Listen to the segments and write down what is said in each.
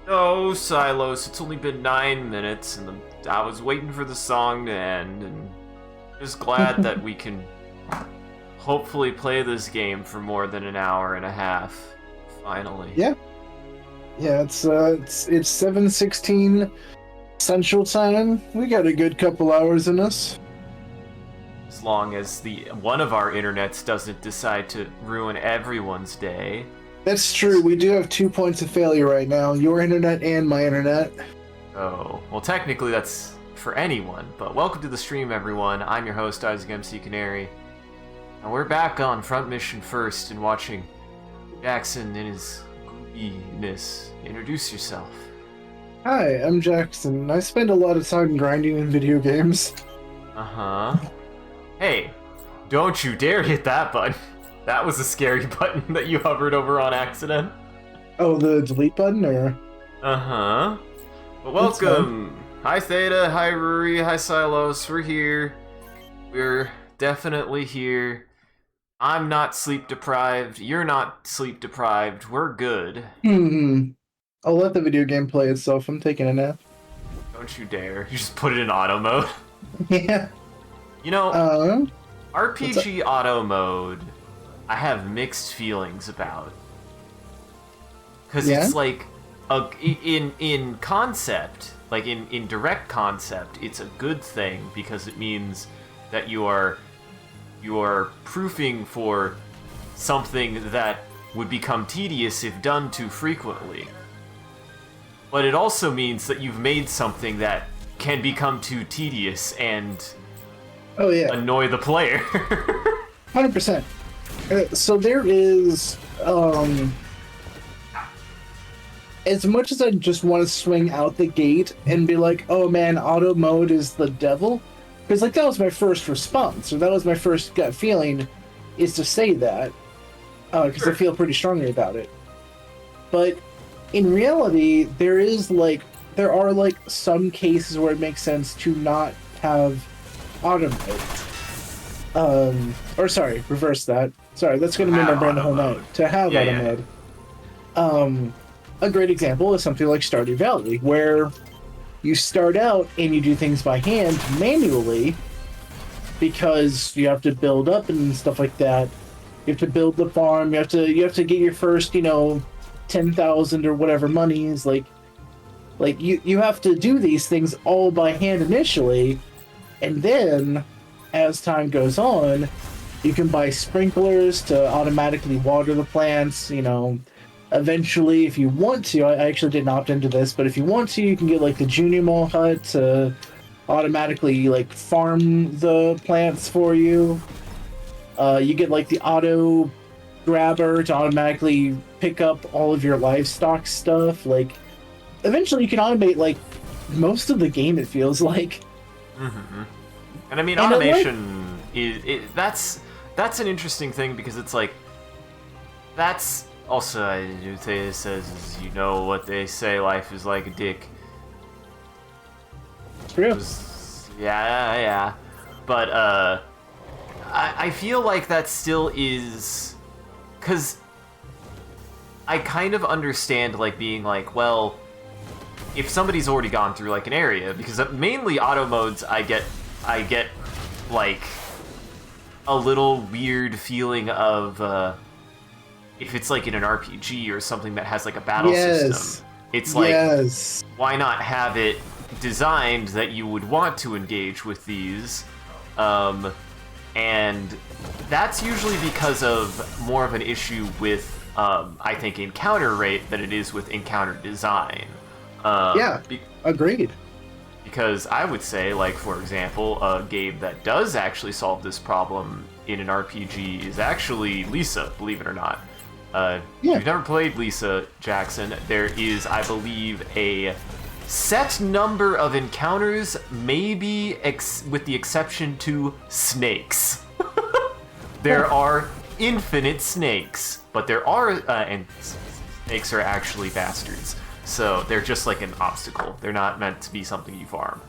No, Silos, it's only been 9 minutes, and I was waiting for the song to end, and just glad that we can hopefully play this game for more than an hour and a half. Finally. Yeah. Yeah, it's 7:16 Central Time. We got a good couple hours in us. As long as the one of our internets doesn't decide to ruin everyone's day. That's true. We do have 2 points of failure right now. Your internet and my internet. Oh, well, technically that's for anyone, but welcome to the stream, everyone. I'm your host, Isaac MCCanary, and we're back on Front Mission First and watching Jackson in his goofiness. Introduce yourself. Hi, I'm Jackson. I spend a lot of time grinding in video games. Uh-huh. Hey, don't you dare hit that button. That was a scary button that you hovered over on accident. Oh, the delete button, or? Uh-huh. But welcome. Hi, Theta. Hi, Ruri. Hi, Silos. We're here. We're definitely here. I'm not sleep deprived. You're not sleep deprived. We're good. I'll let the video game play itself. I'm taking a nap. Don't you dare. You just put it in auto mode. Yeah. You know, RPG auto mode, I have mixed feelings about. Because it's like, in concept, like in direct concept, it's a good thing because it means that you are proofing for something that would become tedious if done too frequently. But it also means that you've made something that can become too tedious and annoy the player. 100%. So there is, as much as I just want to swing out the gate and be like, oh man, auto mode is the devil, because like that was my first response, or that was my first gut feeling, is to say that, because I feel pretty strongly about it. But in reality, there are some cases where it makes sense to not have auto mode. Or sorry, reverse that. Sorry, that's going to be my brain the whole night. To have auto mode. A great example is something like Stardew Valley, where you start out and you do things by hand, manually, because you have to build up and stuff like that. You have to build the farm. You have to get your first, 10,000 or whatever monies. Like you have to do these things all by hand initially, and then as time goes on, you can buy sprinklers to automatically water the plants. Eventually, if you want to, I actually didn't opt into this, but if you want to, you can get like the Junior Mall hut to automatically like farm the plants for you. You get like the auto grabber to automatically pick up all of your livestock stuff. Like, eventually you can automate like most of the game, it feels like. Mm-hmm. And I mean, automation that's an interesting thing, because it's like, that's also, I do say this as, what they say, life is like a dick. True. Yeah. But I feel like that still is, because I kind of understand like being like, well, if somebody's already gone through like an area, because mainly auto modes I get like a little weird feeling of if it's like in an RPG or something that has like a battle system, it's like, why not have it designed that you would want to engage with these, and that's usually because of more of an issue with I think encounter rate than it is with encounter design. Agreed. Because I would say, like, for example, a game that does actually solve this problem in an RPG is actually Lisa, believe it or not. If you've never played Lisa, Jackson, there is, I believe, a set number of encounters, maybe with the exception to snakes. There are infinite snakes, but there are, and snakes are actually bastards. So they're just like an obstacle. They're not meant to be something you farm.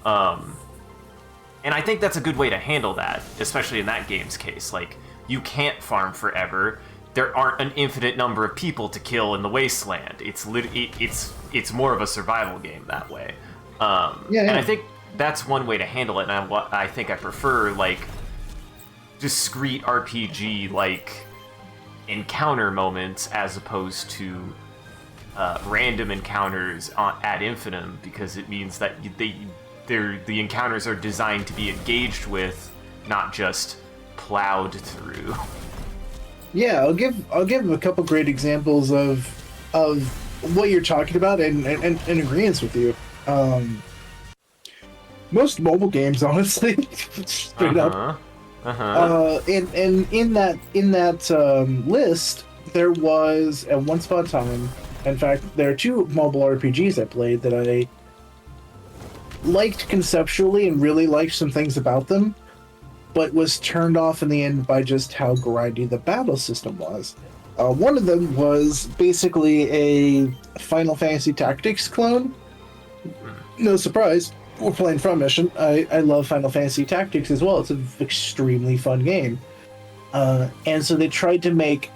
And I think that's a good way to handle that, especially in that game's case. Like, you can't farm forever. there aren't an infinite number of people to kill in the wasteland. It's more of a survival game that way. And I think that's one way to handle it, and I think I prefer, like, discrete RPG, like, encounter moments as opposed to random encounters ad infinitum, because it means that the encounters are designed to be engaged with, not just plowed through. Yeah, I'll give a couple great examples of what you're talking about, and in agreement with you. Most mobile games, honestly, straight up. And in that list, there was at one spot in time. In fact, there are two mobile RPGs I played that I liked conceptually and really liked some things about them, but was turned off in the end by just how grindy the battle system was. One of them was basically a Final Fantasy Tactics clone. No surprise, we're playing Front Mission. I love Final Fantasy Tactics as well. It's an extremely fun game. And so they tried to make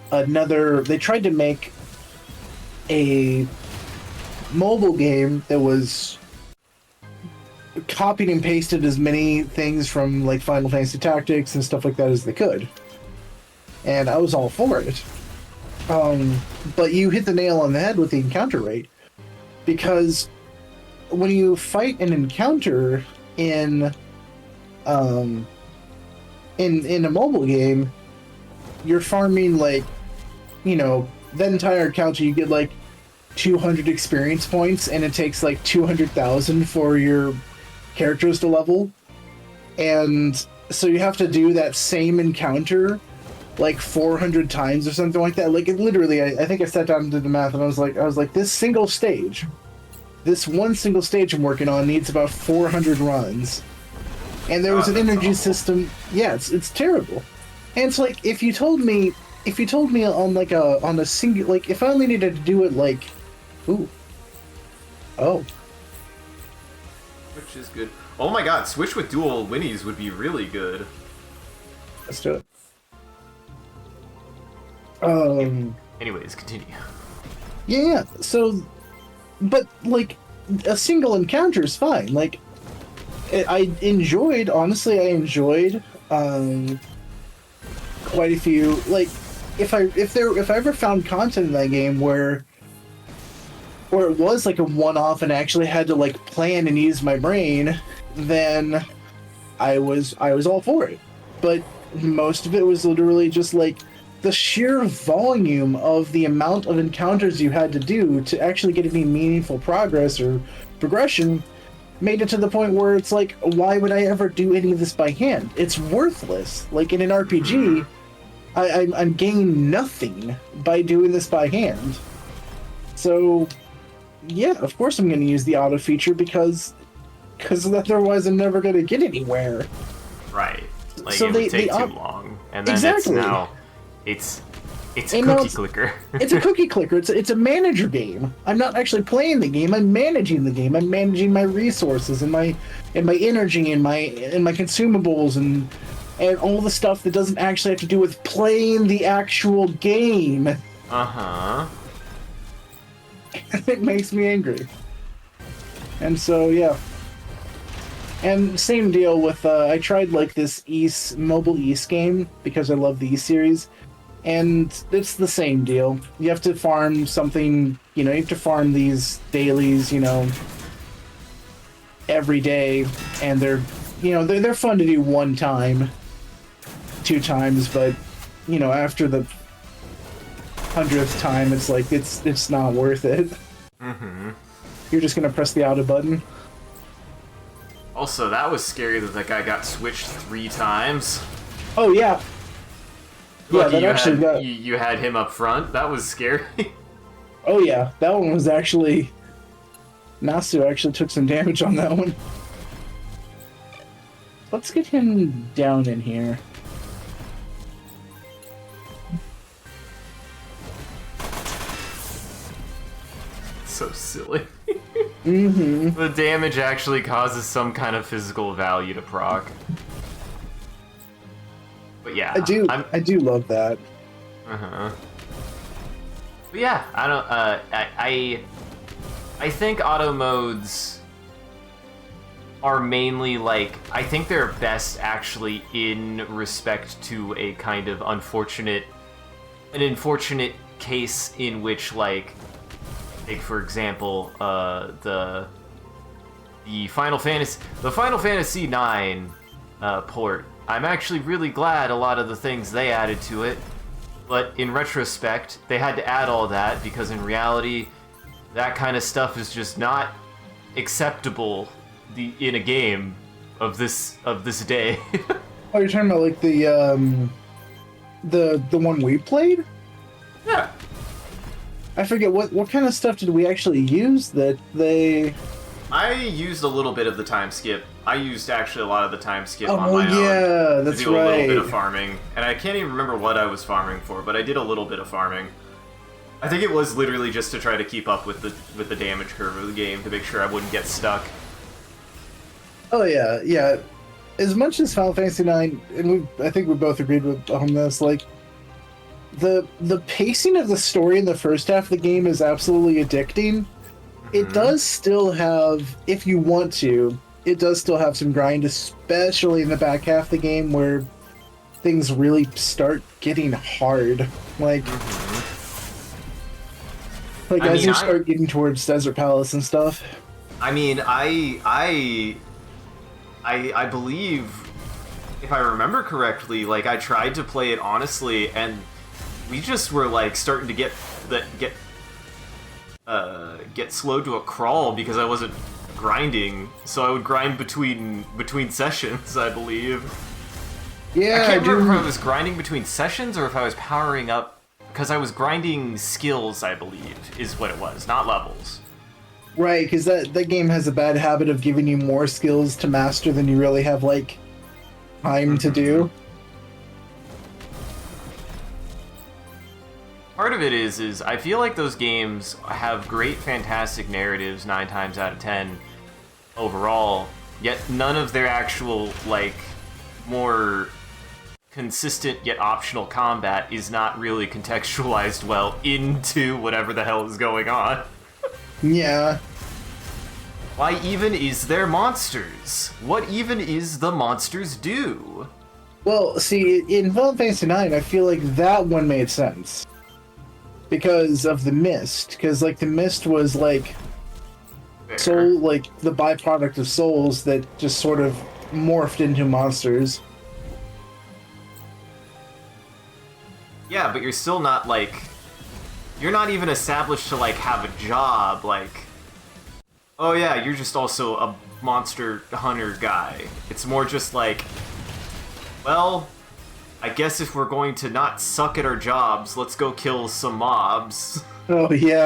a mobile game that was copied and pasted as many things from like Final Fantasy Tactics and stuff like that as they could. And I was all for it. But you hit the nail on the head with the encounter rate, because when you fight an encounter in a mobile game, you're farming, like, you know, that entire encounter, you get like 200 experience points, and it takes like 200,000 for your characters to level. And so you have to do that same encounter like 400 times or something like that. Like, it literally, I think I sat down and did the math, and I was like, this one single stage I'm working on needs about 400 runs. And there was an energy system. Yeah, it's terrible. And it's like, if you told me on a single, like, if I only needed to do it like, Switch is good. Oh my god, Switch with dual Winnies would be really good. Let's do it. Anyways, continue. Yeah, so, but, like, a single encounter is fine. Like, I enjoyed quite a few, like, if I ever found content in that game where it was like a one-off and I actually had to like plan and use my brain, then I was all for it. But most of it was literally just like the sheer volume of the amount of encounters you had to do to actually get any meaningful progress or progression made it to the point where it's like, why would I ever do any of this by hand? It's worthless. Like, in an RPG, I'm gaining nothing by doing this by hand. So, yeah, of course I'm going to use the auto feature because otherwise I'm never going to get anywhere. Right. Like, so it would take too long. And then exactly. It's a cookie clicker. It's a cookie clicker. It's a manager game. I'm not actually playing the game. I'm managing the game. I'm managing my resources and my energy and my consumables and all the stuff that doesn't actually have to do with playing the actual game. It makes me angry. And so, yeah. And same deal with I tried like this mobile East game because I love the East series. And it's the same deal. You have to farm something, you have to farm these dailies, every day, and they're fun to do one time, 2 times, but after the 100th time, it's like it's not worth it. You're just gonna press the auto button. Also, that was scary that guy got switched 3 times. Oh yeah. Lucky you had him up front. That was scary. Oh yeah, that one was actually... Nasu actually took some damage on that one. Let's get him down in here. So silly. The damage actually causes some kind of physical value to proc. But yeah, I do love that. But yeah, I don't. I think auto modes are mainly like, I think they're best actually in respect to a kind of unfortunate case in which, like, take for example, the Final Fantasy IX port. I'm actually really glad a lot of the things they added to it, but in retrospect, they had to add all that because in reality, that kind of stuff is just not acceptable in a game of this day. Oh, you're talking about like the one we played? Yeah. I forget what kind of stuff did we actually use that they. I used a little bit of the time skip. I used actually a lot of the time skip on Oh my own. yeah, that's to do right. a little bit of farming, and I can't even remember what I was farming for, but I did a little bit of farming. I think it was literally just to try to keep up with the damage curve of the game to make sure I wouldn't get stuck. Oh yeah, yeah. As much as Final Fantasy IX, and I think we both agreed on this, like the pacing of the story in the first half of the game is absolutely addicting. It does still have, if you want to, it does still have some grind, especially in the back half of the game where things really start getting hard. Like, as you start getting towards Desert Palace and stuff. I mean, I believe, if I remember correctly, like, I tried to play it honestly, and we just were like starting to get slowed to a crawl because I wasn't grinding. So I would grind between sessions, I believe. Yeah, I can't remember if I was grinding between sessions or if I was powering up, because I was grinding skills, I believe, is what it was, not levels. Right, because that game has a bad habit of giving you more skills to master than you really have, like, time to do. Part of it is I feel like those games have great, fantastic narratives 9 times out of 10 overall, yet none of their actual, like, more consistent yet optional combat is not really contextualized well into whatever the hell is going on. Yeah. Why even is there monsters? What even is the monsters do? Well, see, in Final Fantasy IX, I feel like that one made sense. Because of the mist. Because, like, the mist was, like, soul, like, the byproduct of souls that just sort of morphed into monsters. Yeah, but you're still not, like... You're not even established to, like, have a job, like... Oh yeah, you're just also a monster hunter guy. It's more just like... Well... I guess if we're going to not suck at our jobs, let's go kill some mobs. Oh yeah.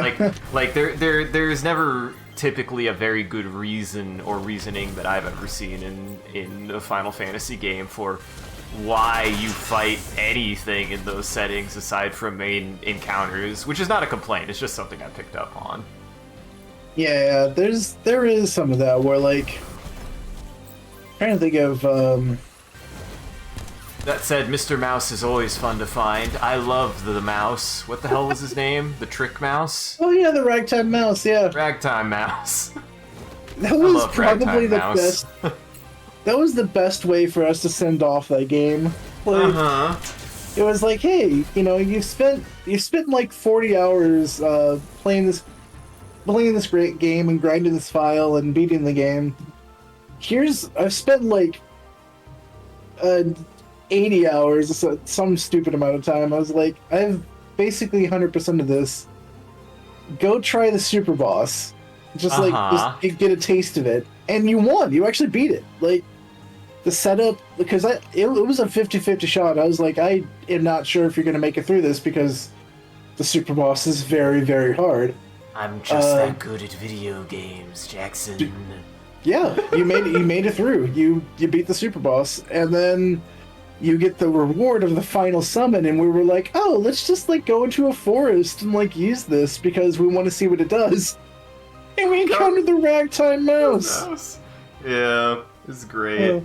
like there's never typically a very good reason or reasoning that I've ever seen in a Final Fantasy game for why you fight anything in those settings aside from main encounters, which is not a complaint, it's just something I picked up on. Yeah, there is some of that where, like, I'm trying to think of That said, Mr. Mouse is always fun to find. I love the mouse. What the hell was his name? The Trick Mouse? Oh yeah, the Ragtime Mouse, yeah. Ragtime Mouse. That was probably the best. That was the best way for us to send off that game. Like, it was like, hey, you know, you've spent like 40 hours playing this great game and grinding this file and beating the game. I've spent like 80 hours, some stupid amount of time. I was like, I have basically 100% of this. Go try the super boss. Just get a taste of it. And you won. You actually beat it. Like, the setup, because it was a 50-50 shot. I was like, I am not sure if you're going to make it through this because the super boss is very, very hard. I'm just that good at video games, Jackson. Yeah, you made it through. You beat the super boss, and then you get the reward of the final summon, and we were like, oh, let's just, like, go into a forest and, like, use this because we want to see what it does. And we encountered the Ragtime Mouse. Yeah, it's great.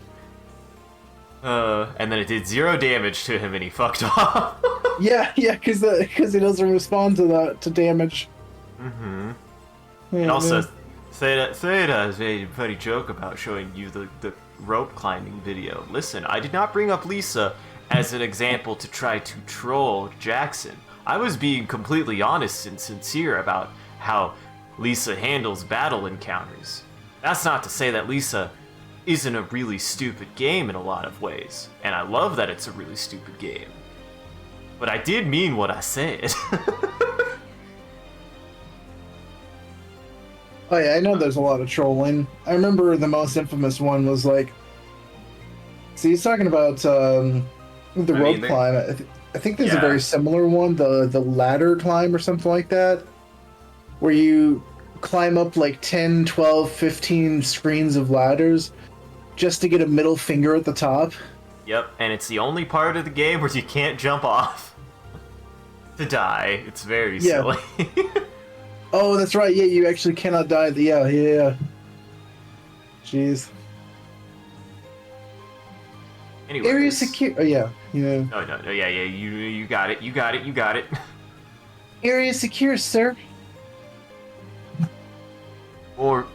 And then it did 0 damage to him, and he fucked off. Yeah, because he doesn't respond to damage. Mm-hmm. Yeah, And also, man. Theta has made a funny joke about showing you the rope climbing video. Listen, I did not bring up Lisa as an example to try to troll Jackson. I was being completely honest and sincere about how Lisa handles battle encounters. That's not to say that Lisa isn't a really stupid game in a lot of ways, and I love that it's a really stupid game. But I did mean what I said. Oh yeah, I know there's a lot of trolling. I remember the most infamous one was like, see, he's talking about the rope climb. I think there's a very similar one, the ladder climb or something like that, where you climb up like 10, 12, 15 screens of ladders just to get a middle finger at the top. Yep, and it's the only part of the game where you can't jump off to die. It's very silly. Oh, that's right. Yeah, you actually cannot die. Yeah. Jeez. Anyways. Area secure. Oh, yeah. No. Yeah. You got it. Area secure, sir. More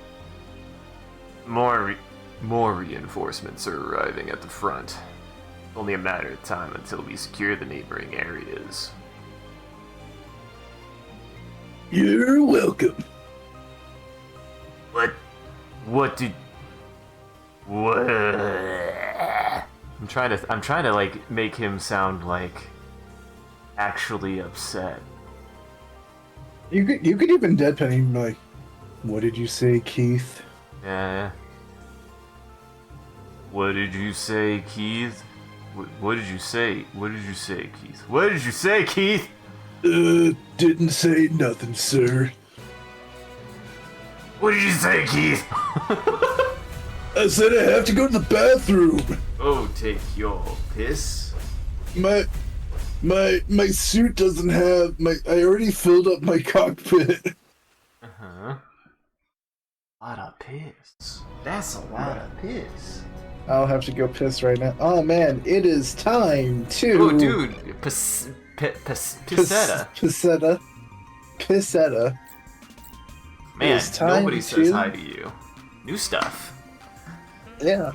reinforcements are arriving at the front. Only a matter of time until we secure the neighboring areas. You're welcome. What? I'm trying to like make him sound like actually upset. You could even deadpan him like, what did you say, Keith? Yeah. What did you say, Keith? What did you say? What did you say, Keith? What did you say, Keith? Didn't say nothing, sir. What did you say, Keith? I said I have to go to the bathroom. Oh, take your piss. My suit doesn't have I already filled up my cockpit. Uh-huh. A lot of piss. That's a lot of piss. I'll have to go piss right now. Oh man, it is time to. Oh, dude, Pissetta. Pissetta. Man, nobody says hi to you. New stuff. Yeah.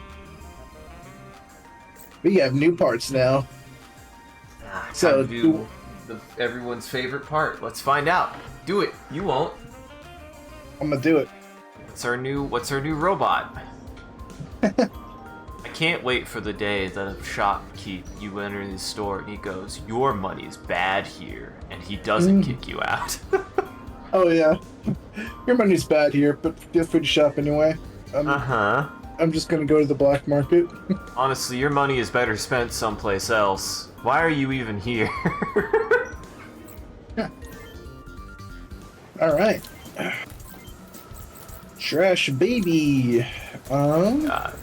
We have new parts now. So do everyone's favorite part. Let's find out. Do it. You won't. I'm gonna do it. What's our new robot? I can't wait for the day that a shopkeep you enter in the store and he goes, "Your money's bad here," and he doesn't kick you out. Oh yeah, your money's bad here, but feel free to shop anyway. I'm just gonna go to the black market. Honestly, your money is better spent someplace else. Why are you even here? All right. Trash baby. God.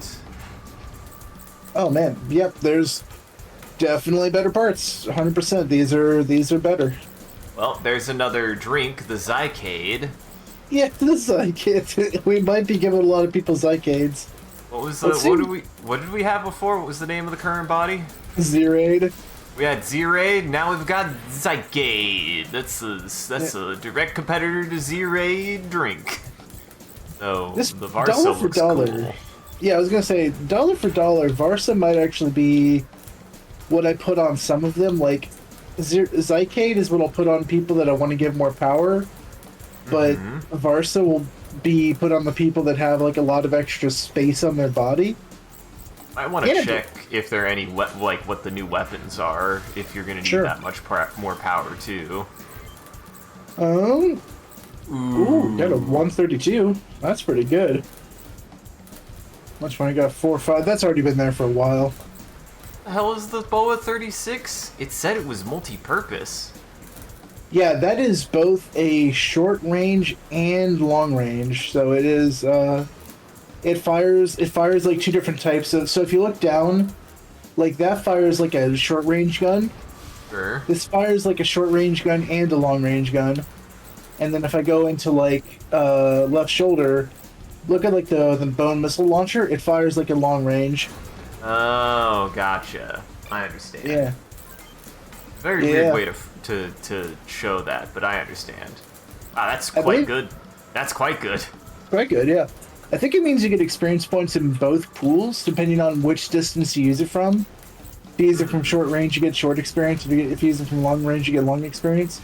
Oh man, yep. There's definitely better parts. 100%. These are better. Well, there's another drink, the Zycade. Yeah, the Zycade. We might be giving a lot of people Zycades. What was what did we have before? What was the name of the current body? Zerade. We had Zerade, now we've got Zycade. That's a direct competitor to Zerade drink. So the Varsa looks cool. Yeah, I was gonna say dollar for dollar, Varsa might actually be what I put on some of them. Like Zycade is what I'll put on people that I want to give more power, but Varsa will be put on the people that have like a lot of extra space on their body. I want to check if there are any like what the new weapons are. If you're gonna need that much more power too. Ooh, got a 132. That's pretty good. Which one? I got 4-5. That's already been there for a while. The hell is the BOA 36? It said it was multi-purpose. Yeah, that is both a short range and long range. So it is. It fires like two different types of. So if you look down, like that fires like a short range gun. Sure. This fires like a short range gun and a long range gun. And then if I go into like left shoulder, look at like the bone missile launcher. It fires like a long range. Oh, gotcha. I understand. Yeah. Very weird way to show that, but I understand. Ah, that's quite good. That's quite good. Quite good, yeah. I think it means you get experience points in both pools, depending on which distance you use it from. If you use it from short range, you get short experience. If you use it from long range, you get long experience.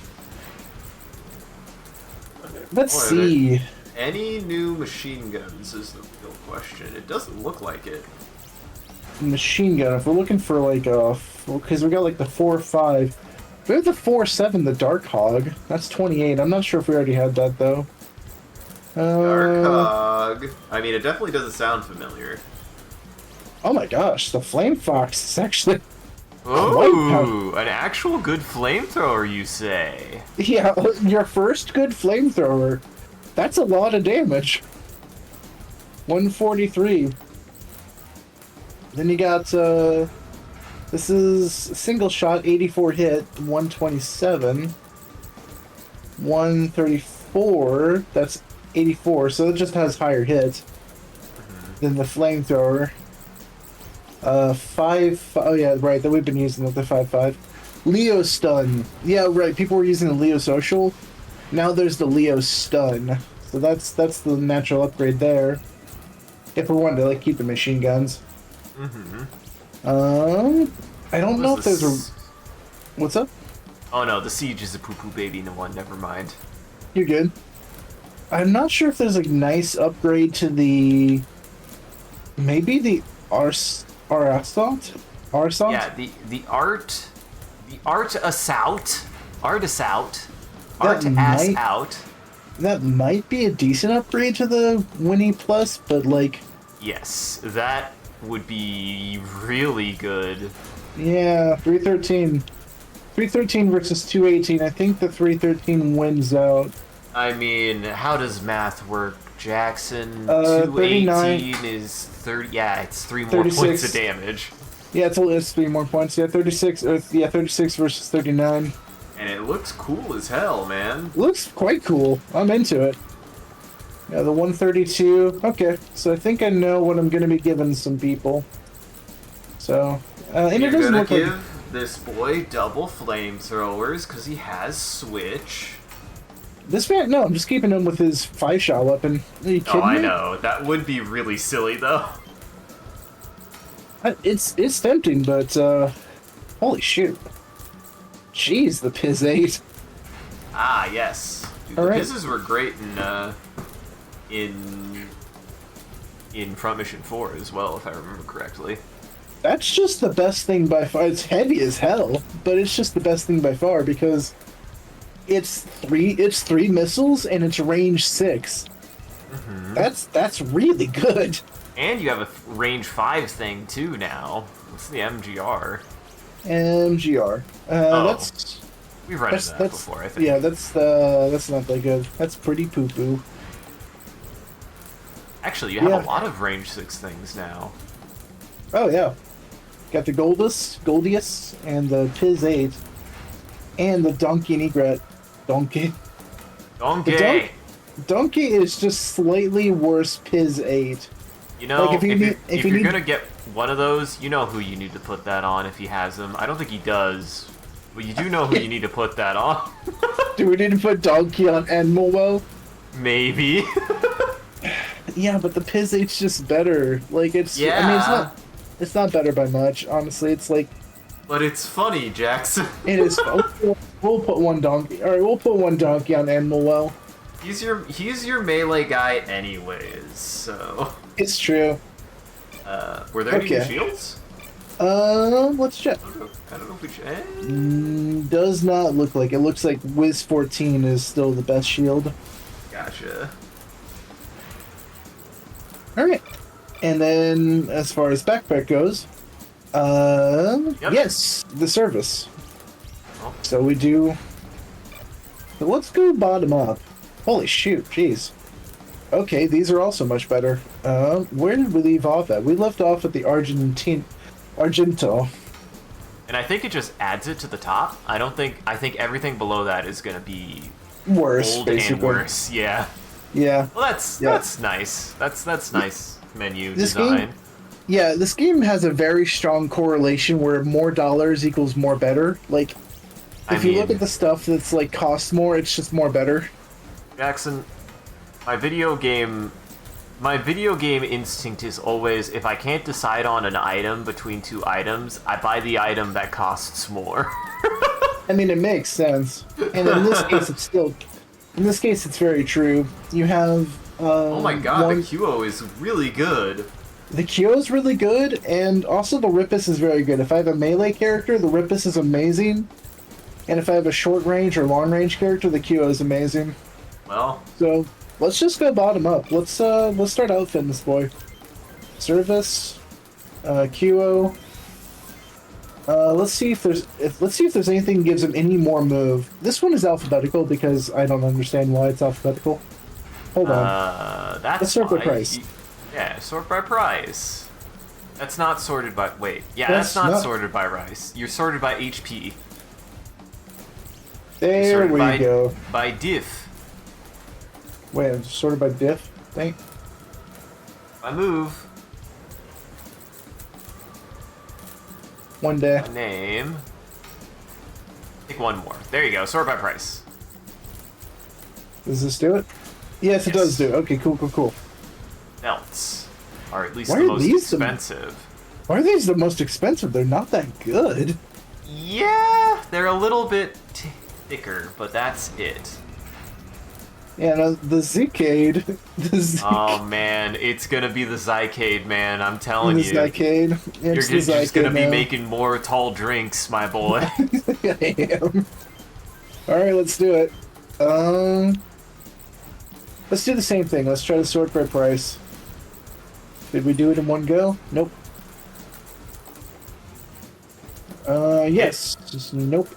Let's see. Any new machine guns is the real question. It doesn't look like it. Machine gun. If we're looking for like a, because we got like the 4.5. We have the 4.7, the Dark Hog. That's 28. I'm not sure if we already had that though. Dark Hog. I mean, it definitely doesn't sound familiar. Oh my gosh, the Flame Fox is actually. Ooh, an actual good flamethrower, you say? Yeah, your first good flamethrower. That's a lot of damage. 143. Then you got, this is single shot, 84 hit, 127. 134, that's 84, so it just has higher hit than the flamethrower. Oh yeah, right, that we've been using the 5.5. Leo Stun. Yeah, right, people were using the Leo Social. Now there's the Leo Stun. So that's the natural upgrade there. If we wanted to like keep the machine guns. I don't know if there's a... What's up? Oh no, the Siege is a poo-poo baby no one, never mind. You're good. I'm not sure if there's a nice upgrade to the... Maybe the Arsalt? Yeah, the Art Assault. That might be a decent upgrade to the Winnie Plus, but like... Yes, that would be really good. Yeah, 313. 313 versus 218. I think the 313 wins out. I mean, how does math work, Jackson? 218 is 30. Yeah, it's 3 more 36. points of damage. Yeah, it's 3 more points. Yeah, 36. 36 versus 39. And it looks cool as hell, man. Looks quite cool. I'm into it. Yeah, the 132. Okay, so I think I know what I'm going to be giving some people. So, and You're it doesn't gonna look give like... this boy double flamethrowers because he has Switch. This man, no, I'm just keeping him with his 5-shot weapon. Are you kidding me? I know. That would be really silly, though. It's tempting, but, holy shoot. Jeez, the Piz 8. Ah, yes. Dude, the Pizzes were great in Front Mission 4 as well, if I remember correctly. That's just the best thing by far. It's heavy as hell, but it's just the best thing by far because it's three missiles and it's range 6. That's really good. And you have a range 5 thing too now. What's the MGR? MGR. That's we've read that before, I think. Yeah, that's not that good. That's pretty poo poo. Actually, you have a lot of range 6 things now. Oh yeah. Got the Goldius, and the Piz 8, and the Donkey Negret. Donkey. Donkey is just slightly worse Piz 8. You know, like if you're gonna get one of those, you know who you need to put that on if he has them. I don't think he does, but you do know who you need to put that on. Do we need to put Donkey on Enmowell? Maybe. Yeah, but the Piz 8's just better. Like I mean, it's not better by much. Honestly, it's like. But it's funny, Jackson. It is. We'll put one Donkey. All right, we'll put one Donkey on Enmowell. He's your melee guy anyways, so. It's true. Were there any new shields? Let's check. I don't know if we should. Does not look like it. Looks like Wiz 14 is still the best shield. Gotcha. Alright. And then, as far as backpack goes, yes, the service. Oh. So we do... So let's go bottom up. Holy shoot, jeez. Okay, these are also much better. Where did we leave off at? We left off at the Argento. And I think it just adds it to the top. I think everything below that is gonna be worse, old basically. and worse, yeah. Yeah. Well, that's nice. That's nice menu this design. Yeah, this game has a very strong correlation where more dollars equals more better. Like, if you look at the stuff that's like costs more, it's just more better. Jackson, my video game instinct is always, if I can't decide on an item between two items, I buy the item that costs more. I mean, it makes sense, and in this case, it's very true. You have. Oh my god, the QO is really good. The QO is really good, and also the Rippus is very good. If I have a melee character, the Rippus is amazing, and if I have a short range or long range character, the QO is amazing. Well, so let's just go bottom up. Let's start outfitting this boy. Service, QO. Let's see if there's anything that gives him any more move. This one is alphabetical because I don't understand why it's alphabetical. Hold on. Let's sort by price. Yeah, sort by price. That's not sorted by... Wait. Yeah, that's not sorted by rice. You're sorted by HP. There we go. By diff. Wait, I'm sorted by diff? Thank. By move. One day. Name. Take one more. There you go. Sort by price. Does this do it? Yes, it does do it. Okay, cool. Belts are at least the most expensive. Why are these the most expensive? They're not that good. Yeah, they're a little bit thicker, but that's it. Yeah, no, the Zcade. Oh man, it's gonna be the Zycade, man. I'm telling you. The Zycade. You're just gonna be making more tall drinks, my boy. I am. All right, let's do it. Let's do the same thing. Let's try to sort by price. Did we do it in one go? Nope. Yes. Just nope.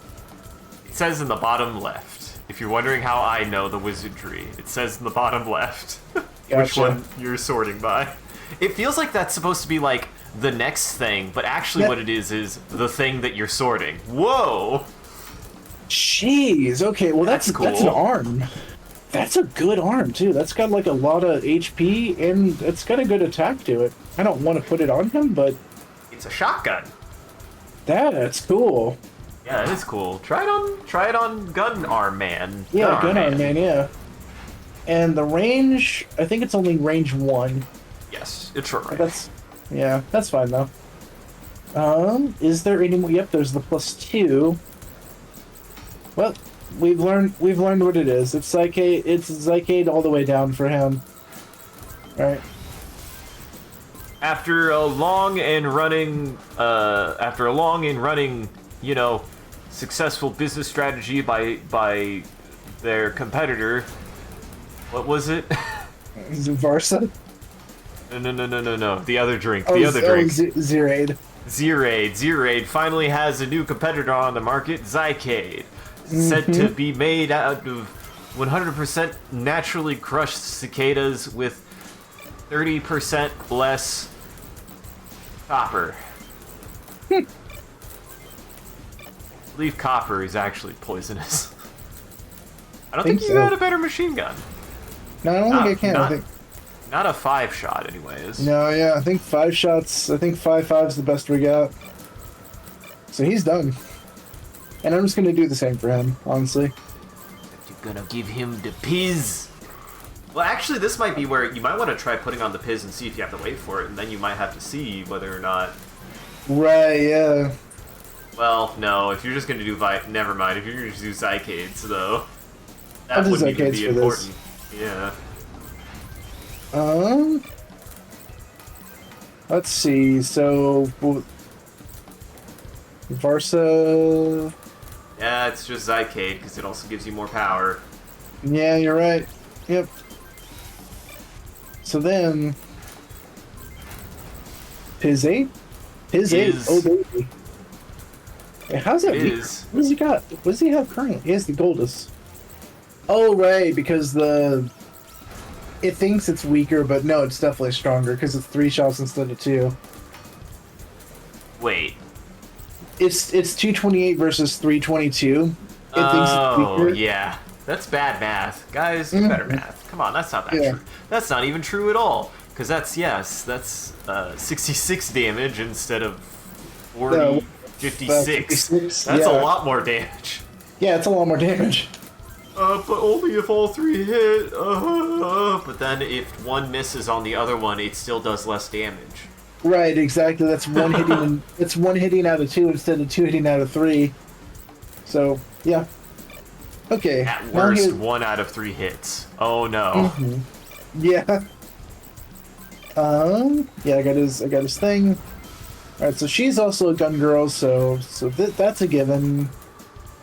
It says in the bottom left. If you're wondering how I know the wizardry, it says in the bottom left which one you're sorting by. It feels like that's supposed to be like the next thing, but actually what it is the thing that you're sorting. Whoa! Jeez. Okay. Well, that's cool. That's an arm. That's a good arm too. That's got like a lot of HP and it's got a good attack to it. I don't want to put it on him, but it's a shotgun. That's cool. Yeah, that is cool. Try it on Gun Arm Man. Yeah, Gun Arm Man, yeah. And the range, I think it's only range 1. Yes, it's short range. That's fine though. Is there any more? Yep, there's the +2. Well, we've learned what it is. It's Zycade all the way down for him. All right. After a long and running, you know, successful business strategy by their competitor. What was it? Is it Varsa? No. The other drink. Zerade. Zerade finally has a new competitor on the market, Zycade. Said to be made out of 100% naturally crushed cicadas with 30% less copper. I believe copper is actually poisonous. I don't think you had a better machine gun. No, I don't think I can. Not a 5-shot, anyways. No, yeah, I think 5 shots. I think 5.5's the best we got. So he's done. And I'm just gonna do the same for him, honestly. You're gonna give him the piz. Well, actually, this might be where you might want to try putting on the piz and see if you have to wait for it, and then you might have to see whether or not. Right. Yeah. Well, no. If you're just gonna do never mind. If you're gonna just do Zycades, though, that wouldn't even be important. Yeah. Let's see. So, Varsa. Yeah, it's just Zycade because it also gives you more power. Yeah, you're right. Yep. So then, Piz 8? Piz 8? Oh, baby. Hey, how's that? What does he got? What does he have currently? He has the Goldus. Oh, right, because it thinks it's weaker, but no, it's definitely stronger because it's 3 shots instead of 2. Wait. It's 228 versus 322. It thinks it's weaker. Oh, yeah. That's bad math. Guys, better math. Come on, that's not that true. That's not even true at all. Because that's 66 damage instead of 40, 56. 56. That's a lot more damage. Yeah, it's a lot more damage. But only if all 3 hit. But then if one misses on the other one, it still does less damage. Right, exactly. That's one hitting. It's one hitting out of 2 instead of 2 hitting out of 3. So yeah. Okay. At worst, 1 out of 3 hits. Oh no. Yeah. Yeah, I got his thing. All right, so she's also a gun girl, so that's a given.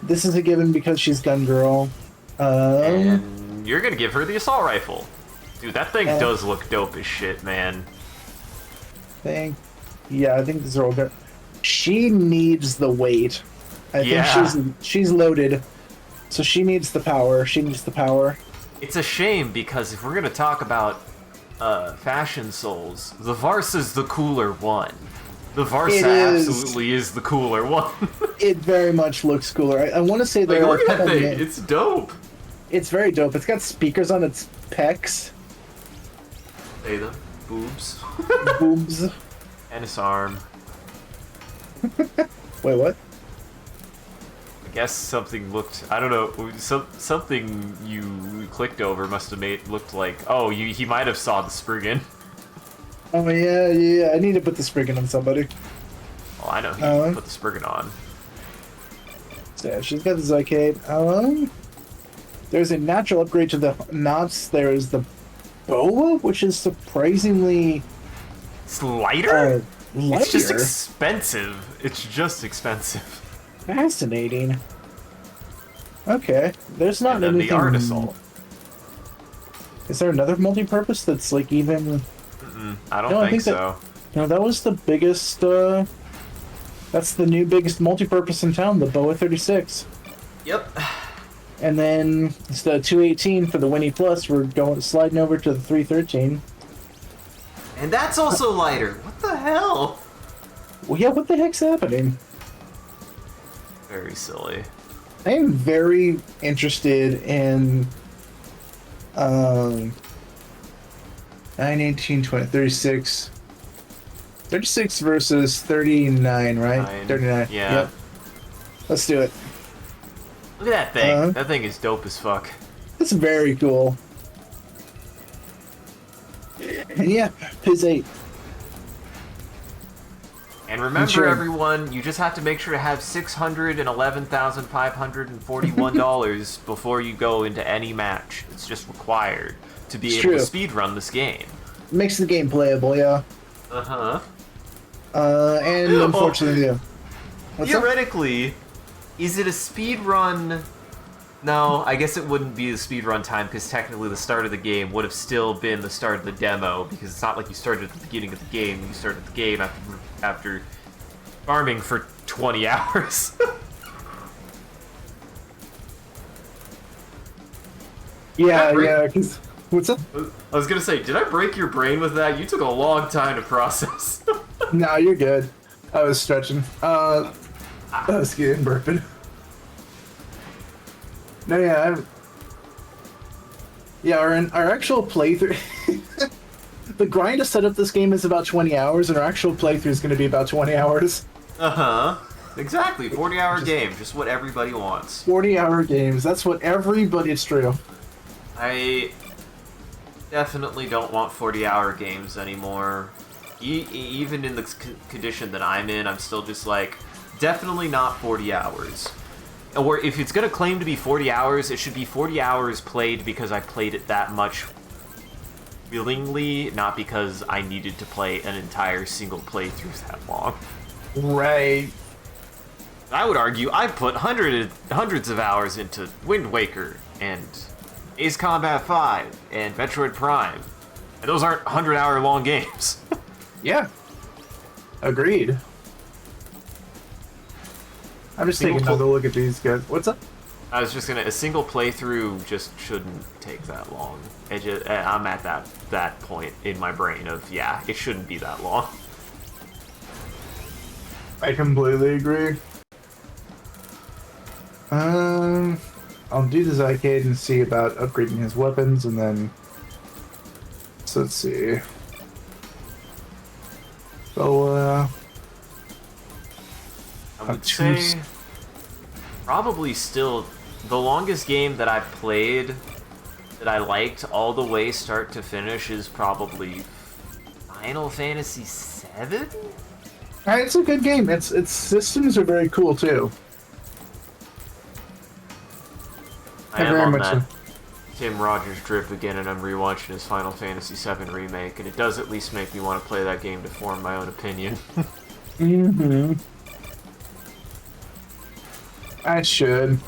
This is a given because she's gun girl. And you're gonna give her the assault rifle. Dude, that thing does look dope as shit, man. Yeah, I think these are all good. She needs the weight. I think she's loaded, so she needs the power. It's a shame because if we're gonna talk about fashion souls, the Varsa's the cooler one. The Varsa absolutely is the cooler one. It very much looks cooler. I want to say there look at that thing. It's dope. It's very dope. It's got speakers on its pecs. Say them. Boobs. Boobs. And its arm. Wait, what? I guess something looked... I don't know. Something you clicked over must have looked like... Oh, he might have saw the Spriggan. Oh, yeah. I need to put the Spriggan on somebody. Oh, I know. He can put the Spriggan on. So, yeah, she's got the Zycade. There's a natural upgrade to the knots. There is the boa, which is surprisingly... It's lighter? Lighter? It's just expensive. Fascinating. Okay. There's not and then anything... the Art Assault. Is there another multi-purpose that's like even... I don't think so. That was the biggest... That's the new biggest multi-purpose in town, the Boa 36. Yep. And then instead of 218 for the Winnie Plus, we're sliding over to the 313. And that's also lighter. What the hell? Well, yeah, what the heck's happening? Very silly. I am very interested in 9, 18, 20, 36. 36 versus 39, right? 39. Yeah. Yep. Let's do it. Look at that thing. That thing is dope as fuck. It's very cool. And yeah, Piz 8. And remember, everyone, you just have to make sure to have $611,541 before you go into any match. It's just required to be able to speedrun this game. Makes the game playable, yeah. Uh-huh. And unfortunately, yeah. Theoretically, is it a speedrun? No, I guess it wouldn't be the speedrun time because technically the start of the game would have still been the start of the demo because it's not like you started at the beginning of the game. You started the game after farming for 20 hours. Yeah, because... What's up? I was gonna say, did I break your brain with that? You took a long time to process. No, you're good. I was stretching. I was getting burping. No, yeah, our actual playthrough... The grind to set up this game is about 20 hours, and our actual playthrough is going to be about 20 hours. Uh-huh. Exactly, 40-hour game, just what everybody wants. 40-hour games, that's what everybody... It's true. I definitely don't want 40-hour games anymore. Even in the condition that I'm in, I'm still just like, definitely not 40 hours. Or if it's going to claim to be 40 hours, it should be 40 hours played because I played it that much willingly, not because I needed to play an entire single playthrough that long. Right. I would argue I put hundreds of hours into Wind Waker and Ace Combat 5 and Metroid Prime. And those aren't 100-hour long games. Yeah. Agreed. I'm just taking another look at these guys. What's up? I was just gonna... A single playthrough just shouldn't take that long. I'm at that point in my brain of, yeah, it shouldn't be that long. I completely agree. I'll do the Zycade and see about upgrading his weapons, and then... So let's see. So, I would say probably still the longest game that I've played that I liked all the way start to finish is probably Final Fantasy VII? it's a good game. Its systems are very cool too. I am on that Tim Rogers drip again, and I'm rewatching his Final Fantasy VII Remake, and it does at least make me want to play that game to form my own opinion. Mm-hmm. I should.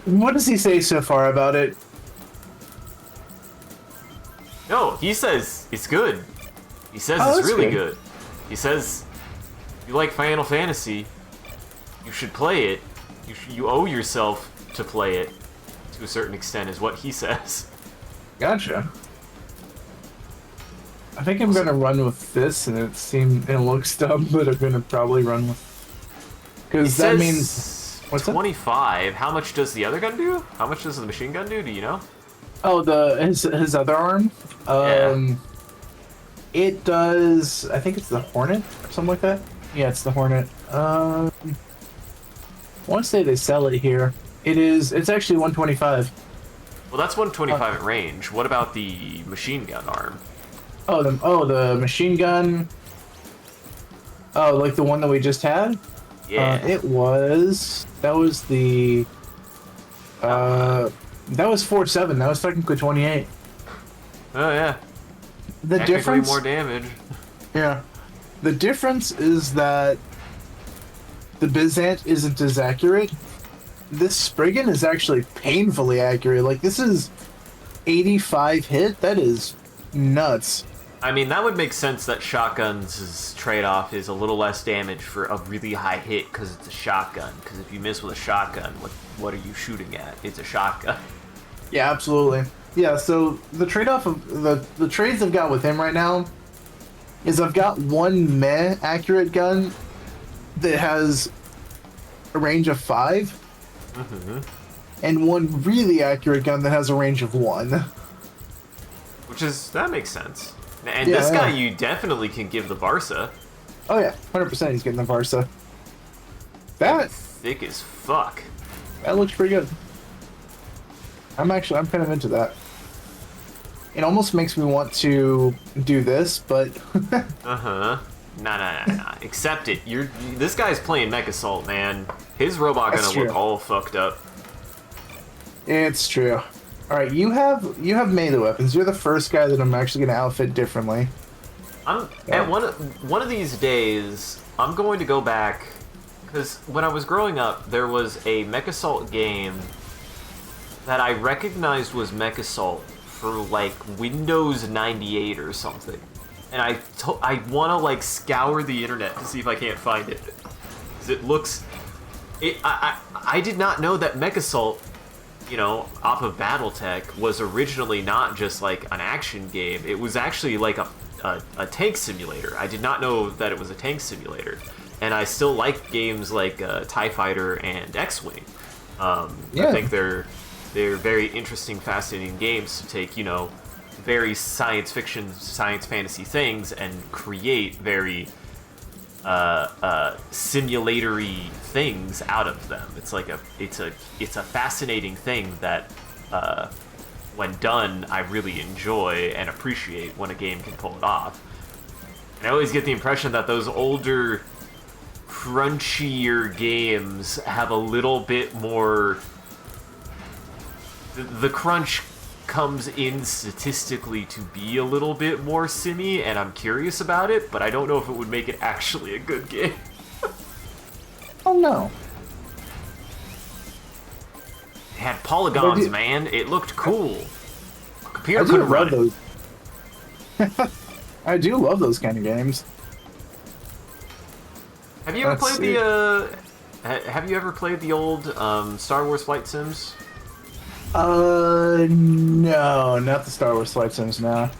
What does he say so far about it? No, he says it's good. He says it's really good. He says, if you like Final Fantasy, you should play it. You owe yourself to play it, to a certain extent, is what he says. Gotcha. I think I'm gonna run with this, and it looks dumb, but I'm gonna probably run with, because that means what's 25. How much does the other gun do? How much does the machine gun do? Do you know? Oh, his other arm. Yeah. It does. I think it's the Hornet or something like that. Yeah, it's the Hornet. I want to say they sell it here. It's actually 125. Well, that's 125 at range. What about the machine gun arm? Oh, the machine gun. Oh, like the one that we just had? Yeah. That was the that was 4.7. That was technically 28. Oh yeah. The difference, more damage. Yeah. The difference is that the Bizant isn't as accurate. This Spriggan is actually painfully accurate. Like, this is 85 hit. That is nuts. I mean, that would make sense that shotguns' trade-off is a little less damage for a really high hit because it's a shotgun. Because if you miss with a shotgun, what are you shooting at? It's a shotgun. Yeah, absolutely. Yeah, so the trade-off of the trades I've got with him right now is I've got one meh accurate gun that has a range of 5, and one really accurate gun that has a range of 1. That makes sense. And this guy you definitely can give the Varsa. Oh yeah, 100% he's getting the Varsa. That thick as fuck. That looks pretty good. I'm kind of into that. It almost makes me want to do this, but Nah. Accept it. This guy's playing Mech Assault, man. His robot gonna look all fucked up. It's true. All right, you have melee weapons. You're the first guy that I'm actually gonna outfit differently. At one of these days, I'm going to go back, because when I was growing up, there was a Mech Assault game that I recognized was Mech Assault for like Windows 98 or something, and I want to like scour the internet to see if I can't find it, because it looks. I did not know that Mech Assault, off of BattleTech, was originally not just like an action game. It was actually like a tank simulator. I did not know that it was a tank simulator, and I still like games like TIE Fighter and X-Wing. I think they're very interesting, fascinating games to take, very science fiction, science fantasy things and create very simulatory things out of them. It's like it's a fascinating thing that when done, I really enjoy and appreciate when a game can pull it off. And I always get the impression that those older, crunchier games have a little bit more. The crunch comes in statistically to be a little bit more simmy, and I'm curious about it, but I don't know if it would make it actually a good game. Oh no. It had polygons, man. It looked cool. Computer couldn't run it. Those. I do love those kind of games. Have you ever played Have you ever played the old Star Wars flight sims? No, not the Star Wars flight sims, no.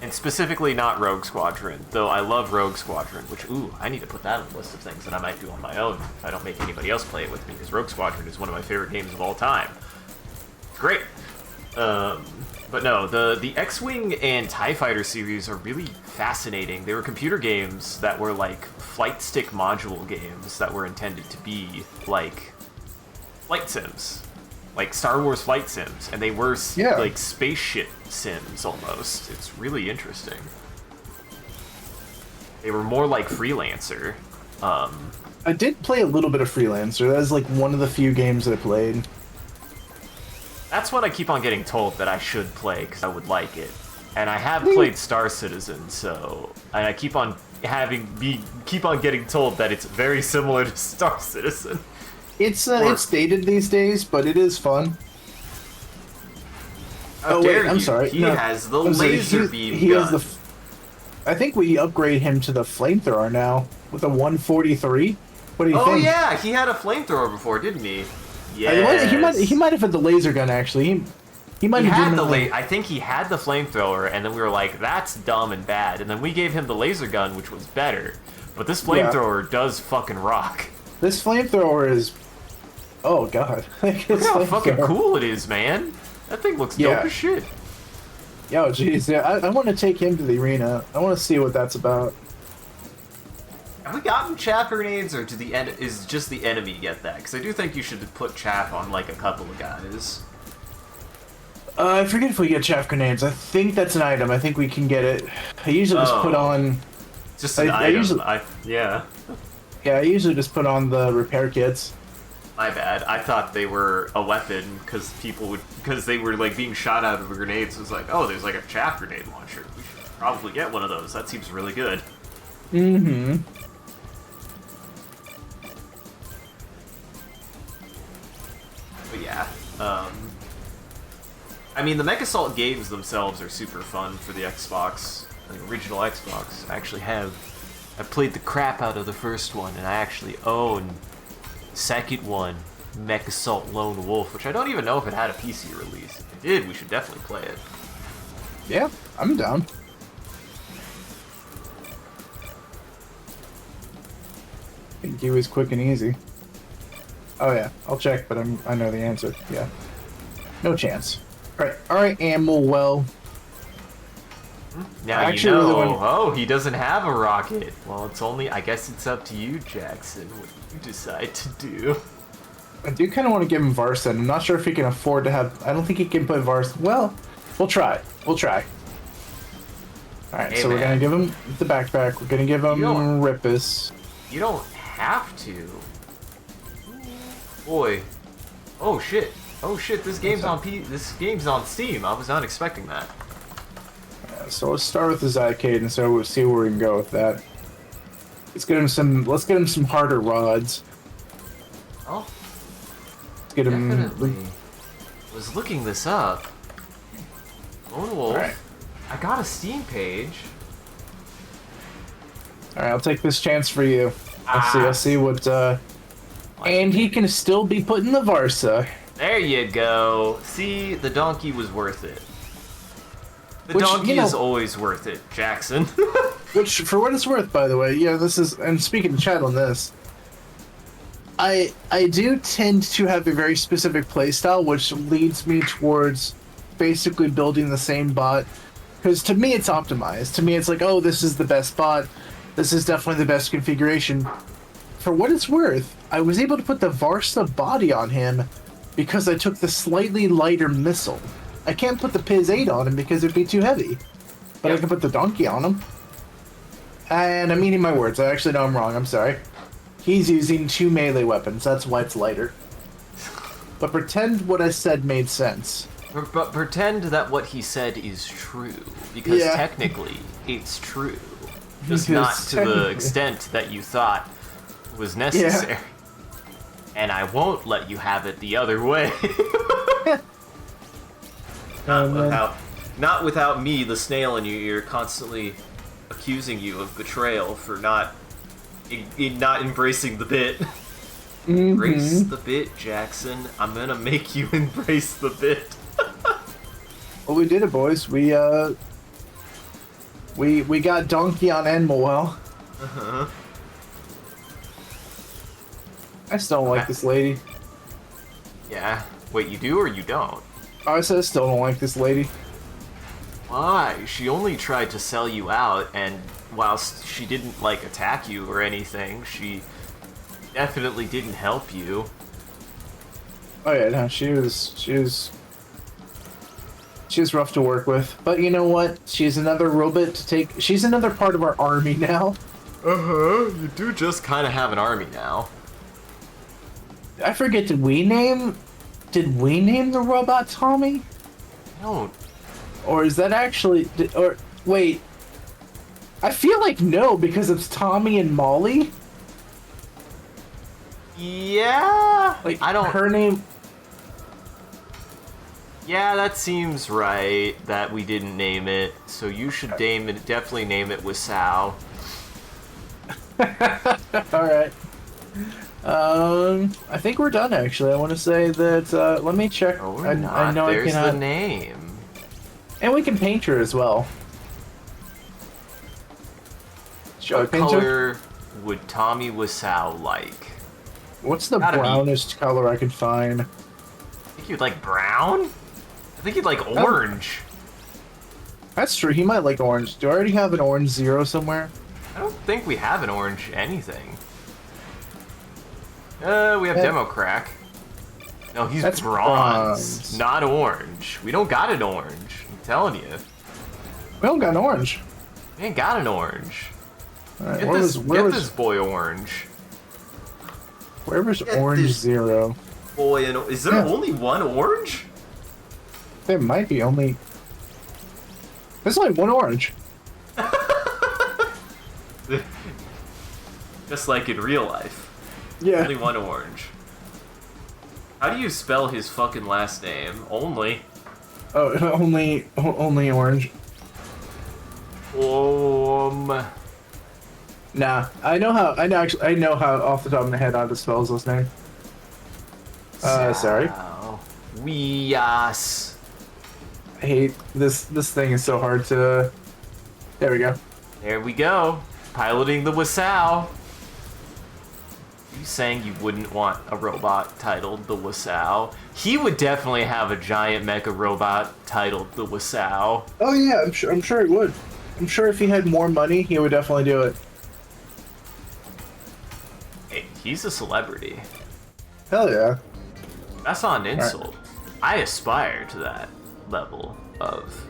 And specifically not Rogue Squadron, though I love Rogue Squadron, which, I need to put that on the list of things that I might do on my own if I don't make anybody else play it with me, because Rogue Squadron is one of my favorite games of all time. It's great. But no, the X-Wing and TIE Fighter series are really fascinating. They were computer games that were like flight stick module games that were intended to be like flight sims. Like Star Wars flight sims. And they were like spaceship sims almost. It's really interesting. They were more like Freelancer. I did play a little bit of Freelancer. That was like one of the few games I played. That's what I keep on getting told that I should play because I would like it, and I have played Star Citizen, so and I keep on getting told that it's very similar to Star Citizen. It's dated these days, but it is fun. How dare I'm you. sorry. He has the laser beam gun. Has the. I think we upgrade him to the flamethrower now with a 143. What do you think? Oh yeah, he had a flamethrower before, didn't he? Yeah. He might have had the laser gun actually. He might have had the I think he had the flamethrower, and then we were like, "That's dumb and bad." And then we gave him the laser gun, which was better. But this flamethrower does fucking rock. This flamethrower is. Oh god! Look how fucking cool it is, man. That thing looks dope as shit. Yo, jeez, yeah, I want to take him to the arena. I want to see what that's about. Have we gotten chaff grenades, or is just the enemy get that? Because I do think you should put chaff on, like, a couple of guys. I forget if we get chaff grenades. I think that's an item. I think we can get it. I usually just put on... Just an item. Yeah. Yeah, I usually just put on the repair kits. My bad. I thought they were a weapon, because they were, like, being shot out of the grenades. It was like, oh, there's, like, a chaff grenade launcher. We should probably get one of those. That seems really good. Mm-hmm. But yeah, I mean, the Mech Assault games themselves are super fun for the Xbox, the original Xbox. I played the crap out of the first one, and I actually own the second one, Mech Assault Lone Wolf, which I don't even know if it had a PC release. If it did, we should definitely play it. Yeah, I'm down. I think he was quick and easy. Oh yeah, I'll check, but I know the answer. Yeah, no chance. All right, Amwell. Now actually, you know. Oh, he doesn't have a rocket. Well, I guess it's up to you, Jackson. What you decide to do. I do kind of want to give him Varsa. I'm not sure if he can afford to have. I don't think he can put Varsa. Well, we'll try. We'll try. All right, so we're gonna give him the backpack. We're gonna give him Rippus. You don't have to. Boy. Oh shit. Oh shit, this game's on Steam. I was not expecting that. Yeah, so let's start with the Zycade and so we'll see where we can go with that. Let's get him some harder rods. Oh. Let's get him definitely. Was looking this up. Lone Wolf. Right. I got a Steam page. Alright, I'll take this chance for you. I'll see what and he can still be put in the Varsa. There you go. See, the donkey was worth it. The donkey is always worth it, Jackson. Which, for what it's worth, by the way, yeah, this is, and speaking to chat on this, I do tend to have a very specific playstyle, which leads me towards basically building the same bot. Because to me, it's optimized. To me, it's like, oh, this is the best bot. This is definitely the best configuration. For what it's worth, I was able to put the Varsa body on him because I took the slightly lighter missile. I can't put the Piz 8 on him because it'd be too heavy. But I can put the donkey on him. And I'm eating my words. I actually know I'm wrong. I'm sorry. He's using 2 melee weapons. That's why it's lighter. But pretend what I said made sense. But pretend that what he said is true. Because technically, it's true. Just not to the extent that you thought was necessary. Yeah. And I won't let you have it the other way. Not without me, the snail in your ear, constantly accusing you of betrayal for not embracing the bit. Mm-hmm. Embrace the bit, Jackson. I'm gonna make you embrace the bit. Well, we did it, boys. We got Donkey on Enmowell. Uh-huh. I still don't like this lady. Yeah. Wait, you do or you don't? I said I still don't like this lady. Why? She only tried to sell you out, and whilst she didn't, like, attack you or anything, she definitely didn't help you. Oh yeah, no, she was rough to work with. But you know what? She's another robot to take. She's another part of our army now. You do just kind of have an army now. I forget. Did we name the robot Tommy? I don't. Or is that actually? Or wait. I feel like no, because it's Tommy and Molly. Yeah. Like I don't. Her name. Yeah, that seems right. That we didn't name it, so you should definitely name it Wasau. All right. I think we're done. Actually, I want to say that. Let me check. Oh, we're not. I know There's the name. And we can paint her as well. What color would Tommy Wasau like? What's the brownest color I could find? I think you'd like brown? I think you'd like orange. That's true. He might like orange. Do I already have an orange zero somewhere? I don't think we have an orange anything. We have Demo Crack. No, that's bronze, not orange. We don't got an orange. I'm telling you. We don't got an orange. We ain't got an orange. All right, get this boy orange. Where's orange zero? Boy, is there only one orange? There might be only. There's only one orange. Just like in real life. Yeah. Only one orange. How do you spell his fucking last name? Only. Oh, only orange. Nah, I know how off the top of my head how to spell his name. Sorry. Weas. I hate this thing is so hard to. There we go. There we go. Piloting the Wasau. You saying you wouldn't want a robot titled the Wasau? He would definitely have a giant mecha robot titled the Wasau. Oh yeah, I'm sure he would. I'm sure if he had more money, he would definitely do it. Hey, he's a celebrity. Hell yeah. That's not an insult. Right. I aspire to that level of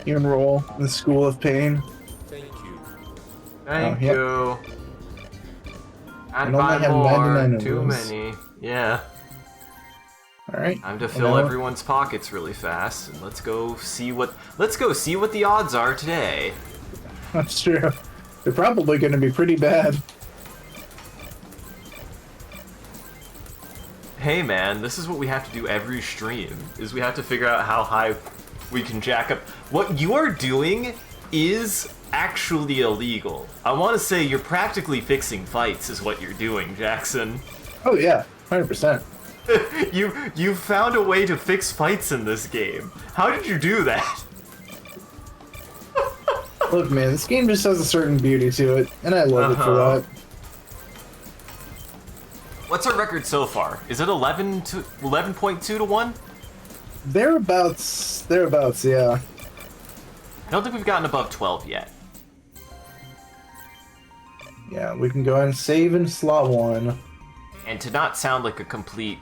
You enroll in the School of Pain. Thank you. Thank you. And only have more. 99 Too of those. many. Yeah. Alright. Time to fill everyone's pockets really fast, and let's go see what the odds are today. That's true. They're probably going to be pretty bad. Hey man, this is what we have to do every stream, is we have to figure out how high we can jack up. What you are doing is actually illegal. I want to say you're practically fixing fights is what you're doing, Jackson. Oh yeah, 100%. You found a way to fix fights in this game. How did you do that? Look man, this game just has a certain beauty to it, and I love it for that. What's our record so far? Is it 11.2 to 1? Thereabouts, yeah. I don't think we've gotten above 12 yet. Yeah, we can go ahead and save in slot 1. And to not sound like a complete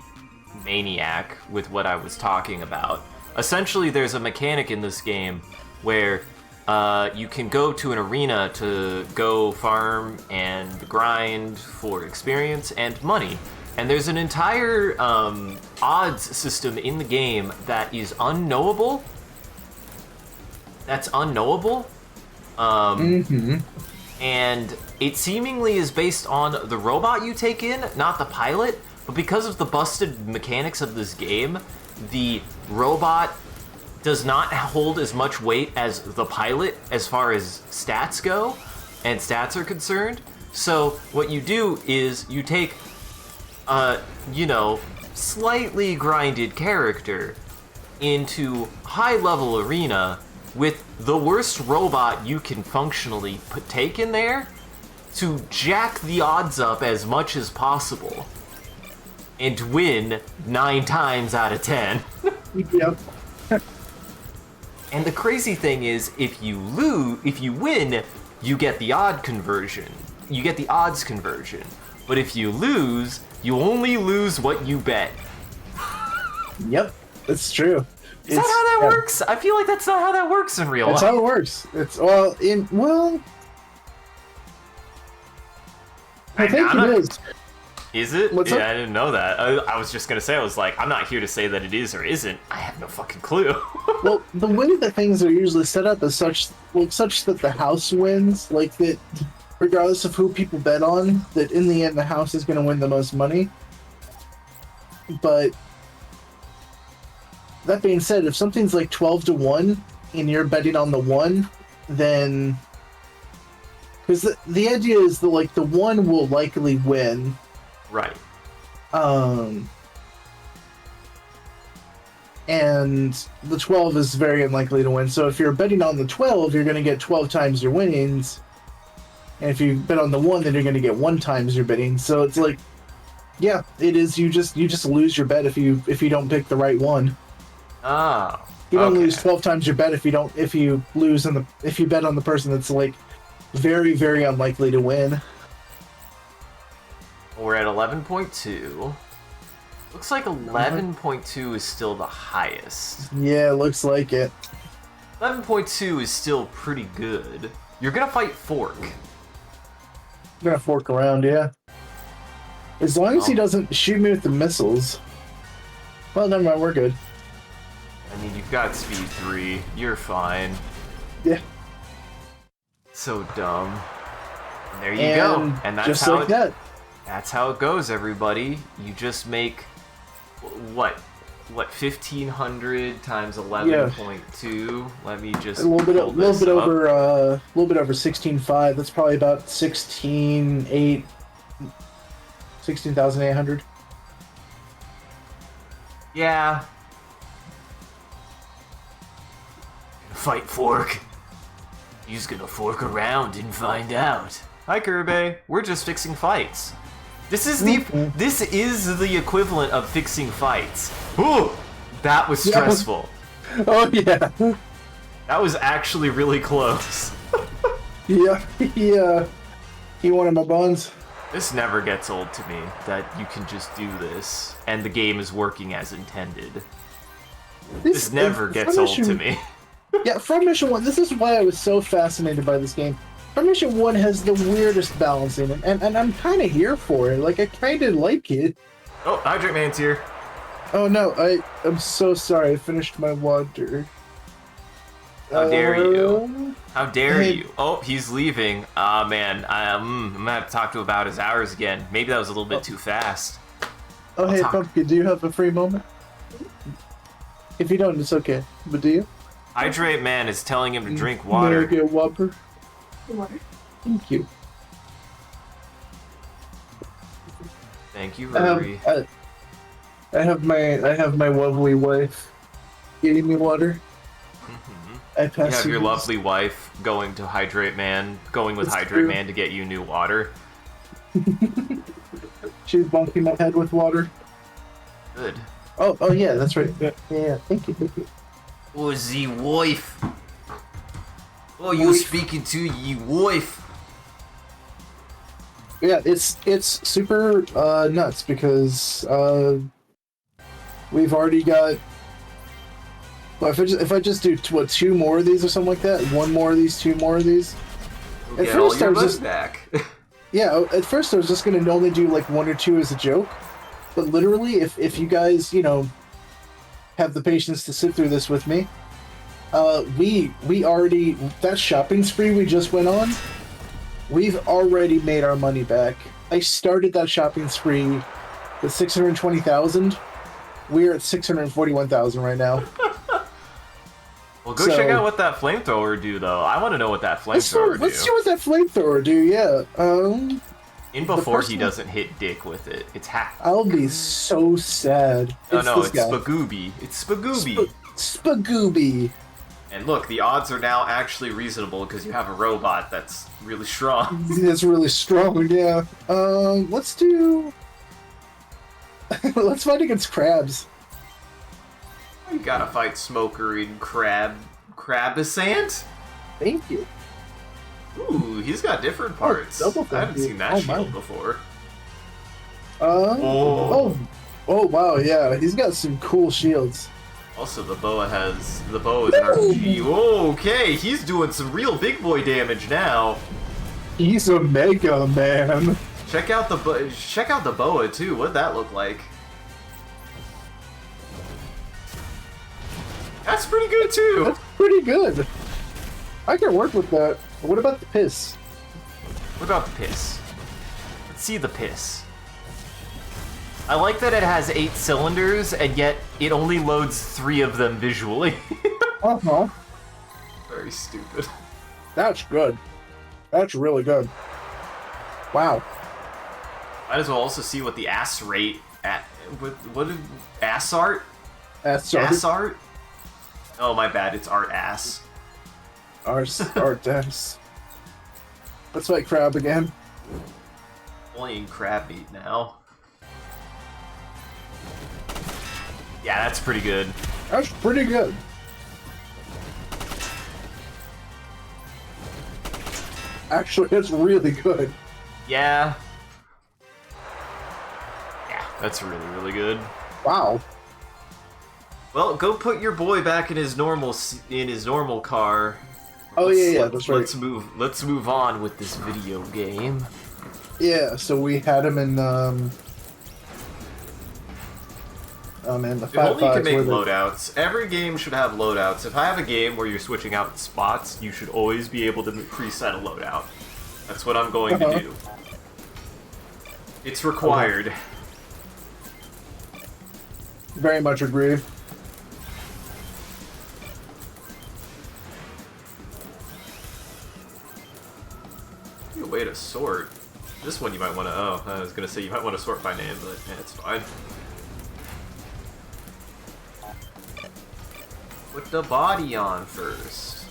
maniac with what I was talking about, essentially there's a mechanic in this game where you can go to an arena to go farm and grind for experience and money. And there's an entire odds system in the game that is unknowable. That's unknowable. And it seemingly is based on the robot you take in, not the pilot. But because of the busted mechanics of this game, the robot does not hold as much weight as the pilot as far as stats go, and stats are concerned. So what you do is you take slightly grinded character into high-level arena with the worst robot you can functionally take in there to jack the odds up as much as possible. and win 9 times out of 10. Yep. And the crazy thing is, if you win, you get the odd conversion. You get the odds conversion. But if you lose, you only lose what you bet. Yep, it's true. Is that how that works? I feel like that's not how that works in real life. That's how it works. I think it is. Is it? What's yeah, up? I didn't know that. I was just gonna say, I was like, I'm not here to say that it is or isn't. I have no fucking clue. Well, the way that things are usually set up is such that the house wins, like that, regardless of who people bet on, that in the end the house is going to win the most money. But that being said, if something's like 12-1 and you're betting on the 1, then because the idea is that like the 1 will likely win. Right. And the 12 is very unlikely to win. So if you're betting on the 12, you're going to get 12 times your winnings. And if you bet on the 1, then you're going to get 1 times your betting. So it's like, yeah, it is. You just lose your bet if you don't pick the right one. Oh. You don't lose 12 times your bet if you bet on the person that's like very, very unlikely to win. We're at 11.2. Looks like 11.2 is still the highest. Yeah, looks like it. 11.2 is still pretty good. You're gonna fight Fork. I'm gonna fork around, yeah. As long as he doesn't shoot me with the missiles. Well, never mind, we're good. I mean, you've got speed 3. You're fine. Yeah. So dumb. And there you go. And that's just how like that. That's how it goes, everybody. You just make what 1,500 times 11.2. Let me just a little bit over 16.5. That's probably about 16,800. Yeah. Fight Fork. He's gonna fork around and find out. Hi, Kirby. We're just fixing fights. This is the equivalent of fixing fights. Ooh, that was stressful. Oh yeah. That was actually really close. Yeah. He wanted my buns. This never gets old to me, that you can just do this, and the game is working as intended. This never gets old to me. Yeah, from Mission 1, this is why I was so fascinated by this game. From Mission 1 has the weirdest balancing, and I'm kind of here for it. Like, I kind of like it. Oh, Hydrate Man's here. Oh no, I'm so sorry, I finished my water. How dare you? How dare you? Oh, he's leaving. Ah, man, I'm gonna have to talk to him about his hours again. Maybe that was a little bit too fast. Oh, hey, Pumpkin, do you have a free moment? If you don't, it's okay. But do you? Hydrate Man is telling him to drink water. May I get water? Water. Thank you. Thank you, Rory. I have my lovely wife getting me water. You have your lovely wife going with Hydrate Man to get you new water. She's bonking my head with water. Good. Oh yeah, that's right. Yeah. Thank you. Oh, the wife. Oh, you speaking to ye wife. Yeah, it's super nuts because we've already got. Well, if I just do 2 more of these or something like that, 1 more of these, 2 more of these. At first I was just back. Yeah, at first I was just gonna only do like 1 or 2 as a joke, but literally, if you guys have the patience to sit through this with me, we already, that shopping spree we just went on, we've already made our money back. I started that shopping spree with 620,000. We're at 641,000 right now. Well, go check out what that flamethrower do, though. I want to know what that flamethrower do. Let's see what that flamethrower do, yeah. In before he doesn't hit Dick with it. It's hacked. I'll be so sad. No, it's Spagooby. It's Spagooby. Spagooby. And look, the odds are now actually reasonable because you have a robot that's really strong. That's really strong, yeah. Let's do... Let's fight against crabs. You gotta fight Smoker and Crabasant? Thank you. Ooh, he's got different parts. I haven't seen that shield before. Oh, wow, yeah, he's got some cool shields. Also, the boa is an RPG. Oh, okay, he's doing some real big boy damage now. He's a Mega Man. Check out the boa too. What'd that look like? That's pretty good too. That's pretty good. I can work with that. What about the piss? What about the piss? Let's see the piss. I like that it has 8 cylinders, and yet it only loads 3 of them visually. Uh-huh. Very stupid. That's good. That's really good. Wow. Might as well also see what the ass rate at what did ass art? Ass art. Ass art? Oh my bad, it's art ass. Art ass. Let's fight crab again. Only eating crab meat now. Yeah, that's pretty good. That's pretty good. Actually, it's really good. Yeah. Yeah, that's really, really good. Wow. Well, go put your boy back in his normal car. Oh yeah, that's right. Let's move on with this video game. Yeah, so we had him in the If only you can make loadouts. Every game should have loadouts. If I have a game where you're switching out spots, you should always be able to preset a loadout. That's what I'm going to do. It's required. Very much agree. A way to sort. This one you might want to. Oh, I was gonna say you might want to sort by name, but yeah, it's fine. Put the body on first.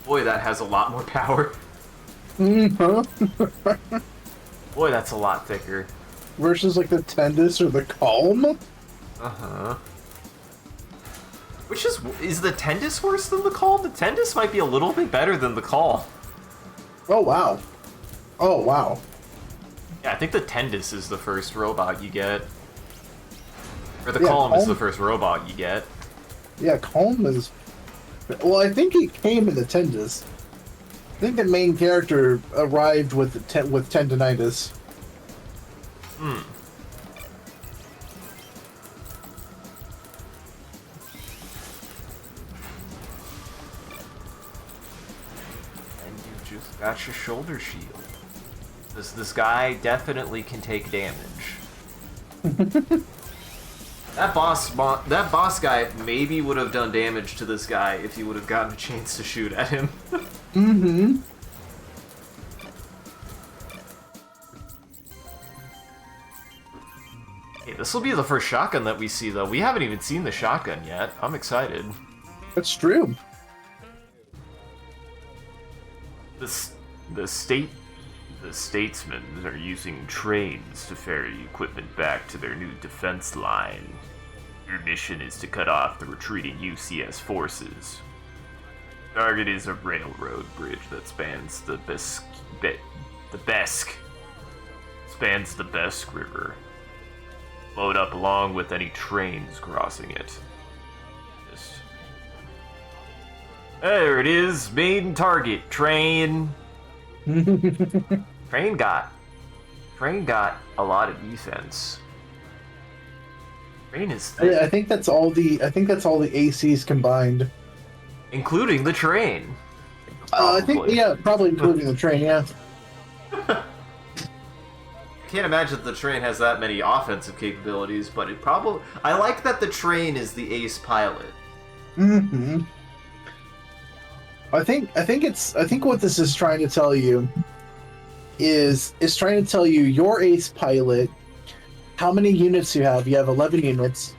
Boy, that has a lot more power. Mm-hmm. Boy, that's a lot thicker. Versus like the Tendus or the Calm? Uh-huh. Which is the Tendus worse than the Call? The Tendus might be a little bit better than the Call. Oh, wow. Oh, wow. Yeah, I think the Tendus is the first robot you get. Or the Calm is the first robot you get. Yeah, Calm is... Well, I think it came in the Tendus. I think the main character arrived with with tendinitis. Hmm. And you just got your shoulder shield. This guy definitely can take damage. That boss guy maybe would have done damage to this guy if he would have gotten a chance to shoot at him. Mm-hmm. Hey, this will be the first shotgun that we see, though. We haven't even seen the shotgun yet. I'm excited. That's true. The statesmen are using trains to ferry equipment back to their new defense line. Your mission is to cut off the retreating UCS forces. Target is a railroad bridge that spans the Besk River. Load up along with any trains crossing it. There it is, main target, train. Train got a lot of defense. Train is thick. I think that's all the ACs combined, including the train. I think probably including the train. Yeah. I can't imagine that the train has that many offensive capabilities, but it probably. I like that the train is the ace pilot. Mm-hmm. I think what this is trying to tell you is trying to tell you your ace pilot, how many units you have. You have 11 units.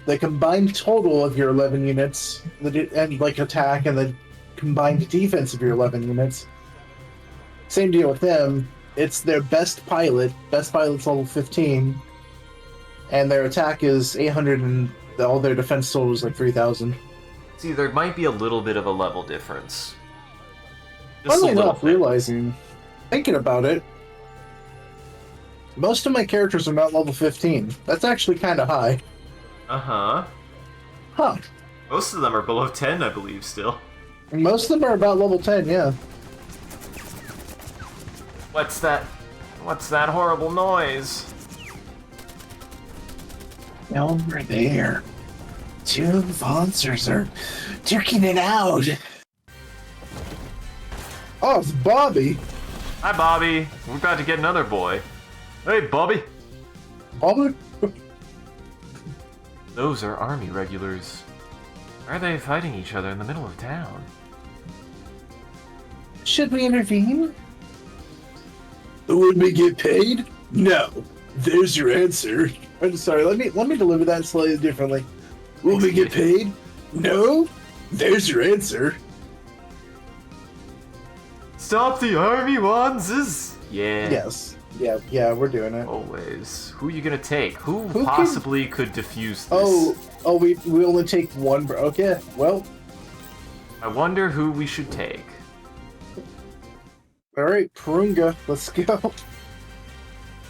The combined total of your 11 units, and like attack, and the combined defense of your 11 units. Same deal with them. It's their best pilot. Best pilot's level 15. and their attack is 800, and all their defense total is like 3,000. See, there might be a little bit of a level difference. Funnily enough, thinking about it, most of my characters are not level 15. That's actually kind of high. Uh-huh. Huh. Most of them are below 10, I believe, still. Most of them are about level 10, yeah. What's that? What's that horrible noise? Over there. 2 monsters are jerking it out. Oh, it's Bobby. Hi, Bobby. We're about to get another boy. Hey, Bobby. Bobby? Those are army regulars. Why are they fighting each other in the middle of town? Should we intervene? Would we get paid? No. There's your answer. I'm sorry, let me deliver that slightly differently. Will we get paid? No. There's your answer. Stop the army wanzes! Yeah. Yes. Yeah, we're doing it. Always. Who are you gonna take? Who possibly could defuse this? Oh, we only take one. Okay, well. I wonder who we should take. All right, Purunga, let's go.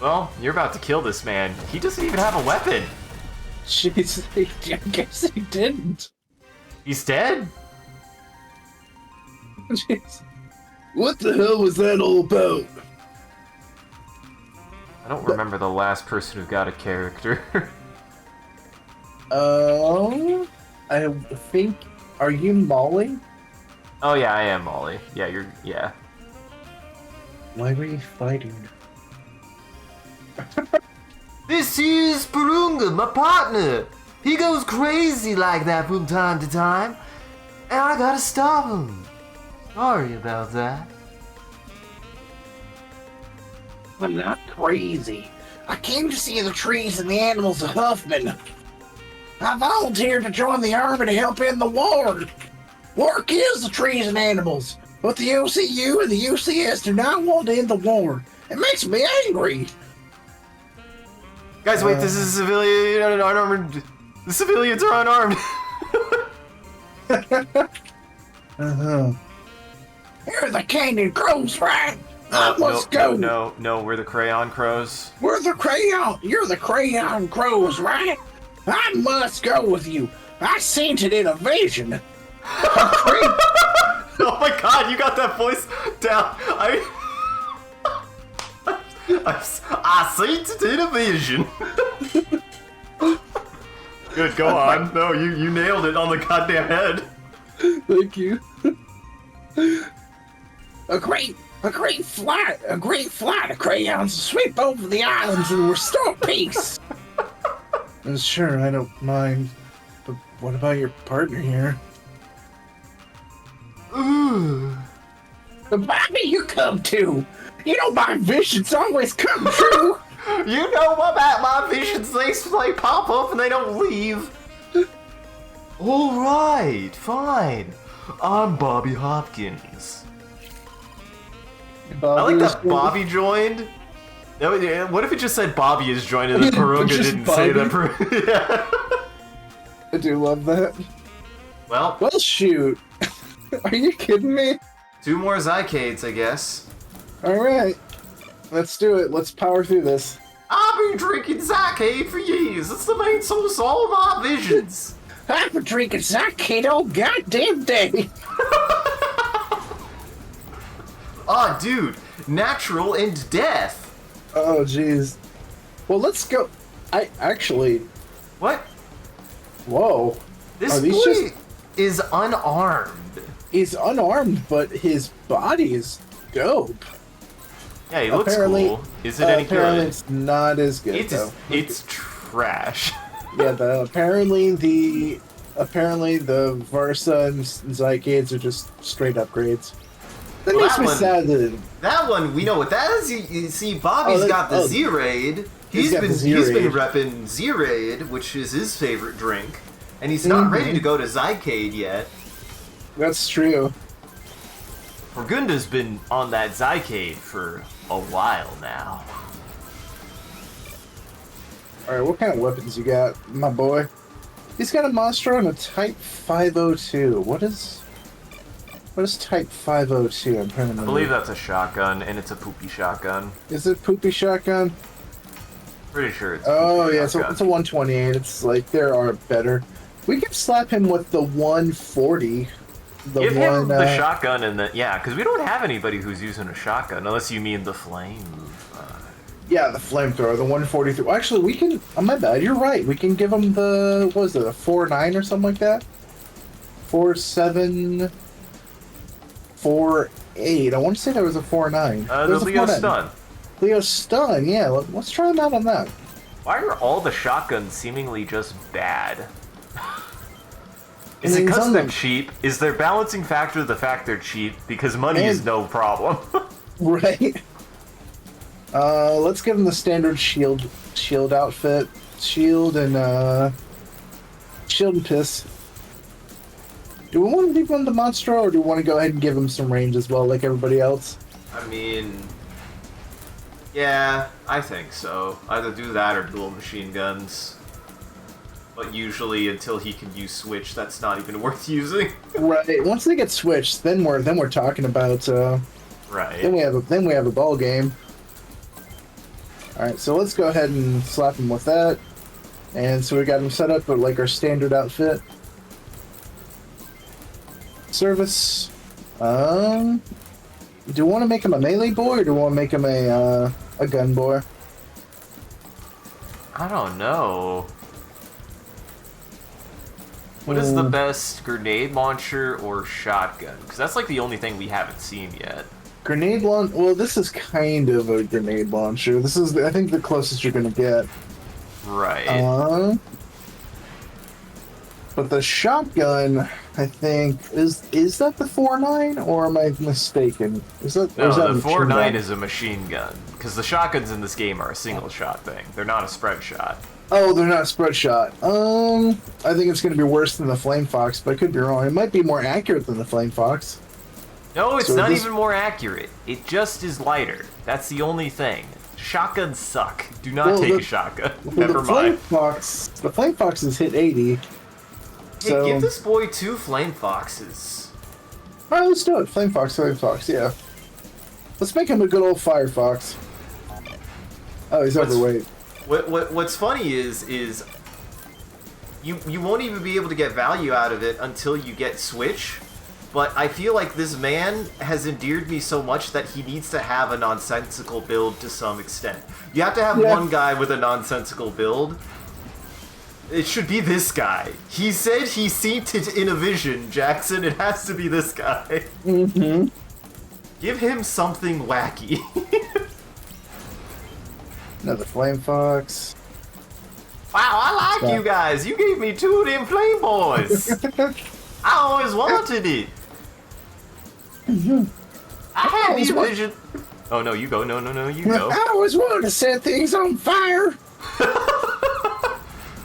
Well, you're about to kill this man. He doesn't even have a weapon. Jeez, I guess he didn't. He's dead? Jeez. What the hell was that all about? I don't remember the last person who got a character. I think... Are you Molly? Oh yeah, I am Molly. Yeah. Why were you fighting? This is Purunga, my partner. He goes crazy like that from time to time, and I gotta stop him. Sorry about that. I'm not crazy. I came to see the trees and the animals of Huffman. I volunteered to join the army to help end the war. War kills the trees and animals, but the OCU and the UCS do not want to end the war. It makes me angry. Guys, wait, this is a civilian, unarmed. The civilians are unarmed. You're the Canyon Crows, right? Let's go. No, we're the Crayon Crows. You're the Crayon Crows, right? I must go with you. I seen it in a vision. Oh my god, you got that voice down. I seen it in a vision. Good, go on. No, you nailed it on the goddamn head. Thank you. A great flight of crayons to sweep over the islands and restore peace. Sure, I don't mind. But what about your partner here? Ooh. Bobby, you come too. You know my visions always come true. You know about my visions, they pop up and they don't leave. Alright, fine. I'm Bobby Hopkins. I like that Bobby joined. What if it just said Bobby is joined and then Purunga didn't say that? Yeah. I do love that. Well, shoot. Are you kidding me? 2 more Zycades, I guess. Alright. Let's do it. Let's power through this. I've been drinking Zycade for years. It's the main source of all my visions. I've been drinking Zycade all goddamn day. Oh, dude. Natural and death. Oh, jeez. Well, let's go. What? Whoa. This boy is unarmed. He's unarmed, but his body is dope. Yeah, he looks cool. Is it any good? Apparently it's not as good, though. It's trash. Yeah, apparently the Varsa and Zycades are just straight upgrades. That makes me sad. That one, we know what that is. You see, Bobby's got the Z-Raid. He's been repping Z-Raid, which is his favorite drink, and he's not ready to go to Zycade yet. That's true. Burgunda's been on that Zycade for a while now. Alright, what kind of weapons you got, my boy? He's got a Monstro and a Type 502. What is Type 502? I'm trying to remember. I believe that's a shotgun, and it's a poopy shotgun. Is it poopy shotgun? Pretty sure it's Oh, yeah, shotgun. it's a 128. It's like, there are better. We could slap him with the 140. Give him the shotgun and the... Yeah, because we don't have anybody who's using a shotgun, unless you mean the flame. Yeah, the flamethrower, the 143. Well, actually, we can... Oh, my bad, you're right. We can give him the... What was it, a 4.9 or something like that? 4.7... 4.8. I want to say there was a 4.9. The Leo stun. Leo stun, yeah. Let's try him out on that. Why are all the shotguns seemingly just bad? Is it because they're cheap? Is their balancing factor the fact they're cheap? Because money is no problem. Right. Let's give him the standard shield outfit. Shield and piss. Do we want to leave him the Monstro, or do we want to go ahead and give him some range as well, like everybody else? I mean... Yeah, I think so. Either do that or dual machine guns. But usually, until he can use Switch, that's not even worth using. Right. Once they get switched, then we're talking about. Right. Then we have a ball game. All right. So let's go ahead and slap him with that. And so we got him set up with like our standard outfit. Service. Do we want to make him a melee boy, or do we want to make him a gun boy? I don't know. What is the best, grenade launcher or shotgun? Because that's like the only thing we haven't seen yet. Grenade launch. Well, this is kind of a grenade launcher. This is, I think, the closest you're gonna get. Right. But the shotgun, I think, is that the 4.9, or am I mistaken? Is that no? is that The 4.9 is a machine gun because the shotguns in this game are a single shot thing. They're not a spread shot. Oh, they're not a spread shot. I think it's going to be worse than the Flame Fox, but I could be wrong. It might be more accurate than the Flame Fox. No, it's not even more accurate. It just is lighter. That's the only thing. Shotguns suck. Do not take a shotgun. Never mind. The Flame Foxes hit 80. Hey, so... give this boy 2 Flame Foxes. Alright, let's do it. Flame Fox, yeah. Let's make him a good old Fire Fox. Oh, he's overweight. What's funny is you won't even be able to get value out of it until you get Switch, but I feel like this man has endeared me so much that he needs to have a nonsensical build to some extent. You have to have one guy with a nonsensical build. It should be this guy. He said he seen it in a vision, Jackson. It has to be this guy. Mm-hmm. Give him something wacky. Another Flame Fox. Wow, I like you guys. You gave me 2 of them Flame Boys. I always wanted it. I had these vision. Oh no, you go. No, you go. I always wanted to set things on fire.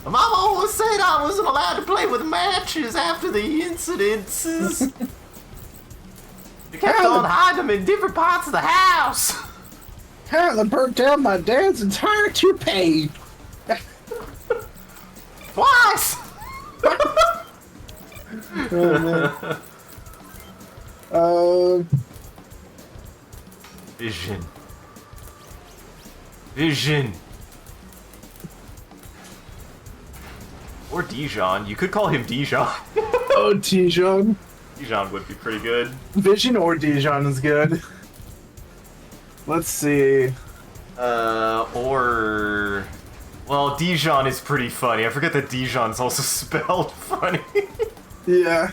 Mama always said I wasn't allowed to play with matches after the incidences. You kept on hiding them in different parts of the house. Apparently burnt down my dad's entire toupee. Twice! Vision. Vision. Or Dijon. You could call him Dijon. Oh, Dijon. Dijon would be pretty good. Vision or Dijon is good. Let's see. Or... Well, Dijon is pretty funny. I forget that Dijon's also spelled funny. Yeah.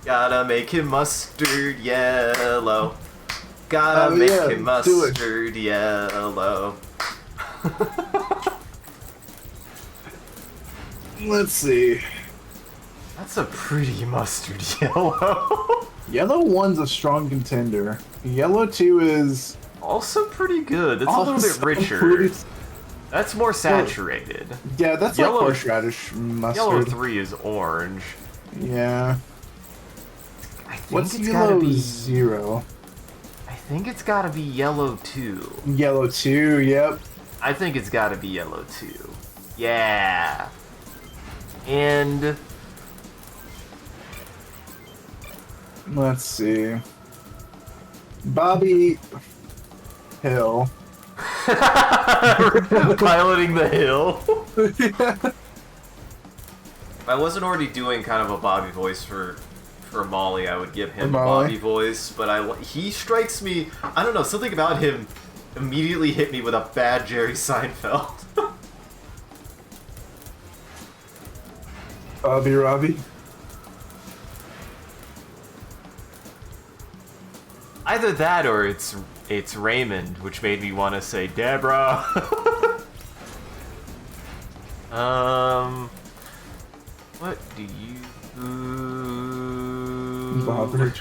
Gotta make him mustard yellow. Gotta make him mustard yellow. Let's see. That's a pretty mustard yellow. Yellow 1's a strong contender. Yellow 2 is... also pretty good. It's a little bit richer. That's more saturated. Yeah, that's yellow, like horseradish mustard. Yellow 3 is orange. Yeah. I think What's it's yellow gotta be 0? I think it's gotta be yellow 2. Yellow 2, yep. I think it's gotta be yellow too. Yeah. And let's see. Bobby Hill. Piloting the hill. If I wasn't already doing kind of a Bobby voice for Molly, I would give him a Bobby voice, but he strikes me, I don't know, something about him immediately hit me with a bad Jerry Seinfeld. Bobby Robbie. Either that or it's Raymond, which made me want to say Deborah. What do you... Bobbert.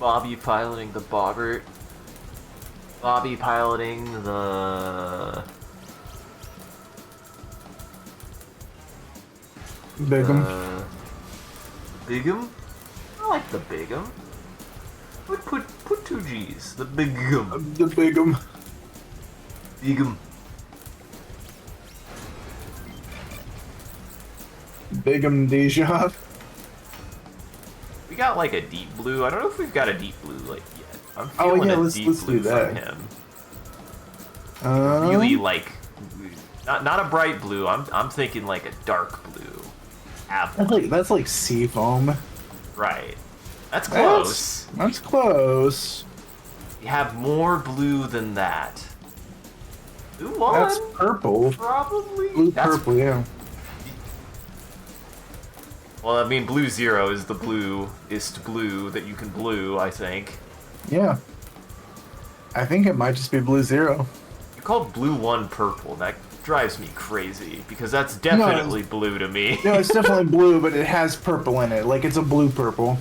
Bobby piloting the Bobbert. Bobby piloting the... Bigum. Bigum? I like the Bigum. Put 2 G's. The Bigum. The Bigum. Bigum. Bigum Dijon. We got like a deep blue. I don't know if we've got a deep blue like yet. I'm Oh feeling yeah, a let's deep do blue that. from him. Really like not a bright blue. I'm thinking like a dark blue. Apple. That's like sea foam. Right. That's close. That's close. You have more blue than that. Blue one. That's purple. Probably. Blue That's purple, yeah. Well, I mean, blue 0 is the bluest blue that you can blue, I think. Yeah. I think it might just be blue 0. You called blue 1 purple. That drives me crazy, because that's definitely blue to me. No, it's definitely blue, but it has purple in it. Like, it's a blue purple.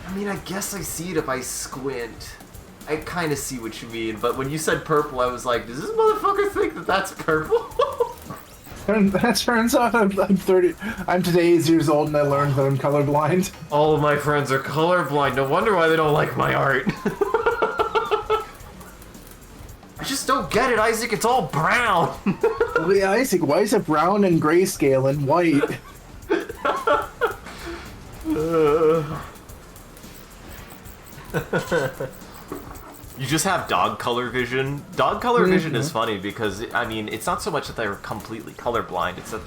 I mean, I guess I see it if I squint. I kind of see what you mean, but when you said purple, I was like, does this motherfucker think that that's purple? That turns out I'm 30. I'm today 8 years old, and I learned that I'm colorblind. All of my friends are colorblind. No wonder why they don't like my art. I just don't get it, Isaac. It's all brown. Well, yeah, Isaac, why is it brown and grayscale and white? You just have dog color vision. Dog color vision is funny because, I mean, it's not so much that they're completely colorblind, it's that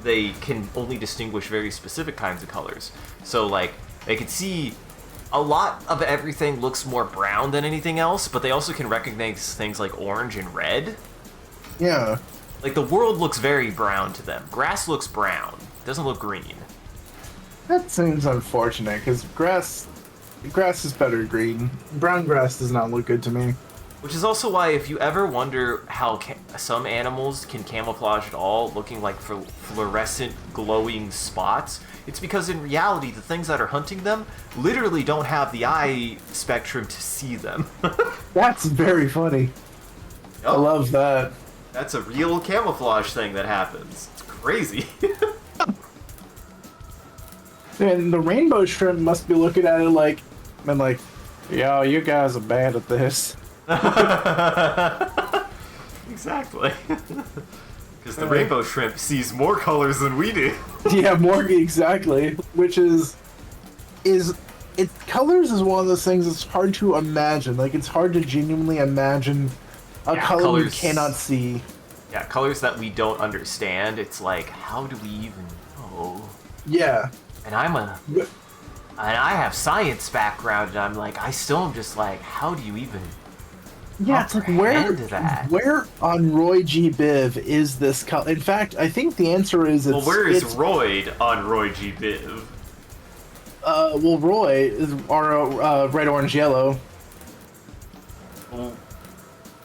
they can only distinguish very specific kinds of colors. So, like, they can see a lot of everything looks more brown than anything else, but they also can recognize things like orange and red. Yeah. Like, the world looks very brown to them. Grass looks brown. It doesn't look green. That seems unfortunate, because grass is better green. Brown grass does not look good to me. Which is also why, if you ever wonder how some animals can camouflage at all, looking like fluorescent glowing spots, it's because in reality, the things that are hunting them literally don't have the eye spectrum to see them. That's very funny. Yep. I love that. That's a real camouflage thing that happens. It's crazy. And the rainbow shrimp must be looking at it like, yo, you guys are bad at this. Exactly. Because the rainbow shrimp sees more colors than we do. Yeah, more exactly. Which colors is one of those things that's hard to imagine. Like, it's hard to genuinely imagine a color colors, we cannot see. Yeah, colors that we don't understand. It's like, how do we even know? Yeah. And I have science background, and I'm like, I still am just like, how do you even? Yeah, it's like where on Roy G. Biv is this color? In fact, I think the answer is it's. Well, where is Royd on Roy G. Biv? Well, Roy is red, orange, yellow. Well,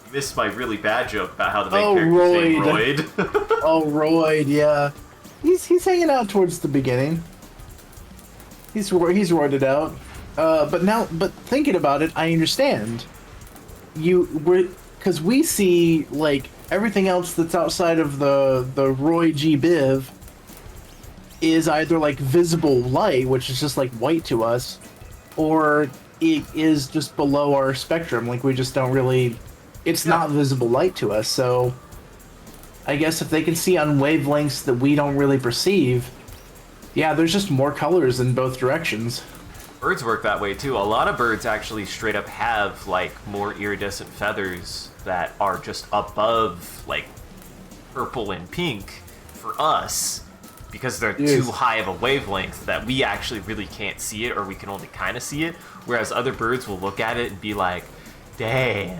you missed my really bad joke about how the main character's named Royd. Oh, Royd, yeah. He's hanging out towards the beginning. He's roided out. But thinking about it, I understand. Because we see, like, everything else that's outside of the Roy G. Biv is either, like, visible light, which is just, like, white to us, or it is just below our spectrum. Like, we just don't really it's Yeah. not visible light to us. So I guess if they can see on wavelengths that we don't really perceive, yeah, there's just more colors in both directions. Birds work that way too. A lot of birds actually straight up have like more iridescent feathers that are just above like purple and pink for us because they're Yes. too high of a wavelength that we actually really can't see it, or we can only kind of see it. Whereas other birds will look at it and be like, "Damn,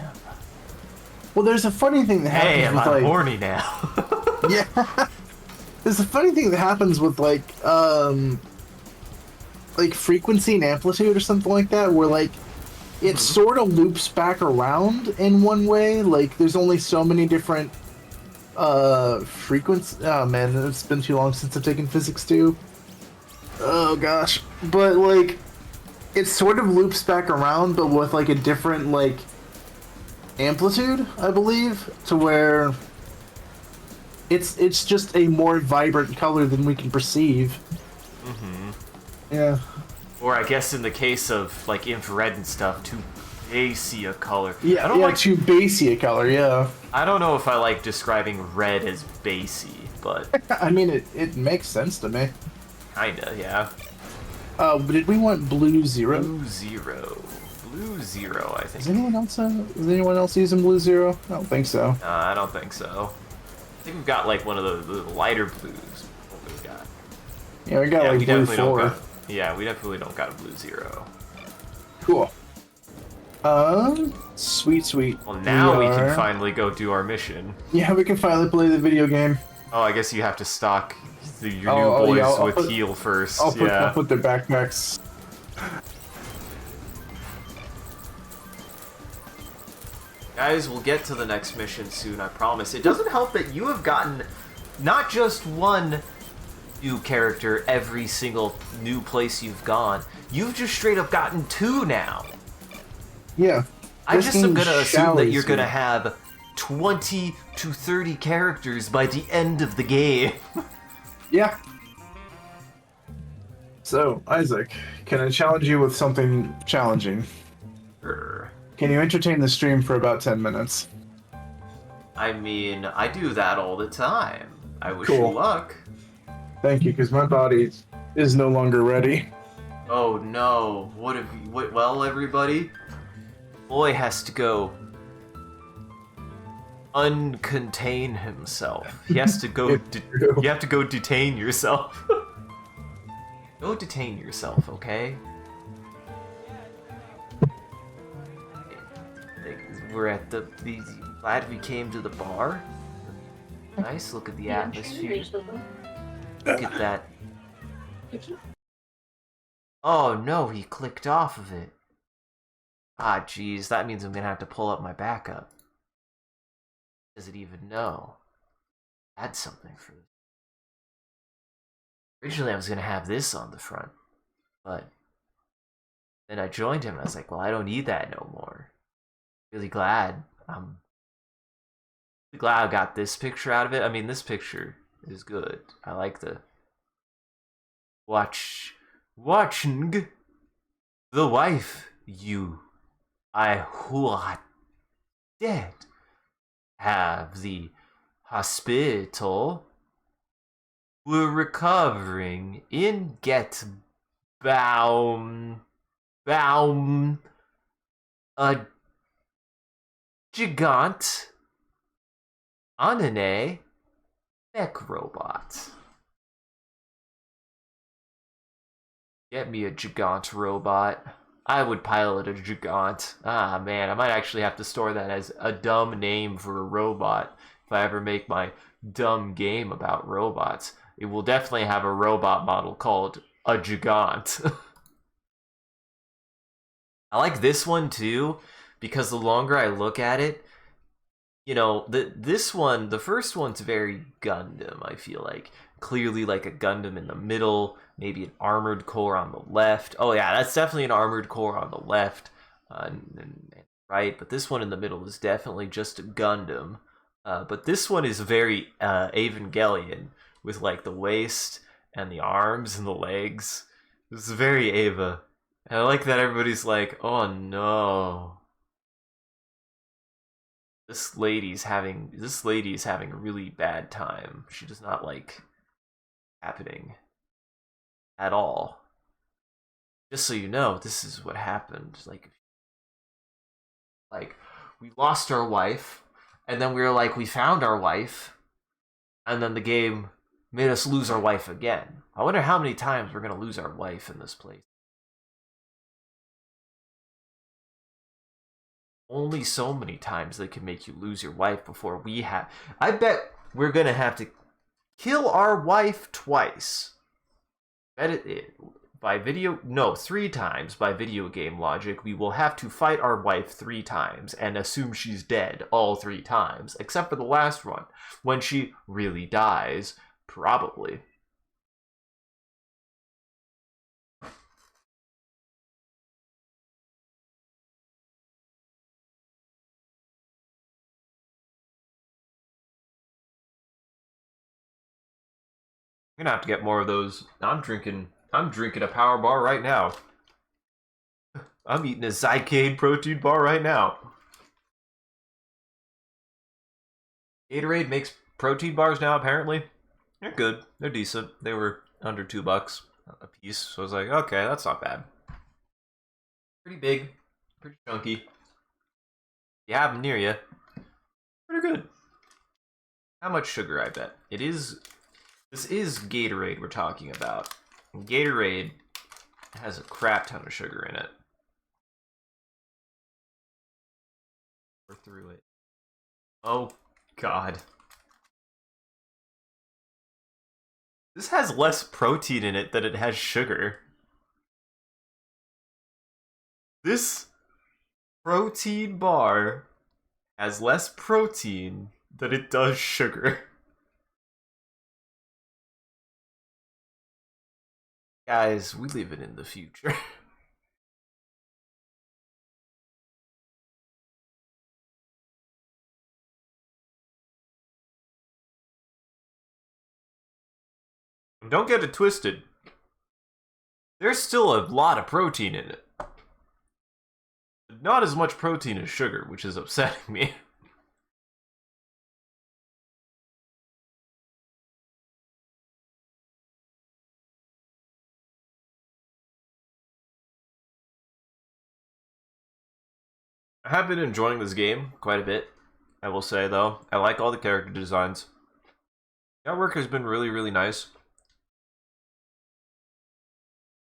Well, there's a funny thing that happens damn, with I'm like horny now." yeah. There's a funny thing that happens with like frequency and amplitude or something like that, where like it sort of loops back around in one way. Like there's only so many different frequency. Oh man, it's been too long since I've taken physics too. Oh gosh, but like it sort of loops back around, but with like a different like amplitude, I believe, to where it's just a more vibrant color than we can perceive. Yeah. Or I guess in the case of like infrared and stuff, too bassy a color. Yeah, I don't like. too bassy a color, yeah. I don't know if I like describing red as bassy, but I mean, it makes sense to me. kinda, yeah. But did we want blue zero? Blue zero, I think. Is anyone else using blue zero? I don't think so. I don't think so. I think we've got like one of the lighter blues. What we've got. Yeah, we got Yeah, like we blue definitely don't 4. got. Yeah, we definitely don't got a blue zero. Cool. Sweet. Well, now we can finally go do our mission. Yeah, we can finally play the video game. Oh, I guess you have to stock your new Oh, boys yeah, I'll with put- heal first. I'll Yeah. put their backpacks. Guys, we'll get to the next mission soon, I promise. It doesn't help that you have gotten not just one new character every single new place you've gone. You've just straight up gotten 2 now. Yeah. I This just am game gonna assume that you're showers gonna you. have 20 to 30 characters by the end of the game. Yeah. So, Isaac, can I challenge you with something challenging? Sure. Can you entertain the stream for about 10 minutes? I mean, I do that all the time. I wish Cool. you luck. Thank you, because my body is no longer ready. Oh no, what have you... Well, everybody, boy has to go uncontain himself. He has to go... true. You have to go detain yourself. Go detain yourself, okay? We're at the... Glad we came to the bar. Nice, look at the atmosphere. Look at that. Oh no, he clicked off of it. Ah, jeez, that means I'm gonna have to pull up my backup. Does it even know? Add something for this. Originally, I was gonna have this on the front, but then I joined him and I was like, well, I don't need that no more. Really glad. I'm really glad I got this picture out of it. I mean, this picture is good. I like the watching the wife who are dead have the hospital. We're recovering in get baum a gigant anane mech robot. Get me a gigant robot. I would pilot a gigant. Ah, man, I might actually have to store that as a dumb name for a robot if I ever make my dumb game about robots. It will definitely have a robot model called a gigant. I like this one too, because the longer I look at it, you know, this one, the first one's very Gundam, I feel like. Clearly like a Gundam in the middle, maybe an armored core on the left. Oh yeah, that's definitely an armored core on the left and right, but this one in the middle is definitely just a Gundam. But this one is very Evangelion, with like the waist and the arms and the legs. It's very Eva. And I like that everybody's like, oh no. This lady is having a really bad time. She does not like happening at all. Just so you know, this is what happened. Like we lost our wife, and then we were like, we found our wife, and then the game made us lose our wife again. I wonder how many times we're gonna lose our wife in this place. Only so many times they can make you lose your wife before we have. I bet we're gonna have to kill our wife twice. By video, no, 3 times by video game logic. We will have to fight our wife 3 times and assume she's dead all 3 times, except for the last one, when she really dies, probably. I'm gonna have to get more of those. I'm drinking a power bar right now. I'm eating a Zycade protein bar right now. Gatorade makes protein bars now, apparently. They're good. They're decent. They were under $2 a piece, so I was like, okay, that's not bad. Pretty big, pretty chunky. You have them near you. Pretty good. How much sugar, I bet? This is Gatorade we're talking about. Gatorade has a crap ton of sugar in it. We're through it. Oh, God. This has less protein in it than it has sugar. This protein bar has less protein than it does sugar. Guys, we live it in the future. Don't get it twisted. There's still a lot of protein in it. Not as much protein as sugar, which is upsetting me. I have been enjoying this game quite a bit, I will say, though. I like all the character designs. The artwork has been really, really nice.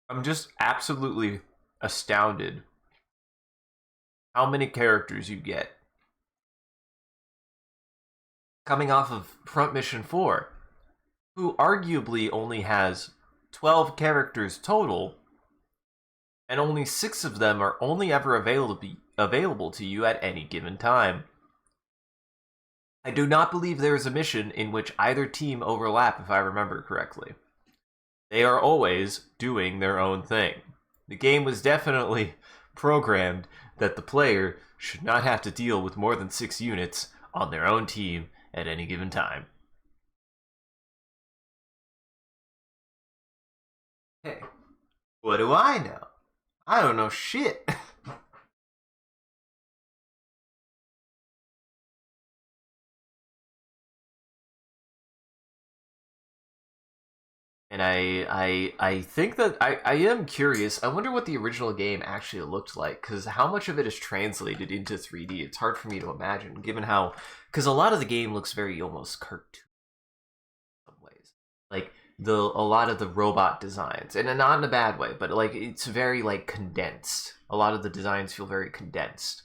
I'm just absolutely astounded how many characters you get. Coming off of Front Mission 4, who arguably only has 12 characters total, and only 6 of them are only ever available to you at any given time. I do not believe there is a mission in which either team overlap, if I remember correctly. They are always doing their own thing. The game was definitely programmed that the player should not have to deal with more than 6 units on their own team at any given time. Hey, what do I know? I don't know shit. And I think that I am curious. I wonder what the original game actually looked like, because how much of it is translated into 3D? It's hard for me to imagine, given how, because a lot of the game looks very almost cartoon in some ways. Like a lot of the robot designs, and not in a bad way, but like it's very like condensed. A lot of the designs feel very condensed.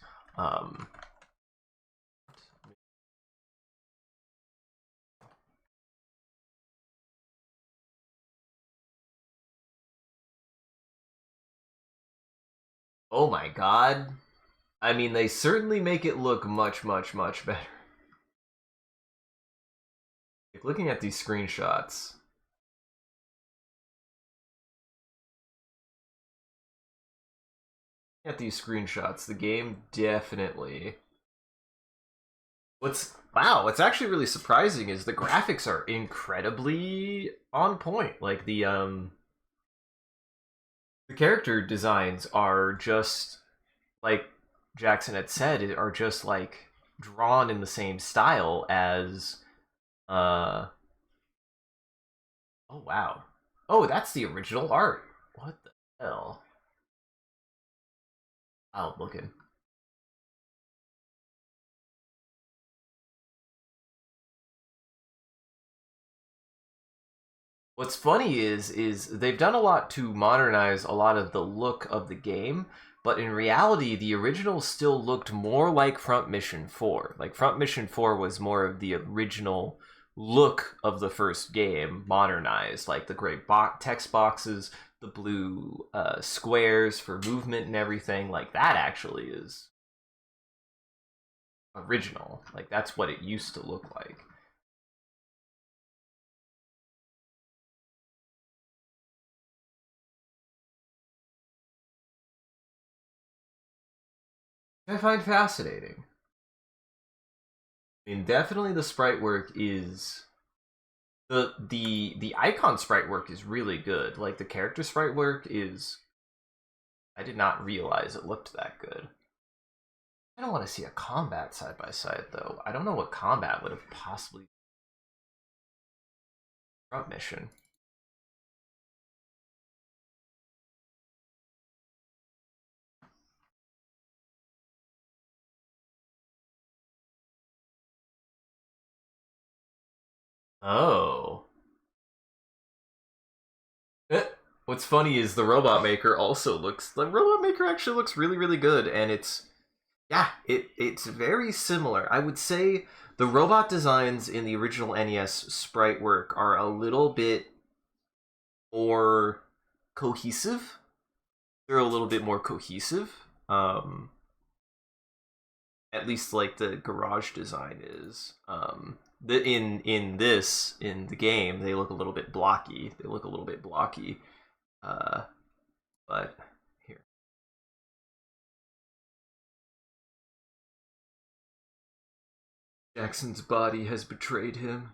Oh my god. I mean, they certainly make it look much, much, much better. Like, looking at these screenshots. At these screenshots, the game definitely... What's actually really surprising is the graphics are incredibly on point. Like, the character designs are just, like Jackson had said, are just like drawn in the same style as oh wow. Oh, that's the original art. What the hell? Out looking. What's funny is they've done a lot to modernize a lot of the look of the game, but in reality, the original still looked more like Front Mission 4. Like Front Mission 4 was more of the original look of the first game, modernized, like the gray text boxes, the blue squares for movement and everything. Like that actually is original. Like that's what it used to look like. I find fascinating. I mean, definitely the sprite work is the icon sprite work is really good. Like the character sprite work is, I did not realize it looked that good. I don't want to see a combat side by side though. I don't know what combat would have possibly Front Mission. Oh. What's funny is the Robot Maker also looks. The Robot Maker actually looks really, really good, and it's it's very similar. I would say the robot designs in the original NES sprite work are a little bit more cohesive. They're a little bit more cohesive. At least like the garage design is. In the game they look a little bit blocky. But here. Jackson's body has betrayed him.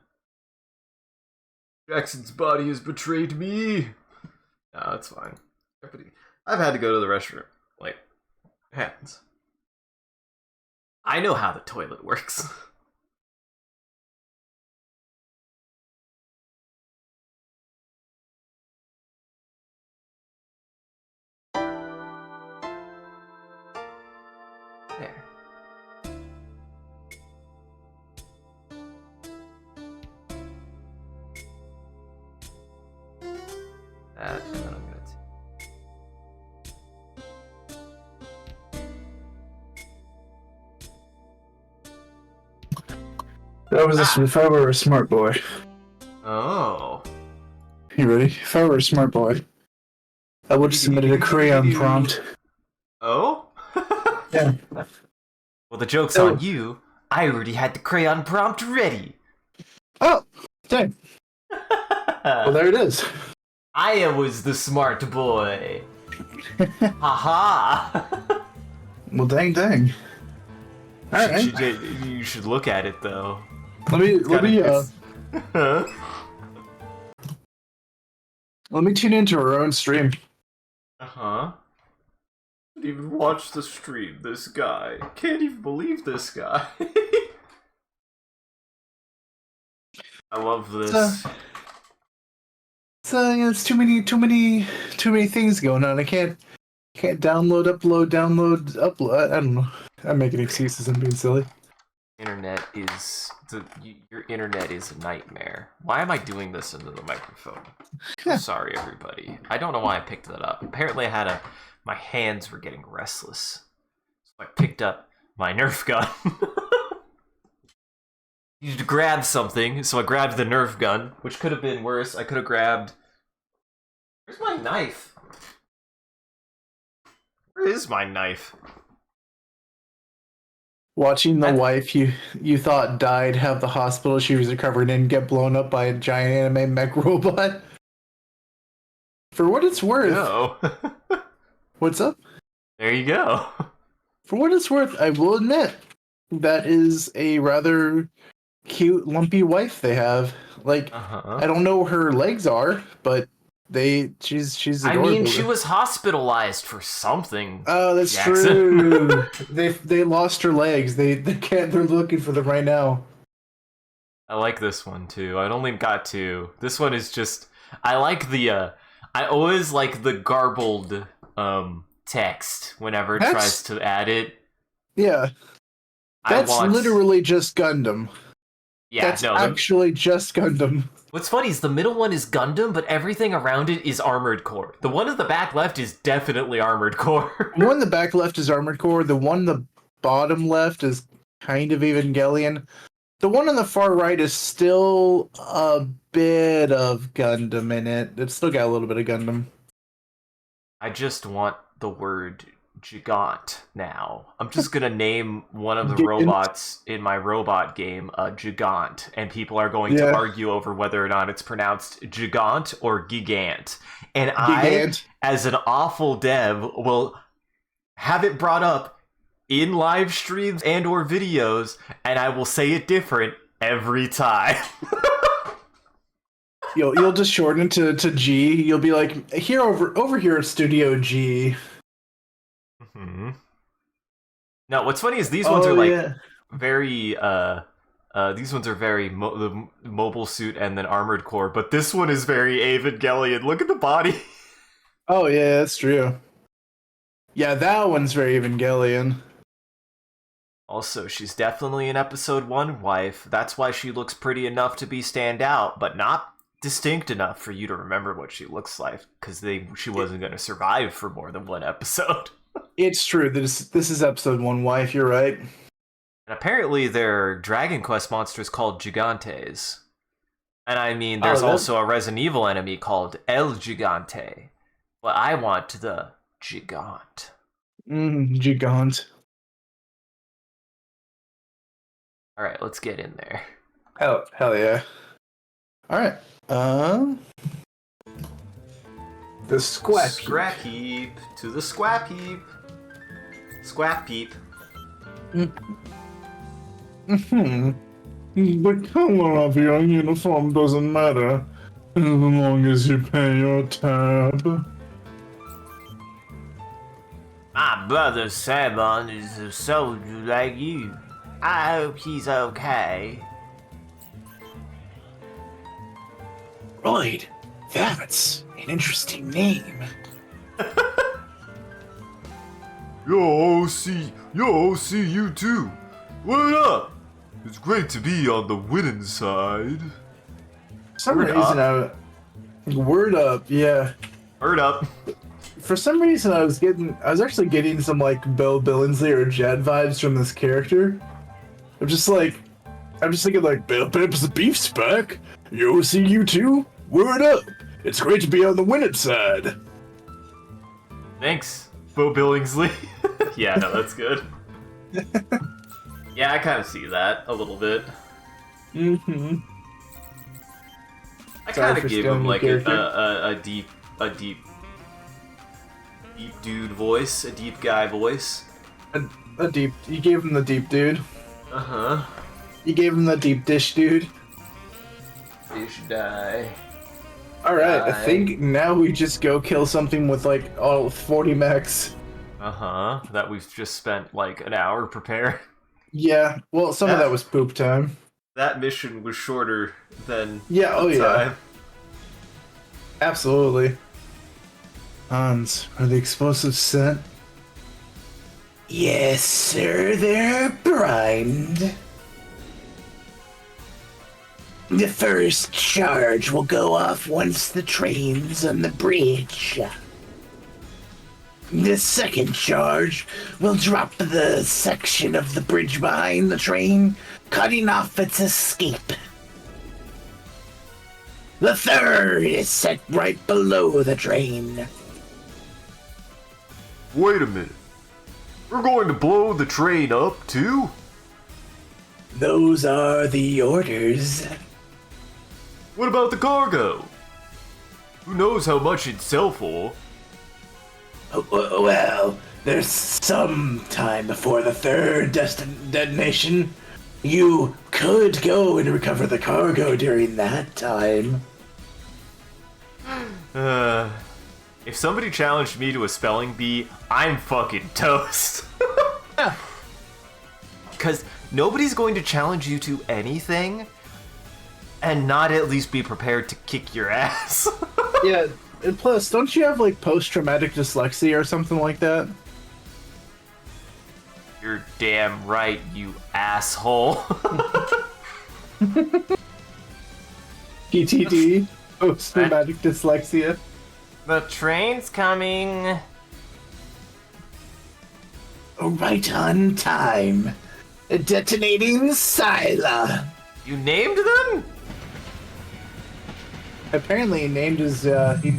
Jackson's body has betrayed me. No, it's fine. I've had to go to the restroom. Like, it happens. I know how the toilet works. There. That, and then I'm gonna That was if I were a smart boy. Oh. You ready? If I were a smart boy, I would have submitted a crayon prompt. Oh? Yeah. Well, the joke's on you. I already had the crayon prompt ready. Oh, dang. Well, there it is. I was the smart boy. Haha. Well, dang. All right. You should look at it though. Let me tune into our own stream. Uh-huh. Didn't even watch the stream, this guy. Can't even believe this guy. I love this. It's too many things going on. I can't download, upload. I don't know. I'm making excuses. I'm being silly. Your internet is a nightmare. Why am I doing this into the microphone? Yeah. I'm sorry, everybody. I don't know why I picked that up. Apparently, my hands were getting restless, so I picked up my Nerf gun. Needed to grab something, so I grabbed the Nerf gun, which could have been worse. I could have grabbed. Where's my knife? Where is my knife? Watching the wife you thought died have the hospital she was recovered in get blown up by a giant anime mech robot. For what it's worth. No. What's up? There you go. For what it's worth, I will admit that is a rather cute lumpy wife they have. Like, I don't know where her legs are, but She's I adorable. mean, she was hospitalized for something. Oh, that's Jackson. true. They lost her legs. They can't. They're looking for them right now. I like this one too. I only got two. This one is just. I like the. I always like the garbled text whenever it tries to add it. Yeah, that's literally just Gundam. Yeah, that's actually just Gundam. What's funny is the middle one is Gundam, but everything around it is Armored Core. The one at the back left is definitely Armored Core. The one in the back left is Armored Core. The one in the bottom left is kind of Evangelion. The one on the far right is still a bit of Gundam in it. It's still got a little bit of Gundam. I just want the word Gigant now. I'm just gonna name one of the robots in my robot game a Gigant, and people are going to argue over whether or not it's pronounced Gigant or Gigant. And Gigant. I, as an awful dev, will have it brought up in live streams and or videos, and I will say it different every time. You'll just shorten it to G. You'll be like, here over here at Studio G. Mm-hmm. No, what's funny is these ones are like very these ones are very the mobile suit and then Armored Core, but this one is very Evangelion. Look at the body. Oh yeah, that's true. Yeah, that one's very Evangelion. Also, she's definitely an episode 1 wife. That's why she looks pretty enough to be stand out, but not distinct enough for you to remember what she looks like, because she wasn't going to survive for more than one episode. It's true. This is episode 1 wife, you're right. And apparently they're Dragon Quest monsters called Gigantes. And I mean, there's also a Resident Evil enemy called El Gigante. But I want the Gigant. Gigant. Alright, let's get in there. Hell yeah. Alright. The Scrap heap. To the scrap heap. Scrap heap. The color of your uniform doesn't matter as long as you pay your tab. My brother Sabon is a soldier like you. I hope he's okay. Right, that's an interesting name. Yo, OC, you too. What up? It's great to be on the winning side. For some reason, word up, yeah. Word up. For some reason, I was actually getting some like Bill Billingsley or Jet vibes from this character. I'm just thinking like, Bill Pip's the beef spec. Yo, see you too. Word up. It's great to be on the winning side. Thanks, Bo Billingsley. Yeah, no, that's good. Yeah, I kind of see that a little bit. Mm-hmm. I kind of gave him like a deep dude voice, a deep guy voice. You gave him the deep dude. Uh-huh. You gave him the deep dish dude. Dish die. Alright, I think now we just go kill something with like all 40 mechs. Uh-huh. That we've just spent like an hour preparing. Yeah, well, some of that was poop time. That mission was shorter than time. Yeah. Absolutely. Hans, are the explosives sent? Yes, sir, they're primed. The first charge will go off once the train's on the bridge. The second charge will drop the section of the bridge behind the train, cutting off its escape. The third is set right below the train. Wait a minute. We're going to blow the train up, too? Those are the orders. What about the cargo? Who knows how much it'd sell for? Well, there's some time before the third detonation. You could go and recover the cargo during that time. If somebody challenged me to a spelling bee, I'm fucking toast. Because nobody's going to challenge you to anything and not at least be prepared to kick your ass. Yeah, and plus, don't you have like post-traumatic dyslexia or something like that? You're damn right, you asshole. PTD, post-traumatic dyslexia. The train's coming. Right on time. Detonating Scylla. You named them? Apparently, he named his he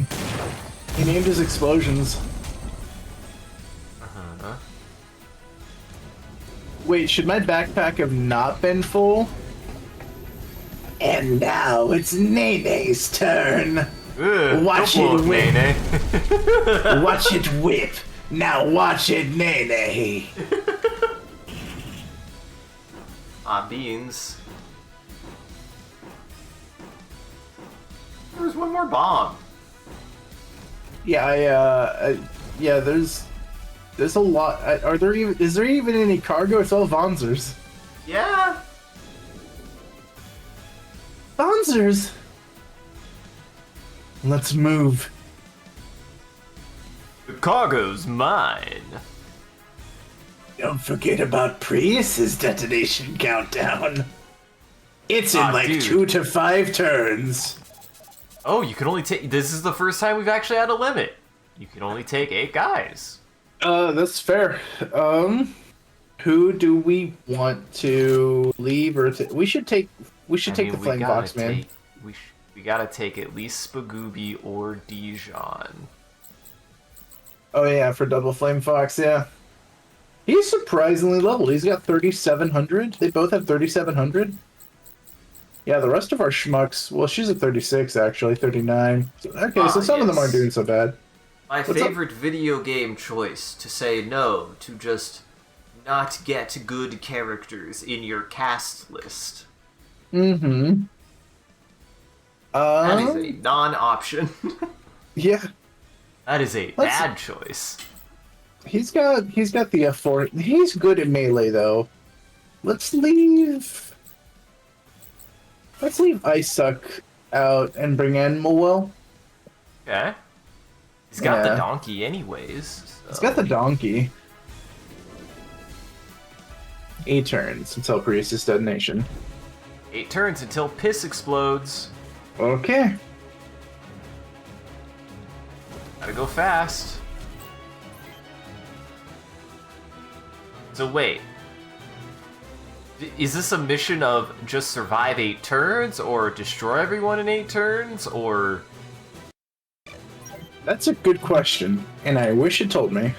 named his explosions. Uh-huh. Wait, should my backpack have not been full? And now it's Nene's turn. Ugh, Watch don't blow it up, whip. Nene. Watch it whip. Now watch it, Nene. Ah, beans. There's one more bomb. Yeah, yeah. There's a lot. Is there even any cargo? It's all Vonzers. Yeah. Vonzers. Let's move. The cargo's mine. Don't forget about Prius's detonation countdown. It's in like dude. 2 to 5 turns. Oh, you can only take... This is the first time we've actually had a limit. You can only take 8 guys. That's fair. Who do we want to leave or we should take the flame box, man. We gotta take at least Spagooby or Dijon. Oh yeah, for double flame fox, yeah. He's surprisingly leveled. He's got 3,700. They both have 3,700. Yeah, the rest of our schmucks. Well, she's at 36 actually, 39. Okay, so some of them aren't doing so bad. My favorite video game choice to say no to just not get good characters in your cast list. Mm-hmm. That is a non-option. Yeah. That is a bad choice. He's got the F4. He's good at melee though. Let's leave Ice Suck out and bring Animal Well. Okay. He's got the donkey anyways. So. He's got the donkey. 8 turns until Prius's detonation. 8 turns until piss explodes. Okay. Gotta go fast. So wait. Is this a mission of just survive 8 turns, or destroy everyone in 8 turns, or... That's a good question, and I wish it told me.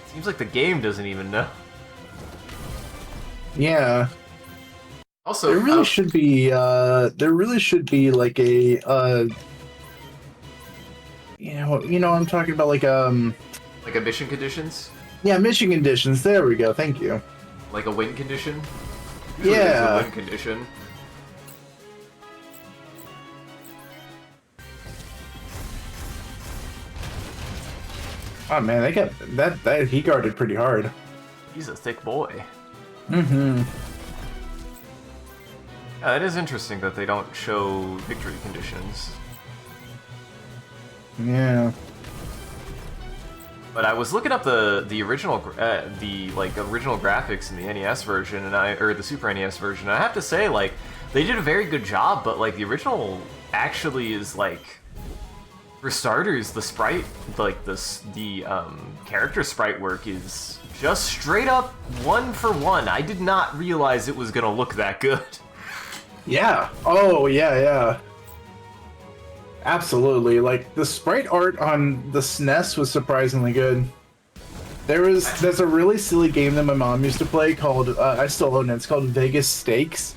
Seems like the game doesn't even know. Yeah. Also, there really should be like a you know I'm talking about like a mission conditions? Yeah, mission conditions. There we go. Thank you. Like a win condition? Usually Yeah. there's a win condition. Oh man, they got that he guarded pretty hard. He's a thick boy. Mm-hmm. Yeah, it is interesting that they don't show victory conditions. Yeah. But I was looking up the original original graphics in the NES version or the Super NES version. And I have to say, like, they did a very good job. But like the original actually is like, for starters, the sprite, like the character sprite work is just straight up 1 for 1. I did not realize it was gonna look that good. Yeah. Oh yeah. Absolutely. Like the sprite art on the SNES was surprisingly good. There's a really silly game that my mom used to play called I still own it. It's called Vegas Stakes,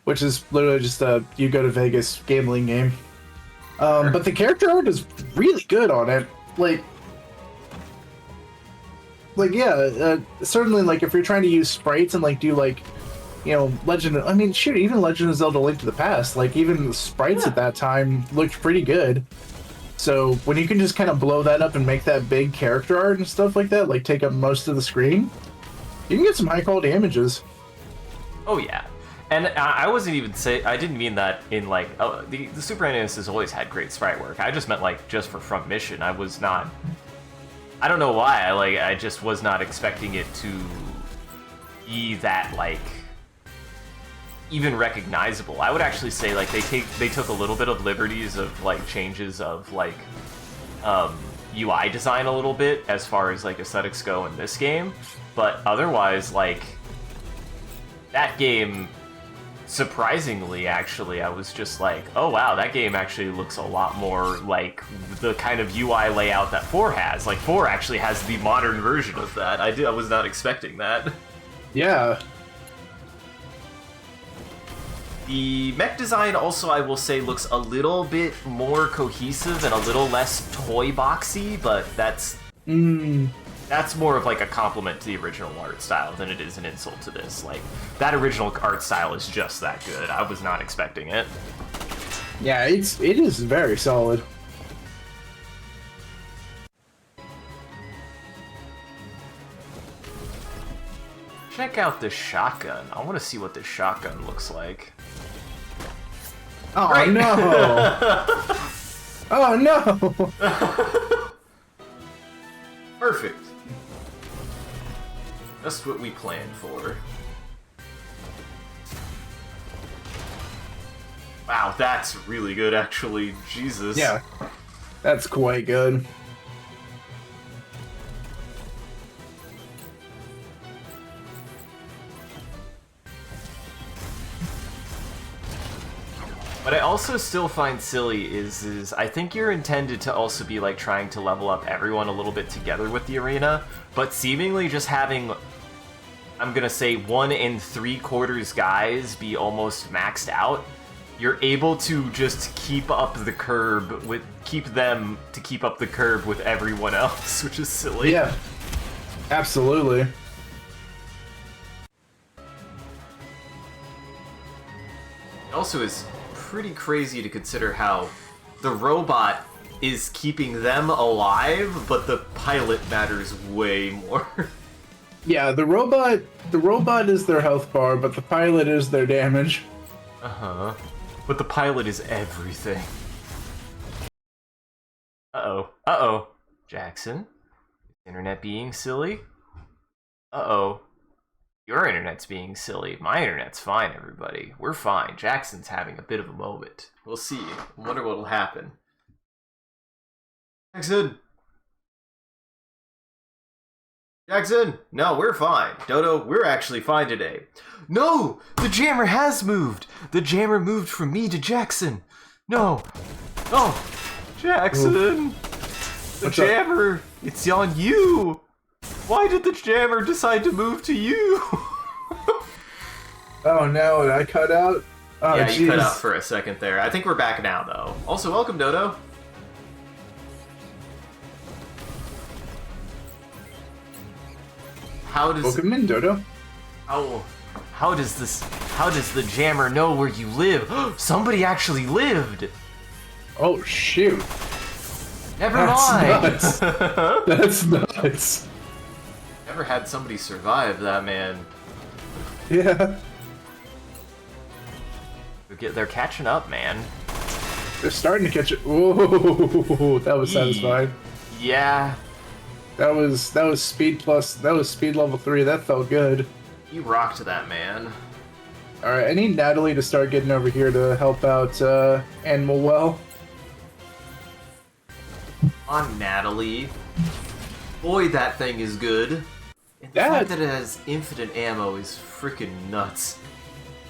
which is literally just a you go to Vegas gambling game. But the character art is really good on it. Like yeah, certainly like if you're trying to use sprites and like do like you know, I mean, shoot, even Legend of Zelda Link to the Past, like, even the sprites at that time looked pretty good. So when you can just kind of blow that up and make that big character art and stuff like that, like take up most of the screen, you can get some high quality images. Oh yeah, and I wasn't even I didn't mean that in like the Super NES has always had great sprite work. I just meant like just for Front Mission. I was not. I don't know why. I just was not expecting it to be that like even recognizable. I would actually say like they took a little bit of liberties of like changes of like UI design a little bit as far as like aesthetics go in this game, but otherwise like that game, surprisingly actually, I was just like, oh wow, that game actually looks a lot more like the kind of UI layout that 4 has. Like 4 actually has the modern version of that. I was not expecting that. Yeah. The mech design also, I will say, looks a little bit more cohesive and a little less toy boxy, but that's more of like a compliment to the original art style than it is an insult to this. Like, that original art style is just that good. I was not expecting it. Yeah, it is very solid. Check out this shotgun. I want to see what this shotgun looks like. Oh Right. no! Oh no! Perfect. Just what we planned for. Wow, that's really good, actually. Jesus. Yeah, that's quite good. What I also still find silly is I think you're intended to also be like trying to level up everyone a little bit together with the arena, but seemingly just having, I'm gonna say 1 3/4 guys be almost maxed out, you're able to just keep up the curb with keep up the curb with everyone else, which is silly. Yeah, absolutely. It also is pretty crazy to consider how the robot is keeping them alive, but the pilot matters way more. Yeah, the robot is their health bar, but the pilot is their damage. Uh-huh. But the pilot is everything. Uh-oh. Uh-oh. Jackson? Internet being silly? Uh-oh. Your internet's being silly. My internet's fine, everybody. We're fine. Jackson's having a bit of a moment. We'll see. I wonder what'll happen. Jackson! Jackson! No, we're fine. Dodo, we're actually fine today. No! The jammer has moved! The jammer moved from me to Jackson! No! Oh! Jackson! The What's jammer! Up? It's on you! Why did the jammer decide to move to you? Oh no, did I cut out? Oh, yeah, you geez. cut out for a second there. I think we're back now, though. Also, welcome, Dodo. Welcome in, Dodo. How does the jammer know where you live? Somebody actually lived! Oh shoot. Never That's mind! nuts. That's nuts. Never had somebody survive that, man. Yeah. They're catching up, man. They're starting to catch it. Whoa, that was satisfying. Yeah. That was speed level 3. That felt good. You rocked that, man. Alright, I need Natalie to start getting over here to help out Animal Well. On Natalie. Boy, that thing is good. And the fact that it has infinite ammo is freaking nuts.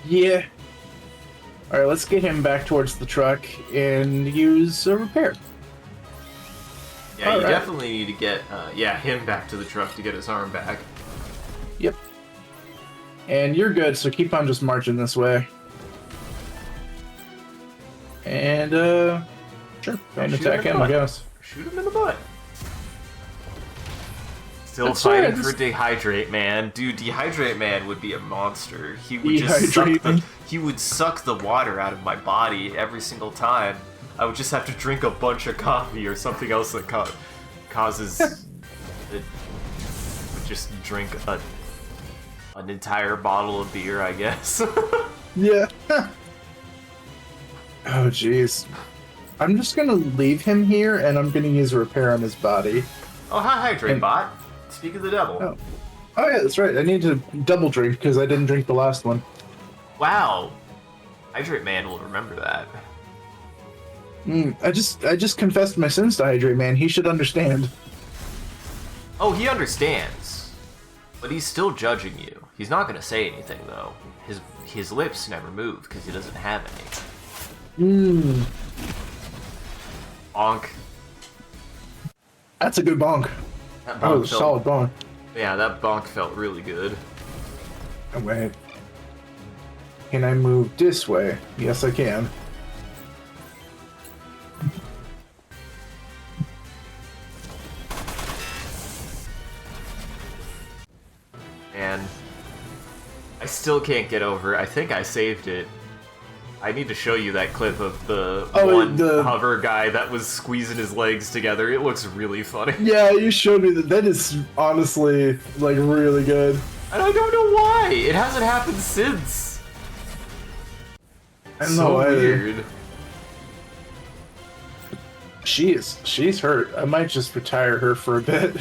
Yeah. Alright, let's get him back towards the truck and use a repair. Yeah, you definitely need to get him back to the truck to get his arm back. Yep. And you're good, so keep on just marching this way. And, sure, go and attack him, I guess. Shoot him in the butt. Still fighting for Dehydrate Man. Dude, Dehydrate Man would be a monster. He would just suck the water out of my body every single time. I would just have to drink a bunch of coffee or something else that causes it. Would just drink an entire bottle of beer, I guess. Yeah. Oh, jeez. I'm just gonna leave him here, and I'm gonna use a repair on his body. Oh, hi, Hydrate Bot. Speak of the devil. Oh yeah, that's right. I need to double drink because I didn't drink the last one. Wow. Hydrate Man will remember that. I just confessed my sins to Hydrate Man. He should understand. Oh, he understands. But he's still judging you. He's not gonna say anything, though. His lips never move because he doesn't have any. Bonk. That's a good bonk. That was a solid bonk. Yeah, that bonk felt really good. Oh, wait. Can I move this way? Yes, I can. And I still can't get over. I think I saved it. I need to show you that clip of the hover guy that was squeezing his legs together. It looks really funny. Yeah, you showed me that. That is honestly, like, really good. And I don't know why. It hasn't happened since. I don't know either. Weird. She's hurt. I might just retire her for a bit.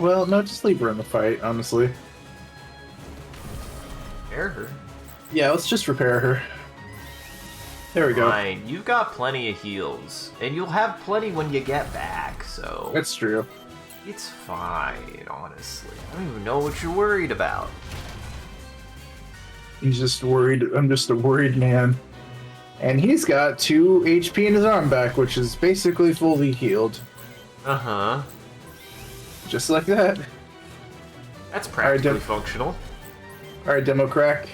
Well, no, just leave her in the fight, honestly. Repair her? Yeah, let's just repair her. There we go. Fine, you've got plenty of heals. And you'll have plenty when you get back, so... That's true. It's fine, honestly. I don't even know what you're worried about. He's just worried. I'm just a worried man. And he's got 2 HP in his arm back, which is basically fully healed. Uh-huh. Just like that. That's practically functional. Alright, Demo Crack.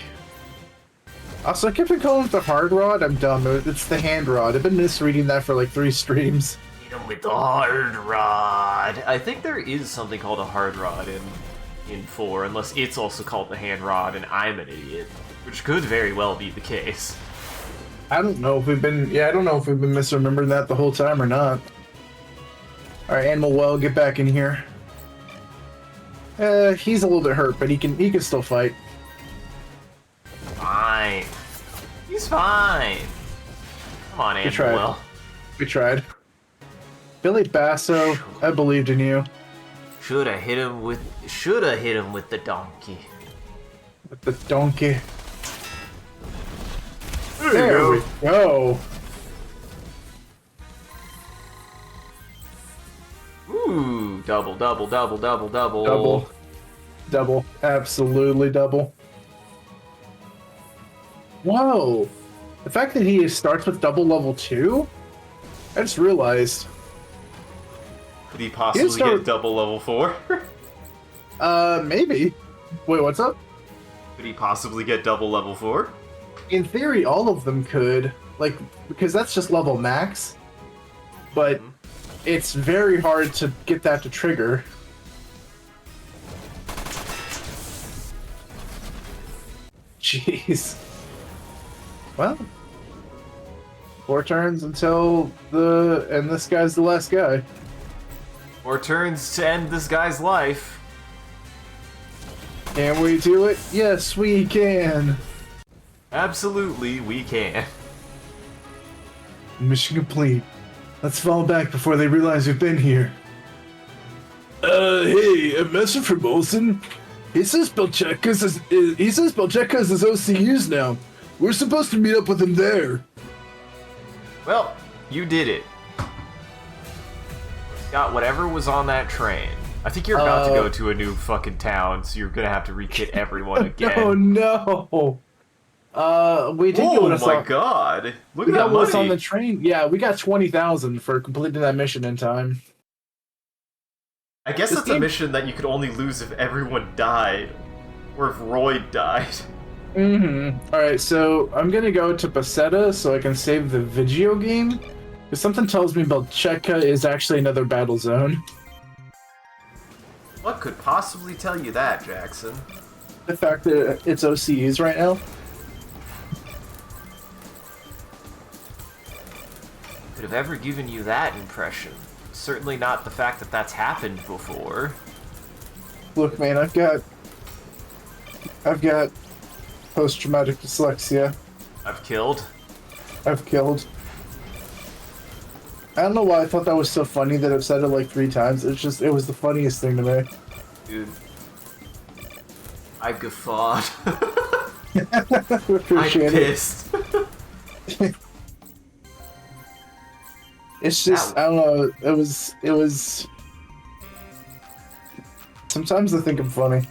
Also, I kept on calling it the hard rod. I'm dumb. It's the hand rod. I've been misreading that for like 3 streams. Hit him with the hard rod. I think there is something called a hard rod in 4, unless it's also called the hand rod and I'm an idiot, which could very well be the case. I don't know if we've been misremembering that the whole time or not. Alright, Animal Well, get back in here. He's a little bit hurt, but he can still fight. Fine. He's fine. Come on, Animal Well. We tried. Billy Basso, I believed in you. Shoulda hit him with the donkey. With the donkey. There we go. Ooh, double. Double. Absolutely double. Whoa. The fact that he starts with double level 2? I just realized. Could he possibly get double level 4? Maybe. Wait, what's up? Could he possibly get double level 4? In theory, all of them could. Like, because that's just level max. But it's very hard to get that to trigger. Jeez. Well, 4 turns until and this guy's the last guy. 4 turns to end this guy's life. Can we do it? Yes, we can. Absolutely, we can. Mission complete. Let's fall back before they realize we've been here. Hey, a message from Olsen. He says Belcheka's his OCUs now. We're supposed to meet up with him there. Well, you did it. Got whatever was on that train. I think you're about to go to a new fucking town, so you're gonna have to re-kit everyone again. Oh no! We did get what's my god! Look at that money! What's on the train? Yeah, we got 20,000 for completing that mission in time. I guess it's a mission that you could only lose if everyone died, or if Royd died. Alright, so I'm gonna go to Basetta so I can save the video game. Because something tells me Belcheka is actually another battle zone. What could possibly tell you that, Jackson? The fact that it's OCUs right now. Could have ever given you that impression. Certainly not the fact that that's happened before. Look, man, I've got post-traumatic dyslexia. I've killed. I've killed. I don't know why I thought that was so funny that I've said it like 3 times. It was the funniest thing to me. Dude. I guffawed. Appreciate I'm pissed. It's just, I don't know, it was... Sometimes I think I'm funny.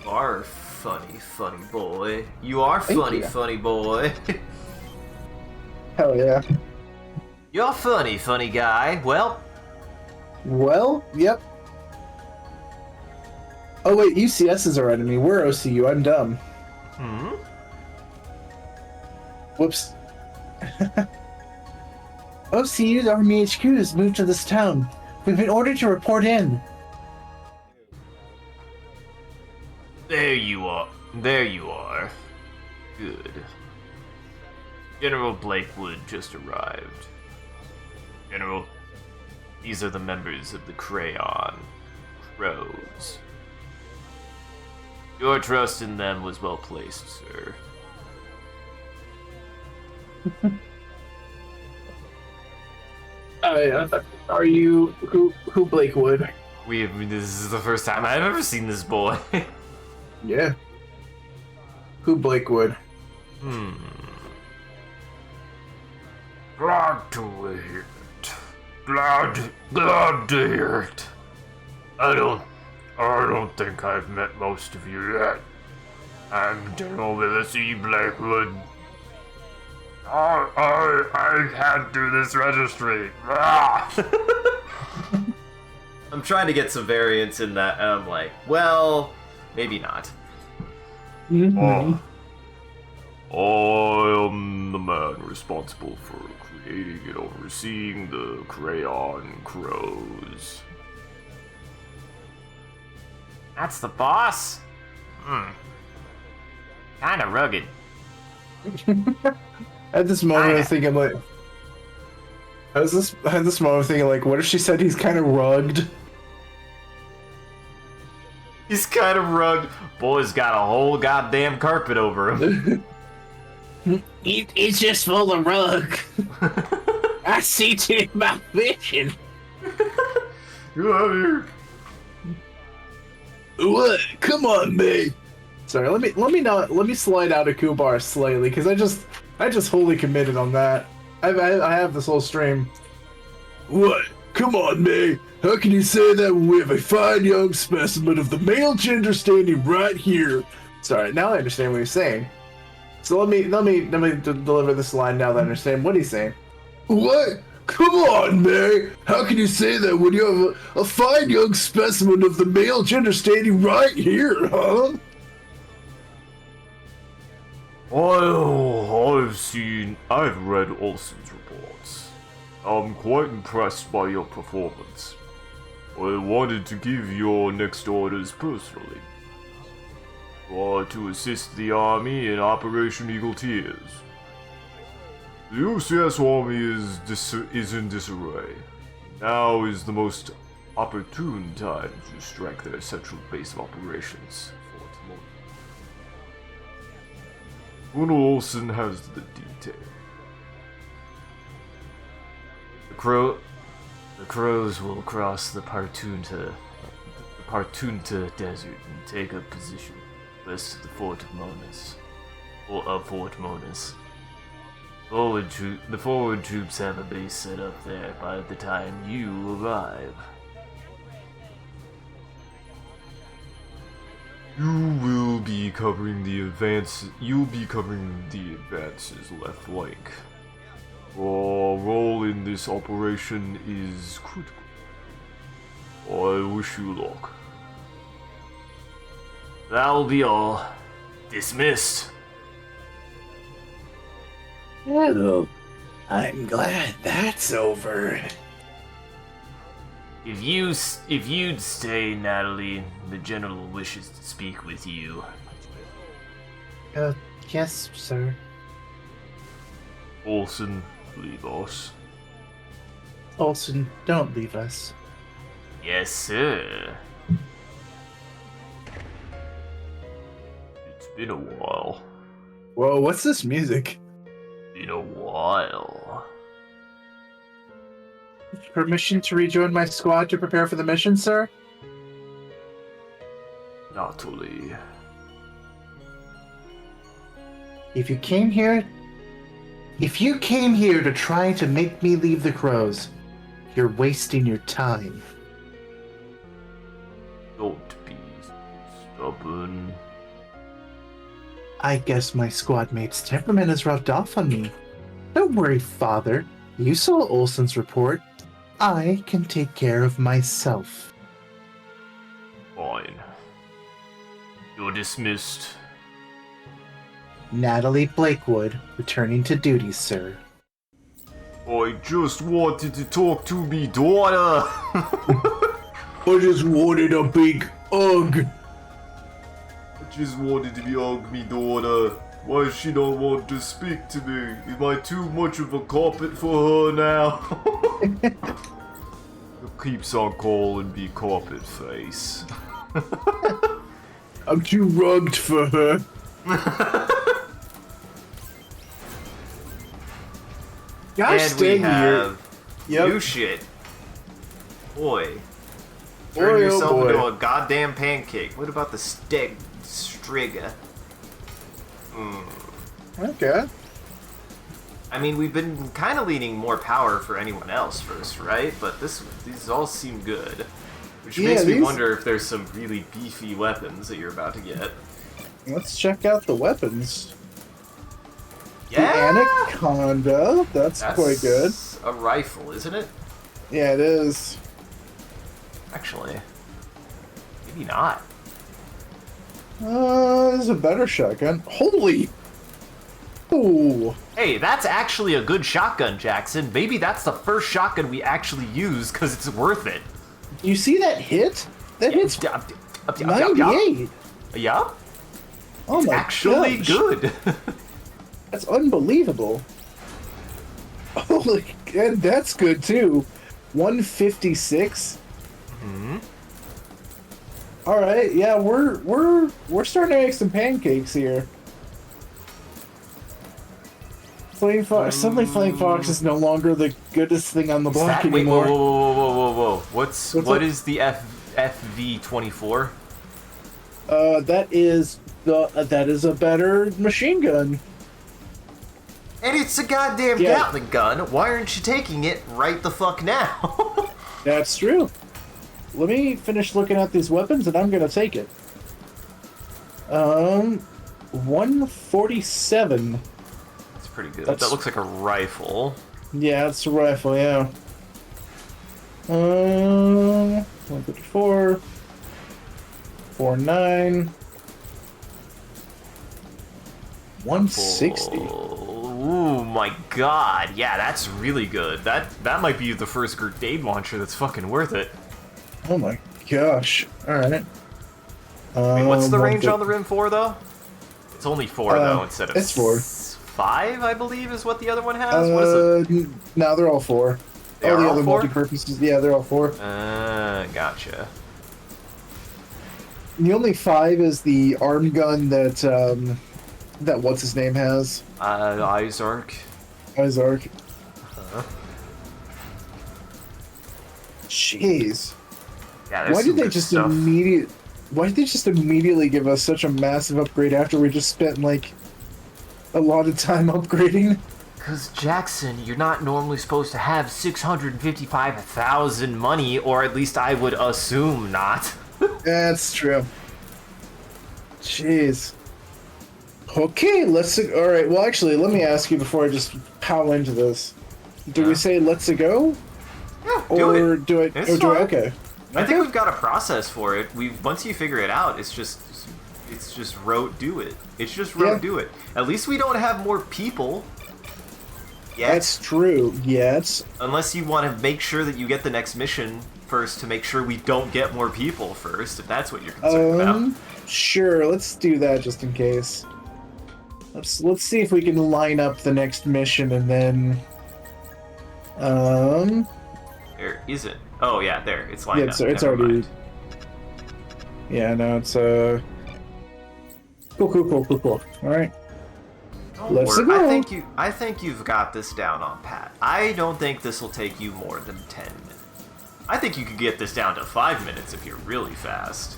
You are funny, funny boy. You are funny, funny boy. Hell yeah. You're funny, funny guy. Well, yep. Oh wait, UCS is our enemy. We're OCU. I'm dumb. Whoops. OCU's Army HQ has moved to this town. We've been ordered to report in. there you are. There you are. Good. General Blakewood just arrived. General, these are the members of the Crayon Crows. Your trust in them was well placed, sir. Are you who Blakewood? This is the first time I've ever seen this boy. Yeah. Who Blakewood? Glad to hear it. Glad to hear it. I don't think I've met most of you yet. I'm General Willis E. Blakewood. I can't do this registry. I'm trying to get some variance in that, and I'm like, well, maybe not. Mm-hmm. I am the man responsible for creating and overseeing the Crayon Crows. That's the boss? Kinda rugged. At this moment, I was thinking like, I had this moment thinking like, what if she said he's kind of rugged? He's kind of rugged. Boy's got a whole goddamn carpet over him. It's just full of rug. I see to my vision. You out here. What? Come on, me. Sorry, let me slide out of Kubar slightly because I just wholly committed on that. I have this whole stream. What? Come on, May. How can you say that when we have a fine young specimen of the male gender standing right here? Sorry, now I understand what he's saying. So let me deliver this line now that I understand what he's saying. What? Come on, May. How can you say that when you have a fine young specimen of the male gender standing right here, huh? Well, I've read Olsen's reports. I'm quite impressed by your performance. I wanted to give your next orders personally. To assist the army in Operation Eagle Tears. The UCS army is in disarray. Now is the most opportune time to strike their central base of operations, Fort Moulton. Colonel Olsen has the detail. The crows will cross the Partunta Desert and take up position west of the Fort of Monas. The forward troops have a base set up there by the time you arrive. You'll be covering the advances left flank. Your role in this operation is critical. I wish you luck. That'll be all. Dismissed. Well, I'm glad that's over. If you'd stay, Natalie, the general wishes to speak with you. Yes, sir. Olsen, leave us. Olsen, don't leave us. Yes, sir. It's been a while. Whoa, what's this music? Been a while. Permission to rejoin my squad to prepare for the mission, sir? Natalie. If you came here to try to make me leave the Crows, you're wasting your time. Don't be stubborn. I guess my squad mate's temperament has rubbed off on me. Don't worry, Father. You saw Olsen's report. I can take care of myself. Fine. You're dismissed. Natalie Blakewood, returning to duty, sir. I just wanted to talk to me daughter. I just wanted a big hug. I just wanted to be hug me daughter. Why does she not want to speak to me? Am I too much of a carpet for her now? Keeps on calling me carpet face. I'm too rugged for her. Gosh, And we have Yep. new shit. Boy. Turn yourself into a goddamn pancake. What about the Strigger? Okay. I mean, we've been kind of leaning more power for anyone else first, right? But these all seem good. Which makes me wonder if there's some really beefy weapons that you're about to get. Let's check out the weapons. Yeah! The Anaconda. That's quite good. A rifle, isn't it? Yeah, it is. Actually. Maybe not. This is a better shotgun. Holy! Ooh. Hey, that's actually a good shotgun, Jackson. Maybe that's the first shotgun we actually use because it's worth it. You see that hit? That hits 98. Yeah? Oh my Actually gosh. good. That's unbelievable. Holy, and that's good too. 156. Mm-hmm. All right, yeah, we're starting to make some pancakes here. Flame Fox. Suddenly, Flame Fox is no longer the goodest thing on the block Wait, anymore. whoa. What up? is the FV-24? That is a better machine gun. And it's a goddamn Gatling gun. Why aren't you taking it right the fuck now? That's true. Let me finish looking at these weapons, and I'm gonna take it. 147. That's pretty good. That looks like a rifle. Yeah, it's a rifle. Yeah. 154. 49. 160. Oh my god. Yeah, that's really good. That might be the first grenade launcher that's fucking worth it. Oh my gosh. Alright. Wait, what's the range on the Rim 4, though? It's only 4, though, instead of... It's 4. 5, I believe, is what the other one has? What is it? No, they're all 4. They all are the all other 4? multi-purposes, yeah, they're all 4. Gotcha. The only 5 is the arm gun that, that what's-his-name has. Izark. Izark. Jeez. Yeah, there's Why some did they good just stuff. immediately give us such a massive upgrade after we just spent, like, a lot of time upgrading? Because, Jackson, you're not normally supposed to have 655,000 money, or at least I would assume not. That's true. Jeez. Okay, alright, well actually, let me ask you before I just pow into this. Do we say let's go? Yeah, Or do do I... It's Or do I... fine. Okay. I think we've got a process for it. Once you figure it out, it's just rote do it. It's just rote do it. At least we don't have more people yet. That's true, yes. Unless you want to make sure that you get the next mission first to make sure we don't get more people first, if that's what you're concerned about. Sure, let's do that just in case. Let's see if we can line up the next mission and then There isn't. Oh yeah, there. It's lined up. It's Never already mind. Yeah, no, it's cool. Alright. Let's Or, go. I think you've got this down on pat. I don't think this will take you more than 10 minutes. I think you could get this down to 5 minutes if you're really fast.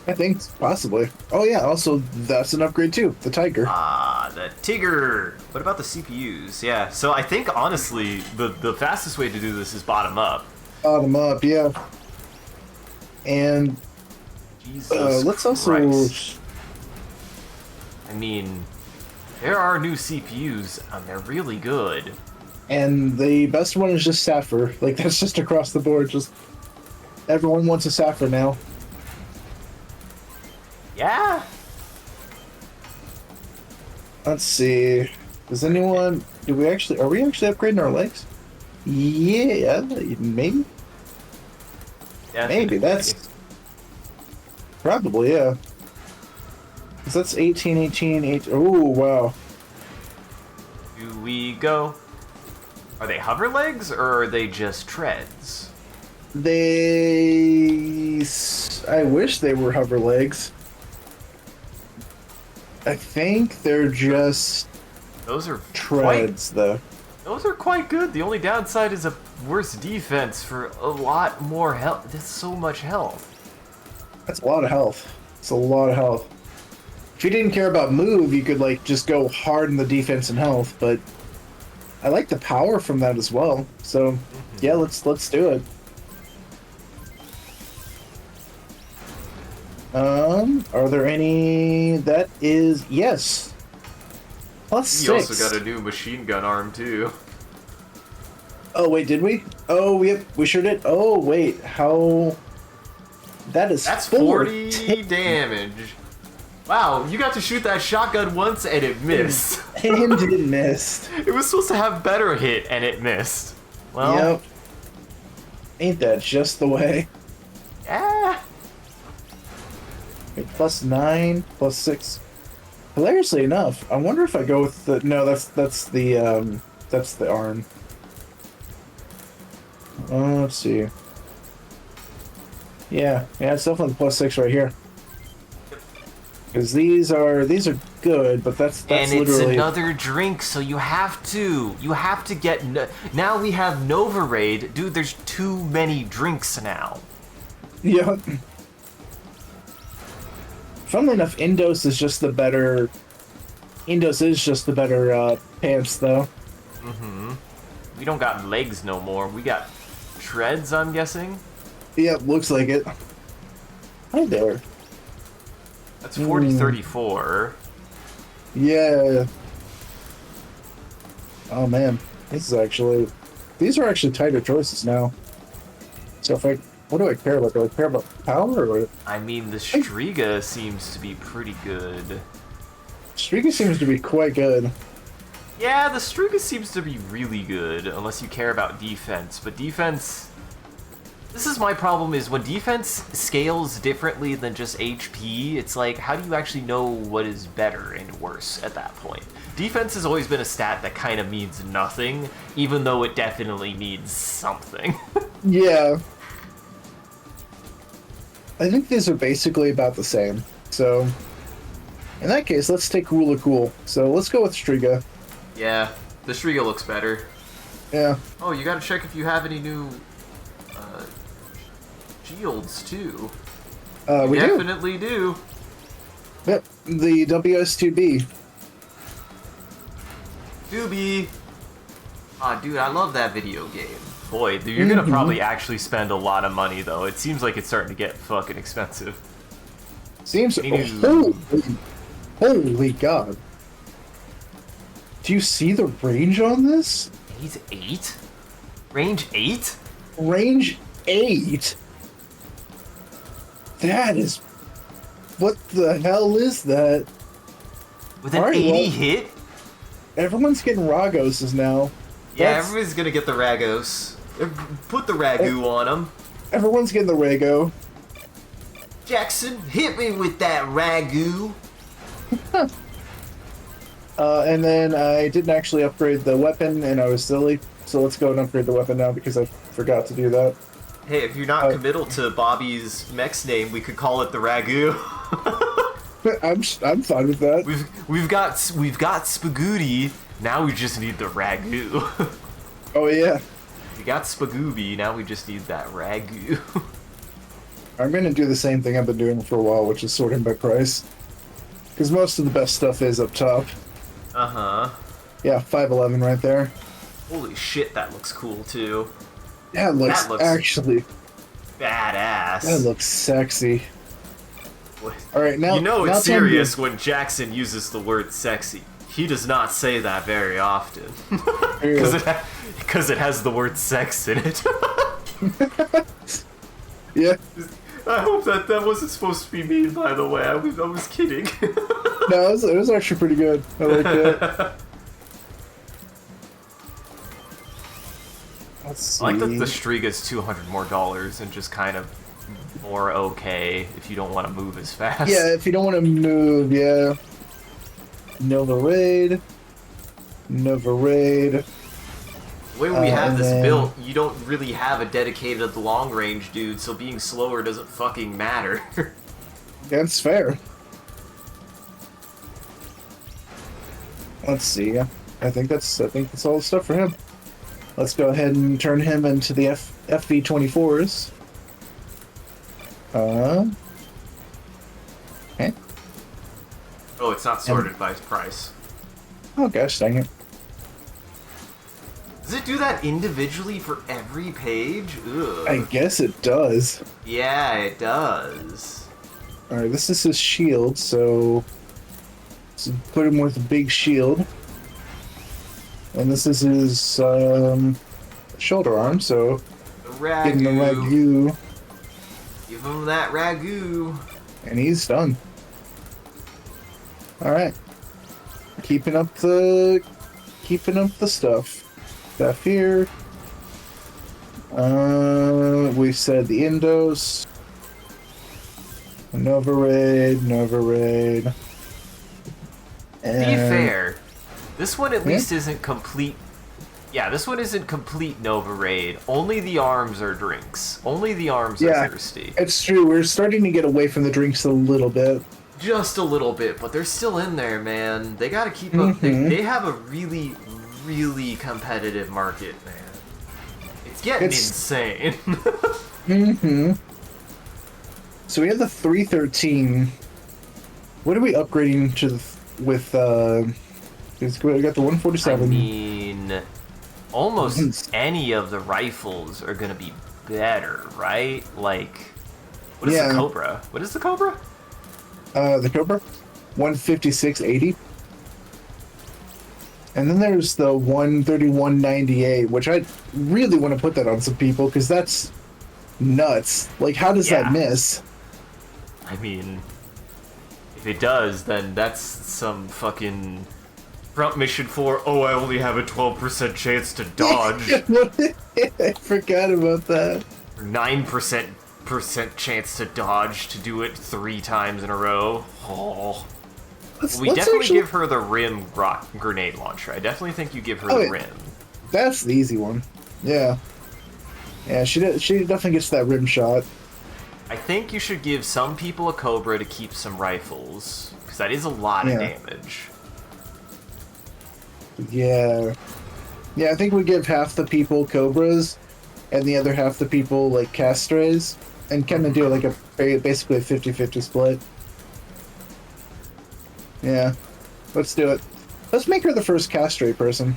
I think possibly. Oh yeah, also that's an upgrade too, the Tiger. Ah, the Tigger! What about the CPUs? Yeah, so I think honestly, the fastest way to do this is bottom up. Bottom up, yeah. And Jesus let's also Christ. I mean, there are new CPUs, and they're really good. And the best one is just Sapphire. Like, that's just across the board. Just everyone wants a Sapphire now. Yeah? Let's see. Does anyone... Are we actually upgrading our legs? Yeah, maybe? Maybe, that's... Probably, yeah. Because that's 18. Oh, wow. Do we go? Are they hover legs, or are they just treads? I wish they were hover legs. I think they're just Those are treads, though. Those are quite good. The only downside is a worse defense for a lot more health. That's so much health. That's a lot of health. It's a lot of health. If you didn't care about move, you could like just go hard in the defense and health, but I like the power from that as well. So yeah, let's do it. Are there any? That is yes. +6. You also got a new machine gun arm too. Oh wait, did we? Oh, we sure did. Oh wait, how? That's 40 damage. Wow, you got to shoot that shotgun once and it missed. And it missed. It was supposed to have better hit and it missed. Well, yep. Ain't that just the way? Yeah. Okay, +9, +6. Hilariously enough, I wonder if I go with the no. That's the arm. Let's see. Yeah, it's definitely +6 right here. Because these are good, but that's and it's literally another drink, so you have to get. Now we have Nova Raid, dude. There's too many drinks now. Yep. Funnily enough, Indos is just the better. Pants, though. We don't got legs no more. We got treads, I'm guessing. Yep, looks like it. Hi there. That's 40-34. Yeah. Oh man, these are actually tighter choices now. So what do I care about? Do I care about power or? I mean, the Striga seems to be pretty good. Striga seems to be quite good. Yeah, the Striga seems to be really good, unless you care about defense. But defense... This is my problem, is when defense scales differently than just HP, it's like, how do you actually know what is better and worse at that point? Defense has always been a stat that kind of means nothing, even though it definitely means something. Yeah. I think these are basically about the same. So, in that case, let's take Rule of Cool. So let's go with Striga. Yeah, the Striga looks better. Yeah. Oh, you gotta check if you have any new shields too. We definitely do. Yep, the WS2B. 2B. Ah, dude, I love that video game. Boy, you're gonna probably actually spend a lot of money though. It seems like it's starting to get fucking expensive. Seems. Holy God. Do you see the range on this? He's 8? Range 8? Range 8? That is... What the hell is that? With an 80 hit? Everyone's getting Ragoses now. Yeah, everybody's gonna get the Ragos. Put the Ragu on them. Everyone's getting the Rago. Jackson, hit me with that ragu. And then I didn't actually upgrade the weapon, and I was silly. So let's go and upgrade the weapon now because I forgot to do that. Hey, if you're not committal to Bobby's mech's name, we could call it the ragu. I'm fine with that. We've got Spagooty. Now we just need the ragu. Oh yeah. We got Spagooby. Now we just need that ragu. I'm gonna do the same thing I've been doing for a while, which is sorting by price. Because most of the best stuff is up top. Uh-huh. Yeah, 511 right there. Holy shit, that looks cool too. Yeah, it looks, actually badass. That looks sexy. All right, now you know now it's serious when Jackson uses the word sexy. He does not say that very often. Because it has the word sex in it. Yeah. I hope that wasn't supposed to be mean, by the way. I was kidding. No, it was actually pretty good. I like that. Let's see. I like that the Striga's $200 more and just kind of more okay if you don't want to move as fast. Yeah, if you don't want to move, yeah. Nova Raid. Nova Raid. The way we have this built, you don't really have a dedicated long range dude, so being slower doesn't fucking matter. That's fair. Let's see. I think that's all the stuff for him. Let's go ahead and turn him into the FV24s. Okay. Oh, it's not sorted by price. Oh gosh, dang it. Does it do that individually for every page? Ugh. I guess it does. Yeah, it does. Alright, this is his shield, so let's put him with a big shield. And this is his shoulder arm, so The ragu. getting the ragu. Give him that ragu. And he's done. Alright. Keeping up the stuff. Stuff here. We said the Indos. Nova Raid. And To be fair, this one at least isn't complete. Yeah, this one isn't complete Nova Raid. Only the arms are drinks. Only the arms are thirsty. It's true. We're starting to get away from the drinks a little bit. Just a little bit, but they're still in there, man. They gotta keep up. They have a really, really competitive market, man. It's getting insane. So we have the 313. What are we upgrading to with? We got the 147. I mean, almost any of the rifles are gonna be better, right? Like, what is the Cobra? What is the Cobra? The Cobra, 156.80. And then there's the 131.98, which I really want to put that on some people because that's nuts. Like, how does that miss? I mean, if it does, then that's some fucking front mission for, oh, I only have a 12% chance to dodge. I forgot about that. Or 9% chance to dodge to do it 3 times in a row. Oh. We definitely give her the rim grenade launcher. I definitely think you give her the rim. That's the easy one. Yeah. Yeah, she definitely gets that rim shot. I think you should give some people a Cobra to keep some rifles, because that is a lot of damage. Yeah. Yeah, I think we give half the people Cobras, and the other half the people, like, Castres, and kind of do, like, basically a 50-50 split. Yeah. Let's do it. Let's make her the first Castre person.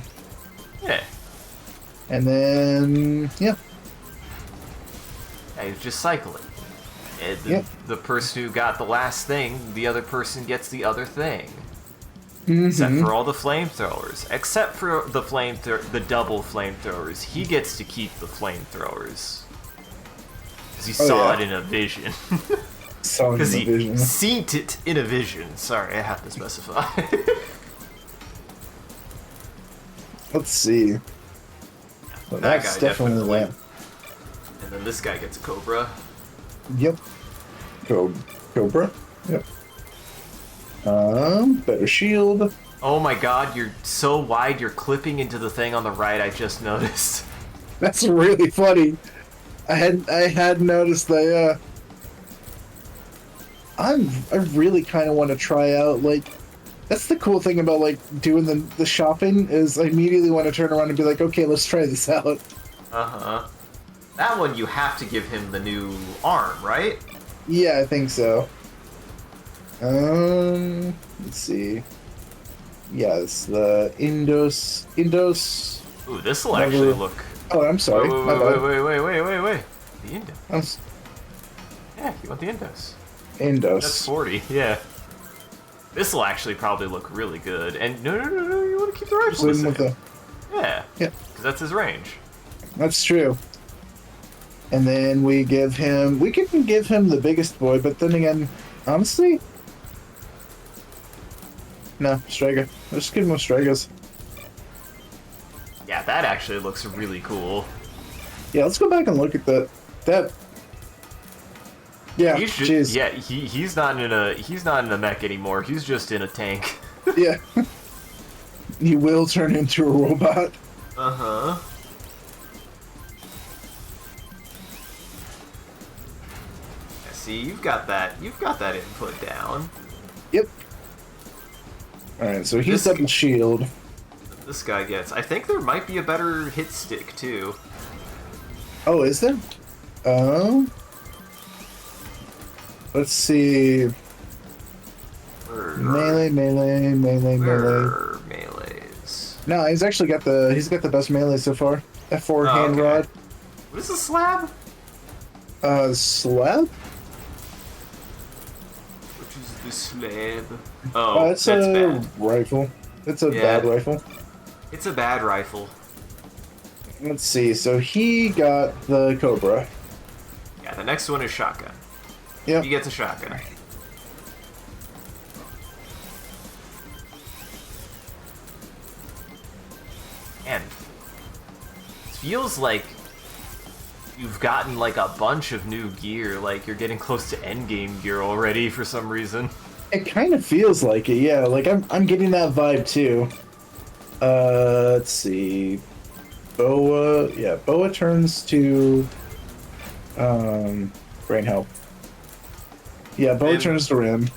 Yeah. And then, yeah. Yeah, you just cycle it. The person who got the last thing, the other person gets the other thing. Except for all the flamethrowers. Except for the double flamethrowers. He gets to keep the flamethrowers. Because he saw it in a vision. Because he seen it in a vision. Sorry, I have to specify. Let's see. Well, that guy definitely. And then this guy gets a Cobra. Yep. Cobra. Yep. Better shield. Oh my god, you're so wide, you're clipping into the thing on the right, I just noticed. That's really funny. I had noticed that. I really kind of want to try out, like, that's the cool thing about, like, doing the shopping, is I immediately want to turn around and be like, okay, let's try this out. Uh-huh. That one you have to give him the new arm, right? Yeah, I think so. Let's see. Yes, the Indos. Ooh, this'll actually look... Oh, I'm sorry. Wait. The Indos. Yeah, you want the Indos. Indos. That's 40, yeah. This'll actually probably look really good. And no, you want to keep the rifle the same. Yeah. Yeah. Because that's his range. That's true. And then we can give him the biggest boy, but then again, honestly, no, Striker. Let's give him a Strikers. Yeah, that actually looks really cool. Yeah, let's go back and look at that. Yeah, jeez. Yeah, he's not in a mech anymore. He's just in a tank. Yeah. He will turn into a robot. Uh-huh. See, you've got that input down. Yep. Alright, so he's double shield. This guy gets... I think there might be a better hit stick, too. Oh, is there? Let's see. Melee. Melees. No, he's actually got the best melee so far. F4 hand rod. What is a slab? Slab? Which is the slab? Oh, it's that's a bad. rifle. It's a bad rifle. It's a bad rifle. Let's see. So he got the Cobra. Yeah, the next one is shotgun. Yep. He gets a shotgun. And it feels like you've gotten like a bunch of new gear. Like you're getting close to endgame gear already for some reason. It kind of feels like it, yeah. Like I'm getting that vibe too. Let's see. Boa, yeah. Boa turns to brain help. Yeah, Boa turns to Rim.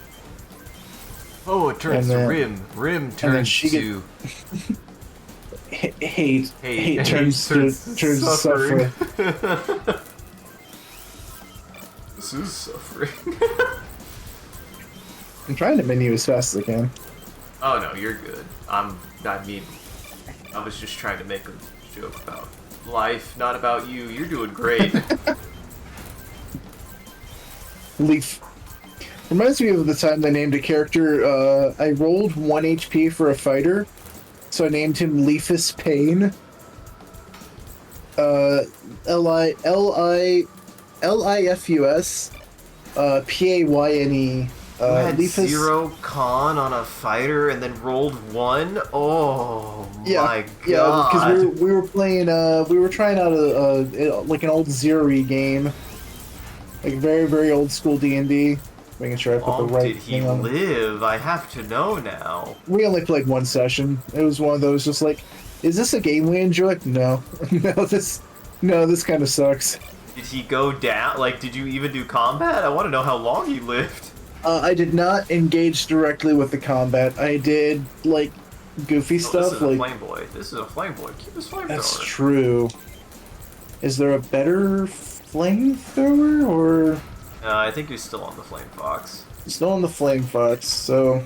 Oh, it turns to Rim. Rim turns to hate turns to suffering. This is suffering. I'm trying to menu as fast as I can. Oh no, you're good. I was just trying to make a joke about life, not about you. You're doing great. Leaf. Reminds me of the time they named a character, I rolled 1 HP for a fighter, so I named him Leafus Pain. Lifus, Payne. You had Leafus... 0 con on a fighter and then rolled 1? Oh my god. Yeah, because we were playing, we were trying out like an old Zero-y game. Like very, very old school D&D. Making sure I put the right thing on. Did he live? I have to know now. We only played one session. It was one of those just like, is this a game we enjoy? No. this kind of sucks. Did he go down? Like, did you even do combat? I want to know how long he lived. I did not engage directly with the combat. I did, like, goofy stuff. This is a flame boy. This is a flame boy. Keep his flamethrower. That's true. Is there a better flamethrower, or...? I think he's still on the Flame Fox. Still on the Flame Fox, so...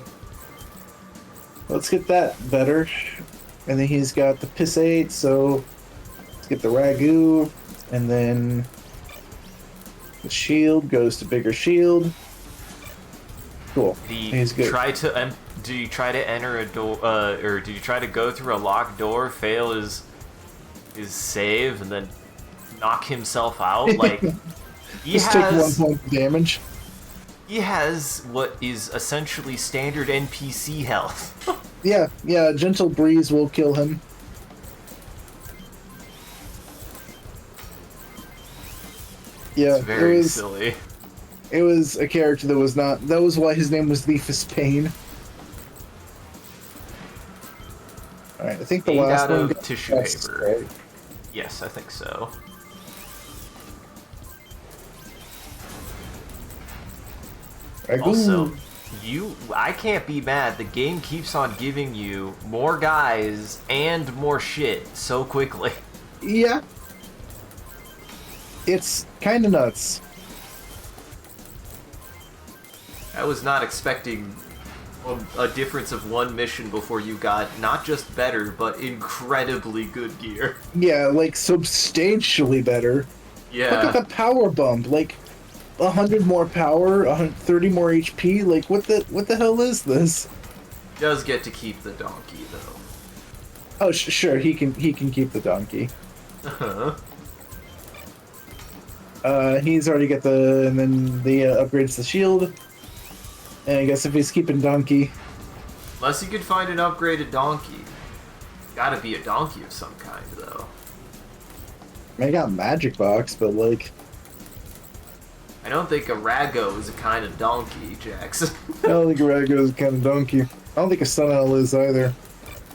Let's get that better. And then he's got the Piss 8, so... Let's get the Ragu, and then... The shield goes to bigger shield. Cool. He's good. Do you try to enter a door, or do you try to go through a locked door, fail his save, and then knock himself out? Like... Just take 1 point of damage. He has what is essentially standard NPC health. Yeah, Gentle Breeze will kill him. Yeah, It's very it was. silly. It was a character that was not. That was why his name was Leafus Pain. All right, I think the Made last out one. of tissue That's paper. right. Yes, I think so. Right, Also, ooh. I can't be mad. The game keeps on giving you more guys and more shit so quickly. Yeah, it's kind of nuts. I was not expecting a difference of one mission before you got not just better, but incredibly good gear. Yeah, like substantially better. Yeah. Look at the power bump. Like 100 more power, 30 more HP. Like what the hell is this? Does get to keep the donkey though. Oh, sure, he can keep the donkey. Uh-huh. He's already got the and then the upgrades the shield. And I guess if he's keeping donkey, Unless you could find an upgraded donkey. Gotta be a donkey of some kind though. I got magic box, but like I don't think a rago is a kind of donkey, Jackson. I don't think Rago is kind of donkey. I don't think a Sun Owl is either.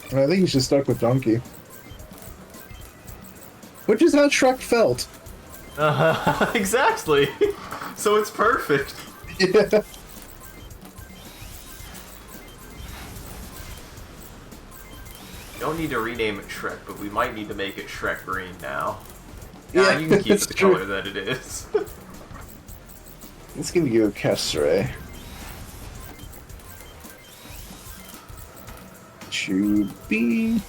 I think he's just stuck with donkey. Which is how Shrek felt. Exactly. So it's perfect. Yeah. Don't need to rename it Shrek, but we might need to make it Shrek Green now. Yeah, You can keep that's the true. color that it is. Let's give you a Kessray. Chubby.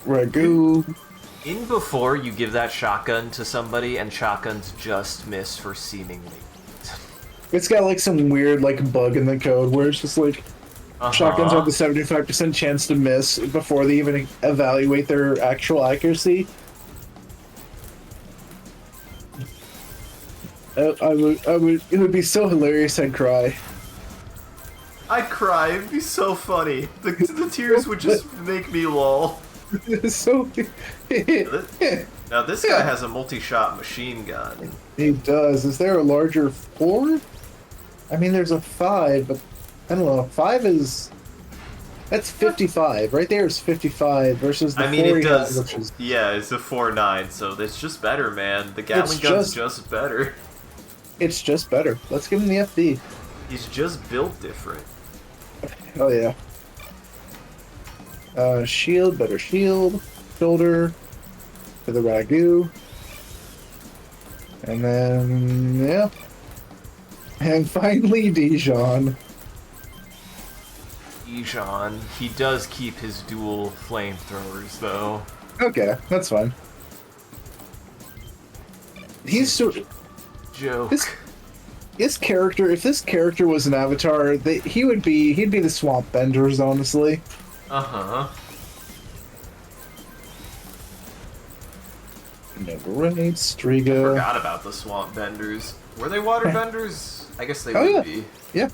Ragu. In before you give that shotgun to somebody, and shotguns just miss for seemingly. It's got like some weird like bug in the code where it's just like shotguns have the 75% chance to miss before they even evaluate their actual accuracy. It would be so hilarious. I'd cry. I'd cry. It'd be so funny. The tears would just make me lol. So. Now this guy has a multi-shot machine gun. He does. Is there a larger 4? I mean, there's a 5, but I don't know. 5 is. That's 55. Right there is 55 versus the 4 it he does. has, which is. Yeah, it's a 4.9, so it's just better, man. The Gatling gun's just better. It's just better. Let's give him the FD. He's just built different. Oh yeah. Shield, better shield. Shoulder. For the Ragu. And then, yeah. And finally, Dijon. Dijon. He does keep his dual flamethrowers, though. Okay, that's fine. He's so... Joke. This character, if this character was an avatar, he'd be the Swamp Benders, honestly. Uh-huh. Neverite, Striga. Forgot about the swamp benders. Were they water benders? I guess they Oh, would yeah. be. Yeah.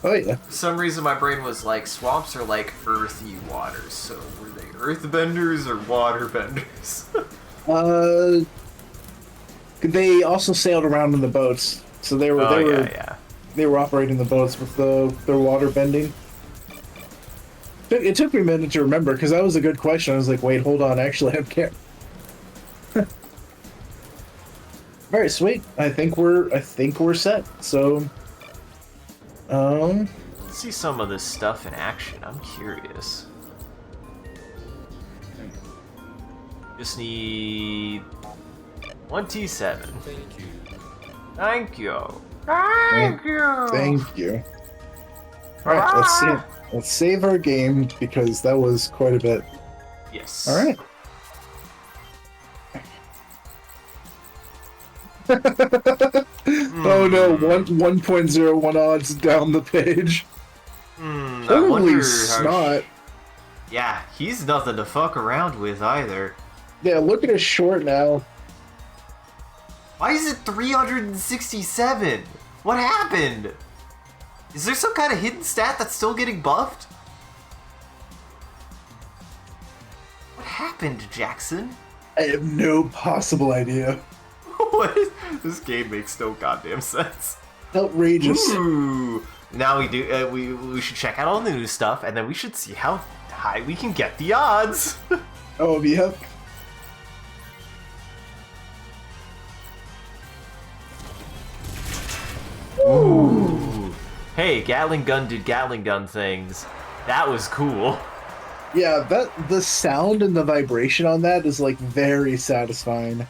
Oh yeah. For some reason my brain was like, swamps are like earthy waters, so were they earth benders or water benders? They also sailed around in the boats, so they were they were operating the boats with their water bending. It took me a minute to remember because that was a good question. I was like, wait, hold on, actually, I can't. All right, sweet. I think we're set. So, Let's see some of this stuff in action. I'm curious. Just need 27. Thank you. Thank you. Thank you. Thank you. All right, let's see. Let's save our game because that was quite a bit. Yes. All right. Oh no, 1.01 odds down the page. I Holy wonder how snot. Yeah, he's nothing to fuck around with either. Yeah, look at his short now. Why is it 367? What happened? Is there some kind of hidden stat that's still getting buffed? What happened, Jackson? I have no possible idea. What? This game makes no goddamn sense. Outrageous. Ooh. Now we do. We should check out all the new stuff, and then we should see how high we can get the odds. Oh, yep. Ooh. Hey, Gatling gun did Gatling gun things. That was cool. Yeah, the sound and the vibration on that is like very satisfying.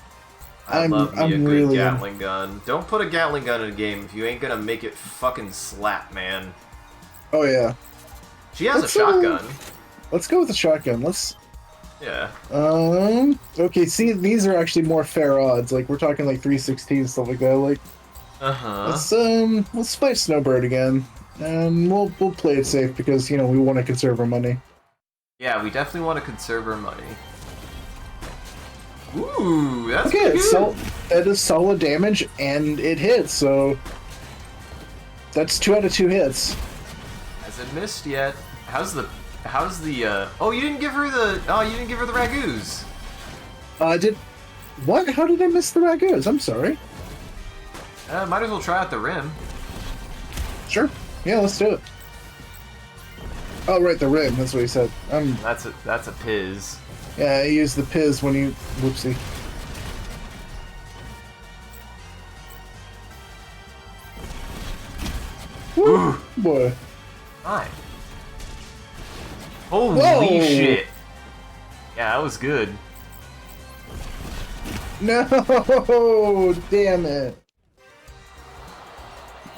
I love me a good really Gatling gun. Don't put a Gatling gun in a game if you ain't gonna make it fucking slap, man. Oh yeah. She has a shotgun. Let's go with the shotgun. Yeah. Okay, see, these are actually more fair odds. Like, we're talking like 316, stuff like that. Like, let's fight Snowbird again. And we'll play it safe because, you know, we want to conserve our money. Yeah, we definitely want to conserve our money. Ooh, that's okay. Good. So that is solid damage, and it hits. So that's 2 out of 2 hits. Hasn't missed yet. How's the? Oh, you didn't give her the. Oh, you didn't give her the ragoos. What? How did I miss the ragoos? I'm sorry. Might as well try out the rim. Sure. Yeah, let's do it. Oh, right, the rim. That's what he said. That's a piz. Yeah, he used the piz when he... Whoopsie. Woo! Boy. Fine. Holy Whoa. shit. Yeah, that was good. No! Damn it.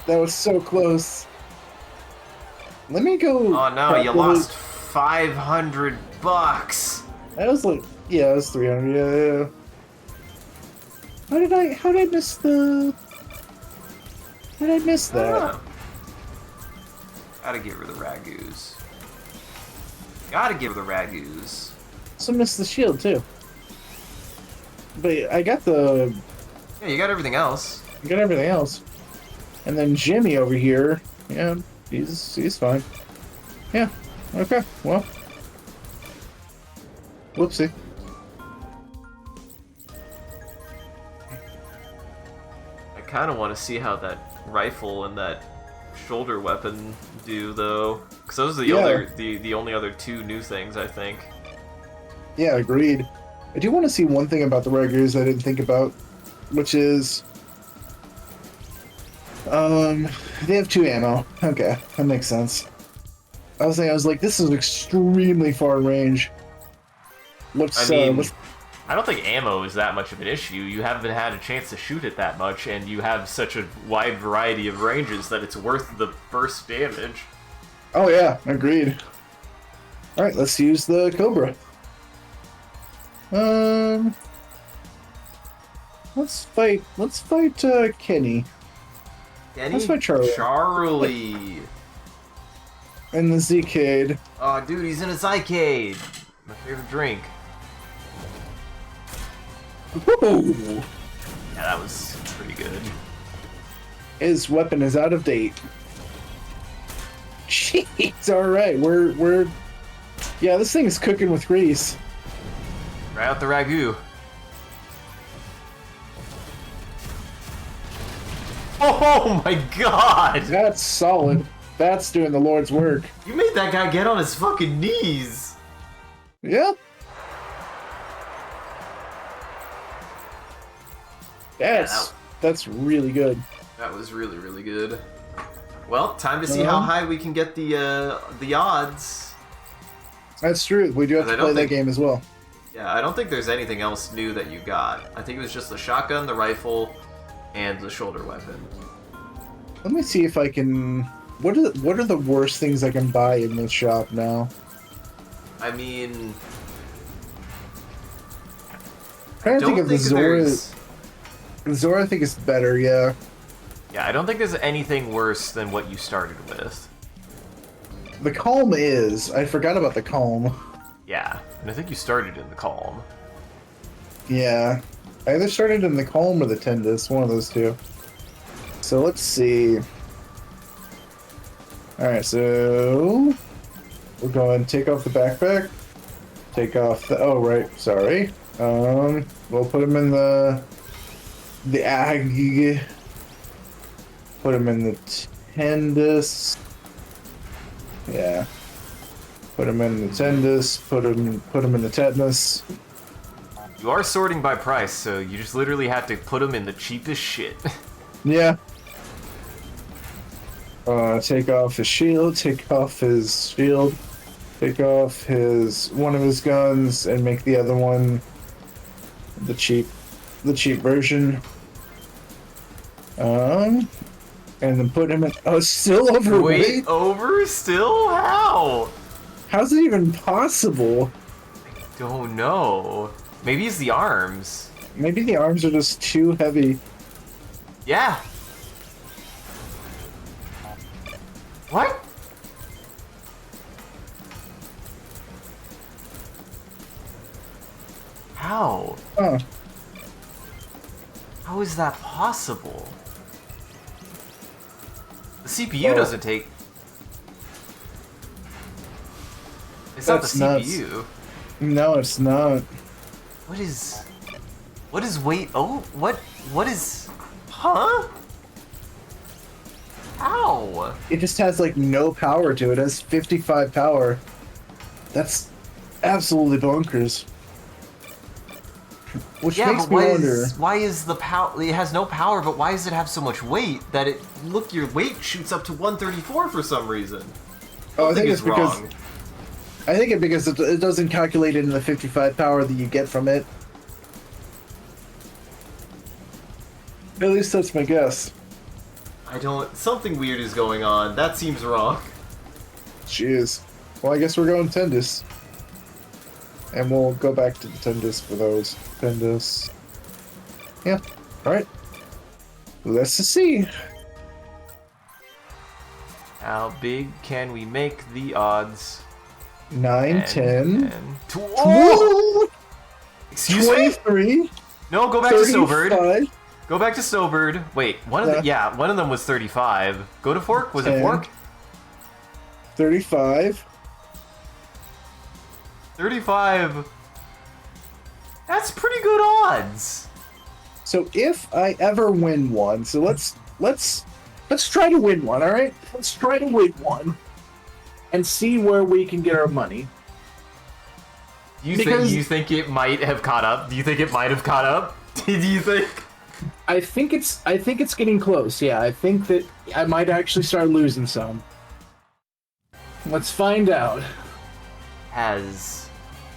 That was so close. Let me go... Oh no, you lost 500 bucks. That was like... Yeah, it was 300. Yeah. How did I miss the... How did I miss that? Gotta give her the ragoos. Gotta give her the ragoos. So missed the shield too. But I got the... Yeah, you got everything else. I got everything else. And then Jimmy over here, yeah, he's fine. Yeah, okay, well. Whoopsie. I kind of want to see how that rifle and that shoulder weapon do, though. Because those are the only other 2 new things, I think. Yeah, agreed. I do want to see one thing about the regulars I didn't think about, which is... they have 2 ammo. Okay, that makes sense. I was like, this is extremely far range. I mean, I don't think ammo is that much of an issue. You haven't had a chance to shoot it that much, and you have such a wide variety of ranges that it's worth the burst damage. Oh yeah, agreed. Alright, let's use the Cobra. Let's fight Kenny. Let's fight Charlie. And the Z-Cade. Oh, dude, he's in a Zycade. My favorite drink. Woo! Yeah, that was pretty good. His weapon is out of date. Jeez, alright, we're... Yeah, this thing is cooking with grease. Right out the ragu. Oh my god! That's solid. That's doing the Lord's work. You made that guy get on his fucking knees! Yep. That's really good. That was really, really good. Well, time to see how high we can get the odds. That's true. We do have to play that game as well. Yeah, I don't think there's anything else new that you got. I think it was just the shotgun, the rifle, and the shoulder weapon. Let me see if I can... What are the worst things I can buy in this shop now? I mean... I'm trying to think of the Zora... Zora I think is better, yeah. Yeah, I don't think there's anything worse than what you started with. The Calm is. I forgot about the Calm. Yeah, and I think you started in the Calm. Yeah. I either started in the Calm or the Tendus, one of those 2. So let's see. Alright, so... We'll go ahead and take off the backpack. Take off the... Oh, right, sorry. We'll put him in the... the Aggie. Put him in the Tendus. Yeah. Put him in the Tendus. Put him in the Tetanus. You are sorting by price, so you just literally have to put them in the cheapest shit. Yeah. Take off his shield. Take off his shield. Take off one of his guns and make the other one the cheap version. And then put him in. Oh, still overweight. Wait, over still? How? How's it even possible? Don't know. Maybe it's the arms. Maybe the arms are just too heavy. Yeah. What? How? Huh. How is that possible? The CPU doesn't take... It's not the CPU. No, it's not. What is weight? Oh, what is... Huh? How? It just has like no power to it. It has 55 power. That's absolutely bonkers. Which Yeah, makes but me wonder. why is the power... It has no power, but why does it have so much weight that it... Look, your weight shoots up to 134 for some reason. Oh, I think it's because... wrong. I think it's because it doesn't calculate it in the 55 power that you get from it. At least that's my guess. I don't... Something weird is going on. That seems wrong. Jeez. Well, I guess we're going Tendus. And we'll go back to the Tendus for those. Tendus. Yeah. Alright. Let's see. How big can we make the odds? 9, 10. Oh! Excuse me? 23. No, go back to Snowbird. 35. Go back to Snowbird. Wait, one of them was 35. Go to Fork. Was 10. it Fork? 35. 35. That's pretty good odds. So if I ever win one, so let's try to win one, all right? Let's try to win one and see where we can get our money. You think it might have caught up? Do you think it might have caught up? Do you think? I think it's getting close. Yeah, I think that I might actually start losing some. Let's find out.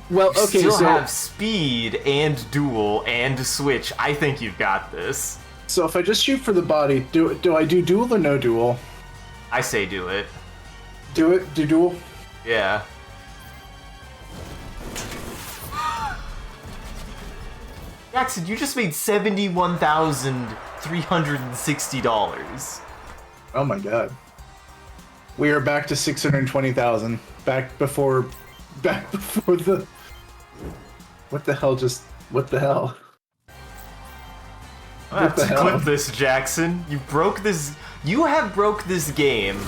Well, okay, you still so have speed and duel and switch. I think you've got this. So if I just shoot for the body, do I do duel or no duel? I say do it. Do duel? Yeah. Jackson, you just made $71,360. Oh my god. We are back to 620,000. Back before the... What the hell what the hell? I have to clip this, Jackson. You have broke this game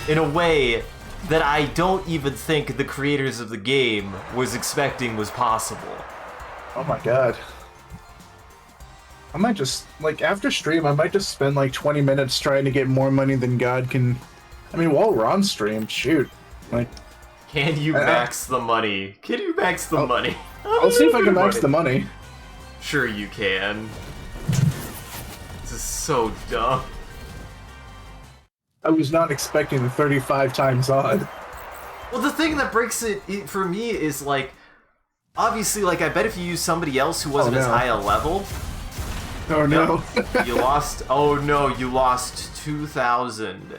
in a way that I don't even think the creators of the game was expecting was possible. Oh my god. I might just, like, after stream, I might just spend like 20 minutes trying to get more money than God can... I mean, while we're on stream, shoot. Like... Can you max the money? Can you max the money? I'll see if I can max the money. Sure you can. This is so dumb. I was not expecting the 35 times odd. Well, the thing that breaks it for me is, like, obviously, like, I bet if you use somebody else who wasn't as high a level... Oh no. You lost... Oh no, you lost 2,000.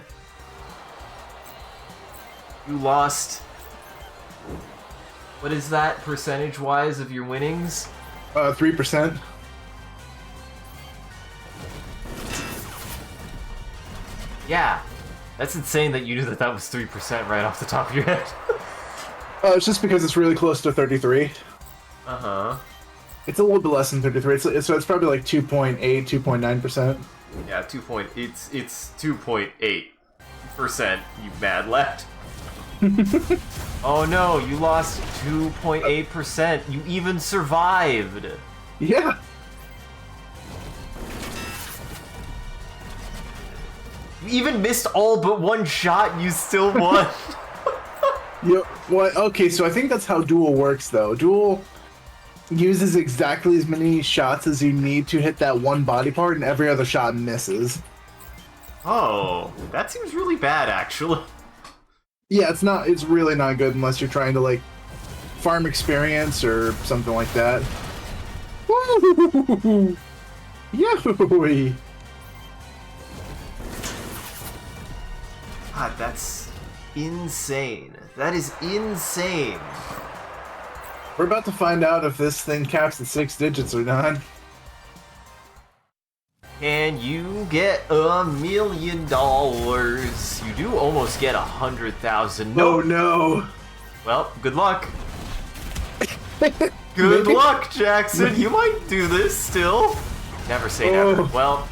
You lost... What is that, percentage-wise, of your winnings? 3%. Yeah. That's insane that you knew that was 3% right off the top of your head. It's just because it's really close to 33. Uh-huh. It's a little bit less than 33. So it's probably like 2.8, 2.9%. Yeah, it's 2.8%, you mad lad. Oh no, you lost 2.8%. You even survived. Yeah. even missed all but one shot, and you still won. Yep. What? Okay, so I think that's how Duel works, though. Duel uses exactly as many shots as you need to hit that one body part, and every other shot misses. Oh, that seems really bad, actually. Yeah, it's not. It's really not good unless you're trying to like farm experience or something like that. Woo! Yahoo! God, that's insane. That is insane. We're about to find out if this thing caps at 6 digits or not. And you get $1 million. You do almost get 100,000. No. Oh no! Well, good luck. Good luck, Jackson. You might do this still. Never say never. Well,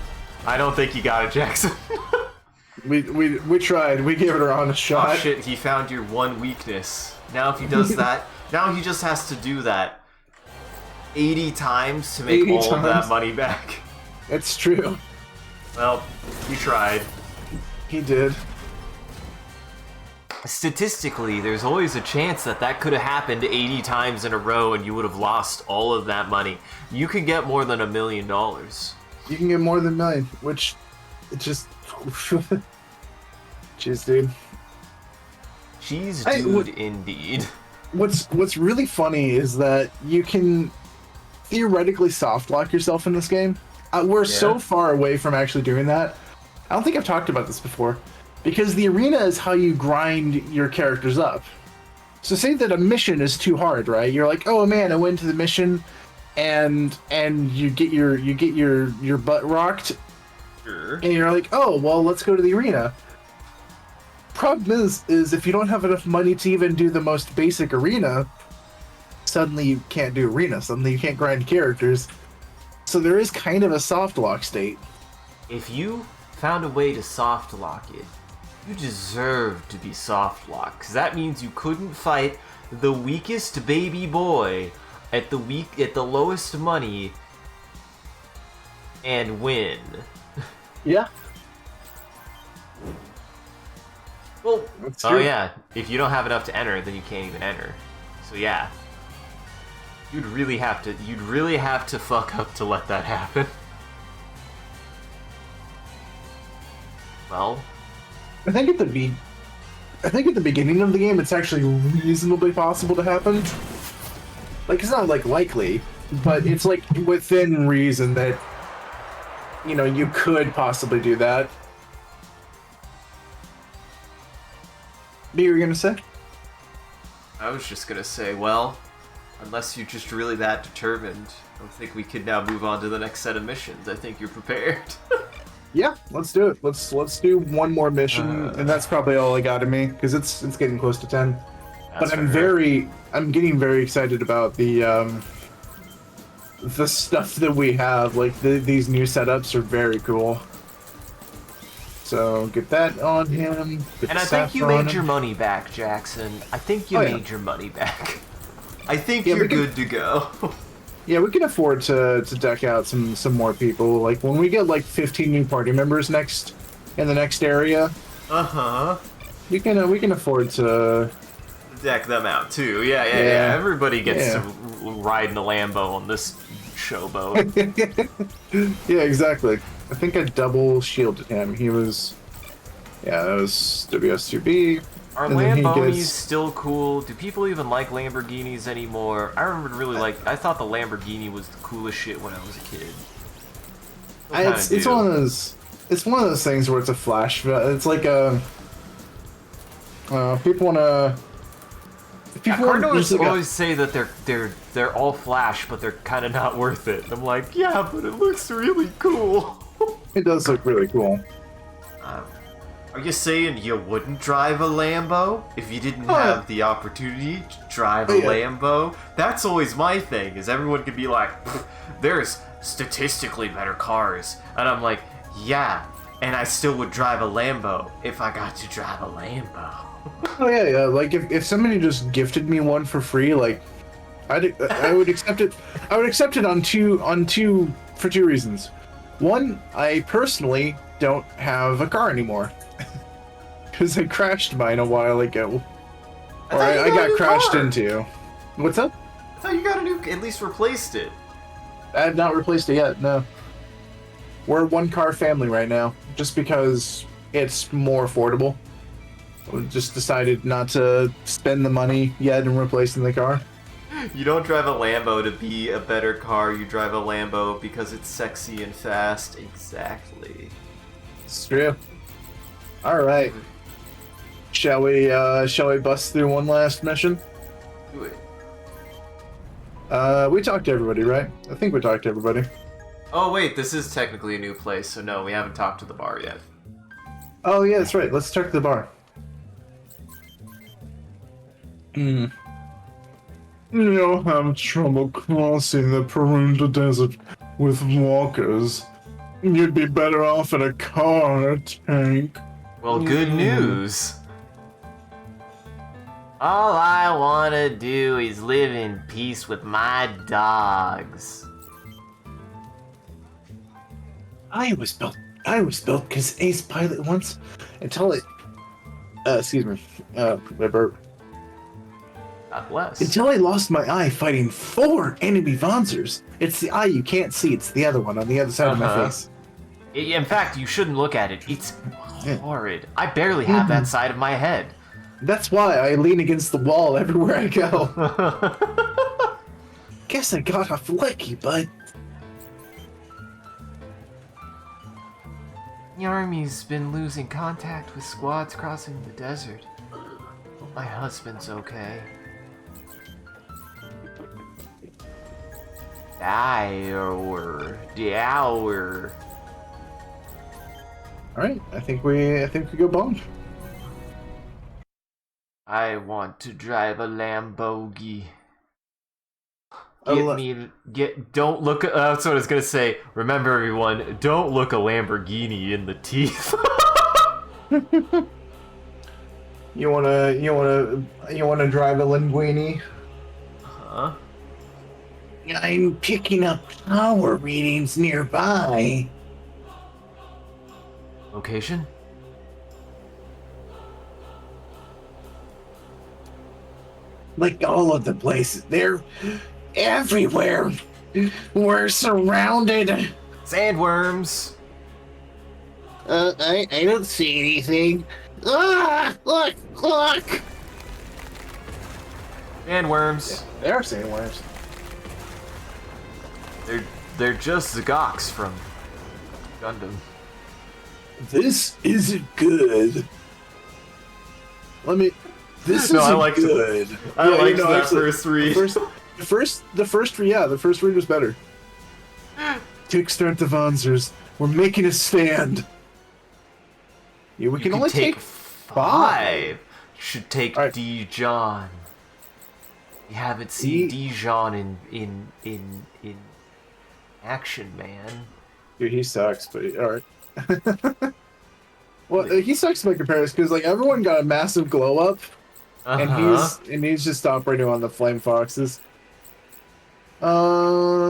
I don't think you got it, Jackson. We tried. We gave it our honest shot. Oh shit, he found your one weakness. Now if he does that, now he just has to do that 80 times to make all of that money back. It's true. Well, he tried. He did. Statistically, there's always a chance that that could have happened 80 times in a row and you would have lost all of that money. You could get more than $1 million. You can get more than $1 million, which it just... Jeez, dude. Jeez, dude, indeed. What's really funny is that you can theoretically soft lock yourself in this game. We're so far away from actually doing that. I don't think I've talked about this before. Because the arena is how you grind your characters up. So say that a mission is too hard, right? You're like, oh man, I went to the mission, and you get your butt rocked, Sure. and you're like, oh well, let's go to the arena. Problem is if you don't have enough money to even do the most basic arena, suddenly you can't do arena. Suddenly you can't grind characters. So there is kind of a soft lock state. If you found a way to soft lock it, you deserve to be soft locked, because that means you couldn't fight the weakest baby boy at the lowest money and win. Yeah. Well, That's oh true. yeah, if you don't have enough to enter, then you can't even enter. So yeah, you'd really have to fuck up to let that happen. Well, I think at the beginning of the game, it's actually reasonably possible to happen. Like, it's not like likely, but it's like within reason that you could possibly do that. What you were gonna say? I was just gonna say, well, unless you're just really that determined, I don't think we could now move on to the next set of missions. I think you're prepared. Yeah, let's do it. Let's do one more mission, and that's probably all I got in me because it's getting close to 10. But I'm getting very excited about the stuff that we have. Like these new setups are very cool. So get that on him. And I think you made your money back, Jackson. I think you made your money back. I think you're good to go. Yeah, we can afford to deck out some more people. Like when we get like 15 new party members in the next area. We can afford to deck them out too. Yeah. Everybody gets to ride in a Lambo on this showboat. Yeah, exactly. I think I double shielded him. He was, that was WS2B. Are Lamborghinis still cool? Do people even like Lamborghinis anymore? I remember I thought the Lamborghini was the coolest shit when I was a kid. It's one of those things where it's a flash. It's like people wanna. Car owners always say that they're all flash, but they're kind of not worth it. I'm like, yeah, but it looks really cool. It does look really cool. Are you saying you wouldn't drive a Lambo if you didn't have the opportunity to drive a Lambo? That's always my thing, is everyone could be like, there's statistically better cars. And I'm like, yeah, and I still would drive a Lambo if I got to drive a Lambo. Oh yeah. Like if somebody just gifted me one for free, like I would accept it. I would accept it for two reasons. One, I personally don't have a car anymore. Because I crashed mine a while ago. Or I got crashed into. What's up? I thought you got a new, at least replaced it. I have not replaced it yet, no. We're a one-car family right now, just because it's more affordable. We just decided not to spend the money yet in replacing the car. You don't drive a Lambo to be a better car, you drive a Lambo because it's sexy and fast. Exactly. It's true. Alright. Shall we bust through one last mission? Do it. We talked to everybody, right? I think we talked to everybody. Oh wait, this is technically a new place, so no, we haven't talked to the bar yet. Oh yeah, that's right. Let's check the bar. You have trouble crossing the Perunda Desert with walkers. You'd be better off in a car, Tank. Well, good news. All I want to do is live in peace with my dogs. I was built because Ace Pilot once until it. Excuse me. I burped. God bless. Until I lost my eye fighting 4 enemy Vonzers. It's the eye you can't see. It's the other one on the other side of my face. In fact, you shouldn't look at it. It's horrid. I barely have that side of my head. That's why I lean against the wall everywhere I go. Guess I got off lucky, bud. The army's been losing contact with squads crossing the desert. Hope my husband's okay. Dower. Alright, I think we go bomb. I want to drive a Lamborghini. Don't look, that's what I was gonna say. Remember everyone, don't look a Lamborghini in the teeth. You wanna drive a Linguini? Huh? I'm picking up power readings nearby. Location? Like all of the places, they're everywhere. We're surrounded. Sandworms! I don't see anything. Ah! Look! Sandworms. They are sandworms. They're just Zagox from Gundam. This isn't good. This No, I isn't liked good. I liked that first read. The first read was better. Kickstart the Vonzers. We're making a stand. Yeah, we can only take 5. Should take Right. Dijon. You haven't seen Dijon in action, man. Dude, he sucks, but alright. Well, he sucks by comparison, because like everyone got a massive glow up, and he's just operating on the Flame Foxes. Let's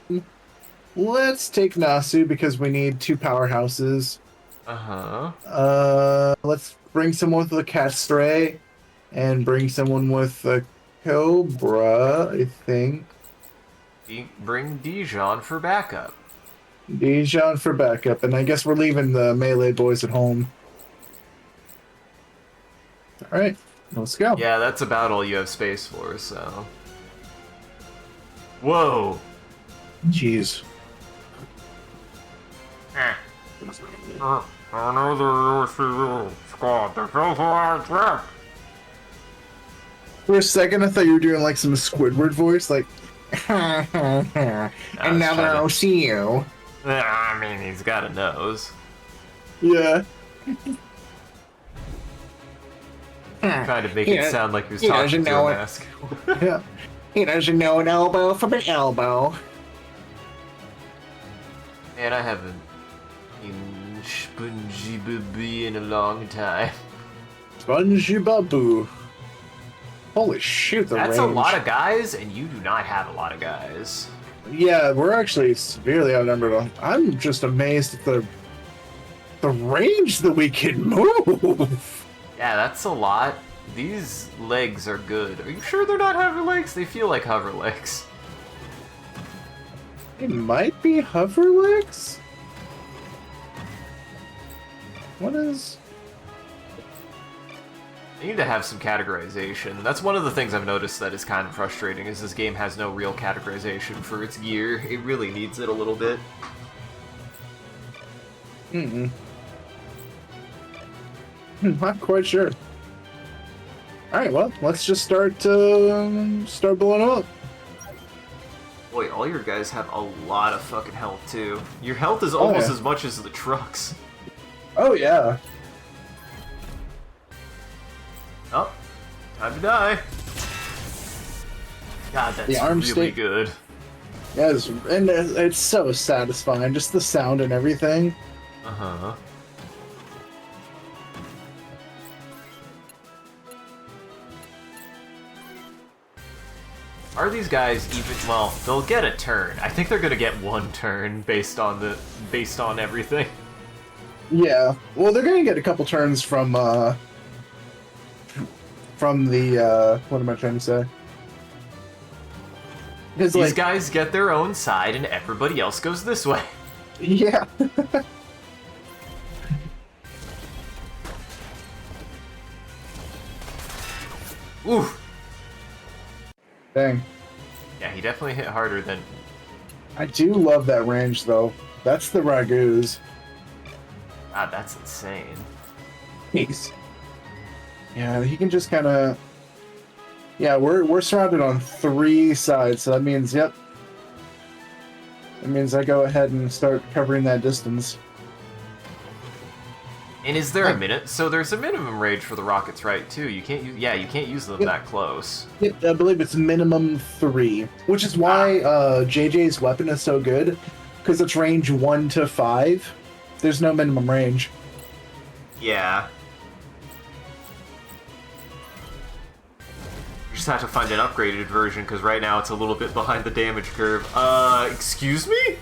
take Nasu because we need 2 powerhouses. Let's bring someone with a cat stray, and bring someone with a cobra, I think. Bring Dijon for backup. Dijon for backup, and I guess we're leaving the melee boys at home. Alright, let's go. Yeah, that's about all you have space for, so... Whoa! Jeez. For a second, I thought you were doing like some Squidward voice, like... And now they're OCU. I mean, he's got a nose. Yeah. Trying to make it sound like he was talking to a mask. Yeah. He doesn't know an elbow from an elbow. Man, I haven't seen Spongy Booby in a long time. Spongy Babu. Holy shoot, the That's range. a lot of guys, and you do not have a lot of guys. Yeah, we're actually severely outnumbered. I'm just amazed at the the range that we can move. Yeah, that's a lot. These legs are good. Are you sure they're not hover legs? They feel like hover legs. It might be hover legs? What is... They need to have some categorization. That's one of the things I've noticed that is kind of frustrating, is this game has no real categorization for its gear. It really needs it a little bit. Not quite sure. Alright, well, let's just start blowing them up. Boy, all your guys have a lot of fucking health, too. Your health is almost as much as the trucks. Oh, yeah. Oh, time to die. God, that's The arm really state- good. Yes, and it's so satisfying, just the sound and everything. Uh-huh. Are these guys even... Well, they'll get a turn. I think they're gonna get one turn based on everything. Yeah, well, they're gonna get a couple turns from the, what am I trying to say? Because, These guys get their own side and everybody else goes this way. Yeah. Oof. Dang. Yeah, he definitely hit harder than... I do love that range, though. That's the Ragoos. God, that's insane. Peace. Yeah, he can just kind of... Yeah, we're surrounded on 3 sides, so that means, yep. That means I go ahead and start covering that distance. And is there a minute? So there's a minimum range for the rockets, right? Too. You can't use. Yeah, you can't use them that close. Yep, I believe it's minimum 3, which is why JJ's weapon is so good, because it's range 1 to 5. There's no minimum range. Yeah. You just have to find an upgraded version, because right now it's a little bit behind the damage curve. Excuse me?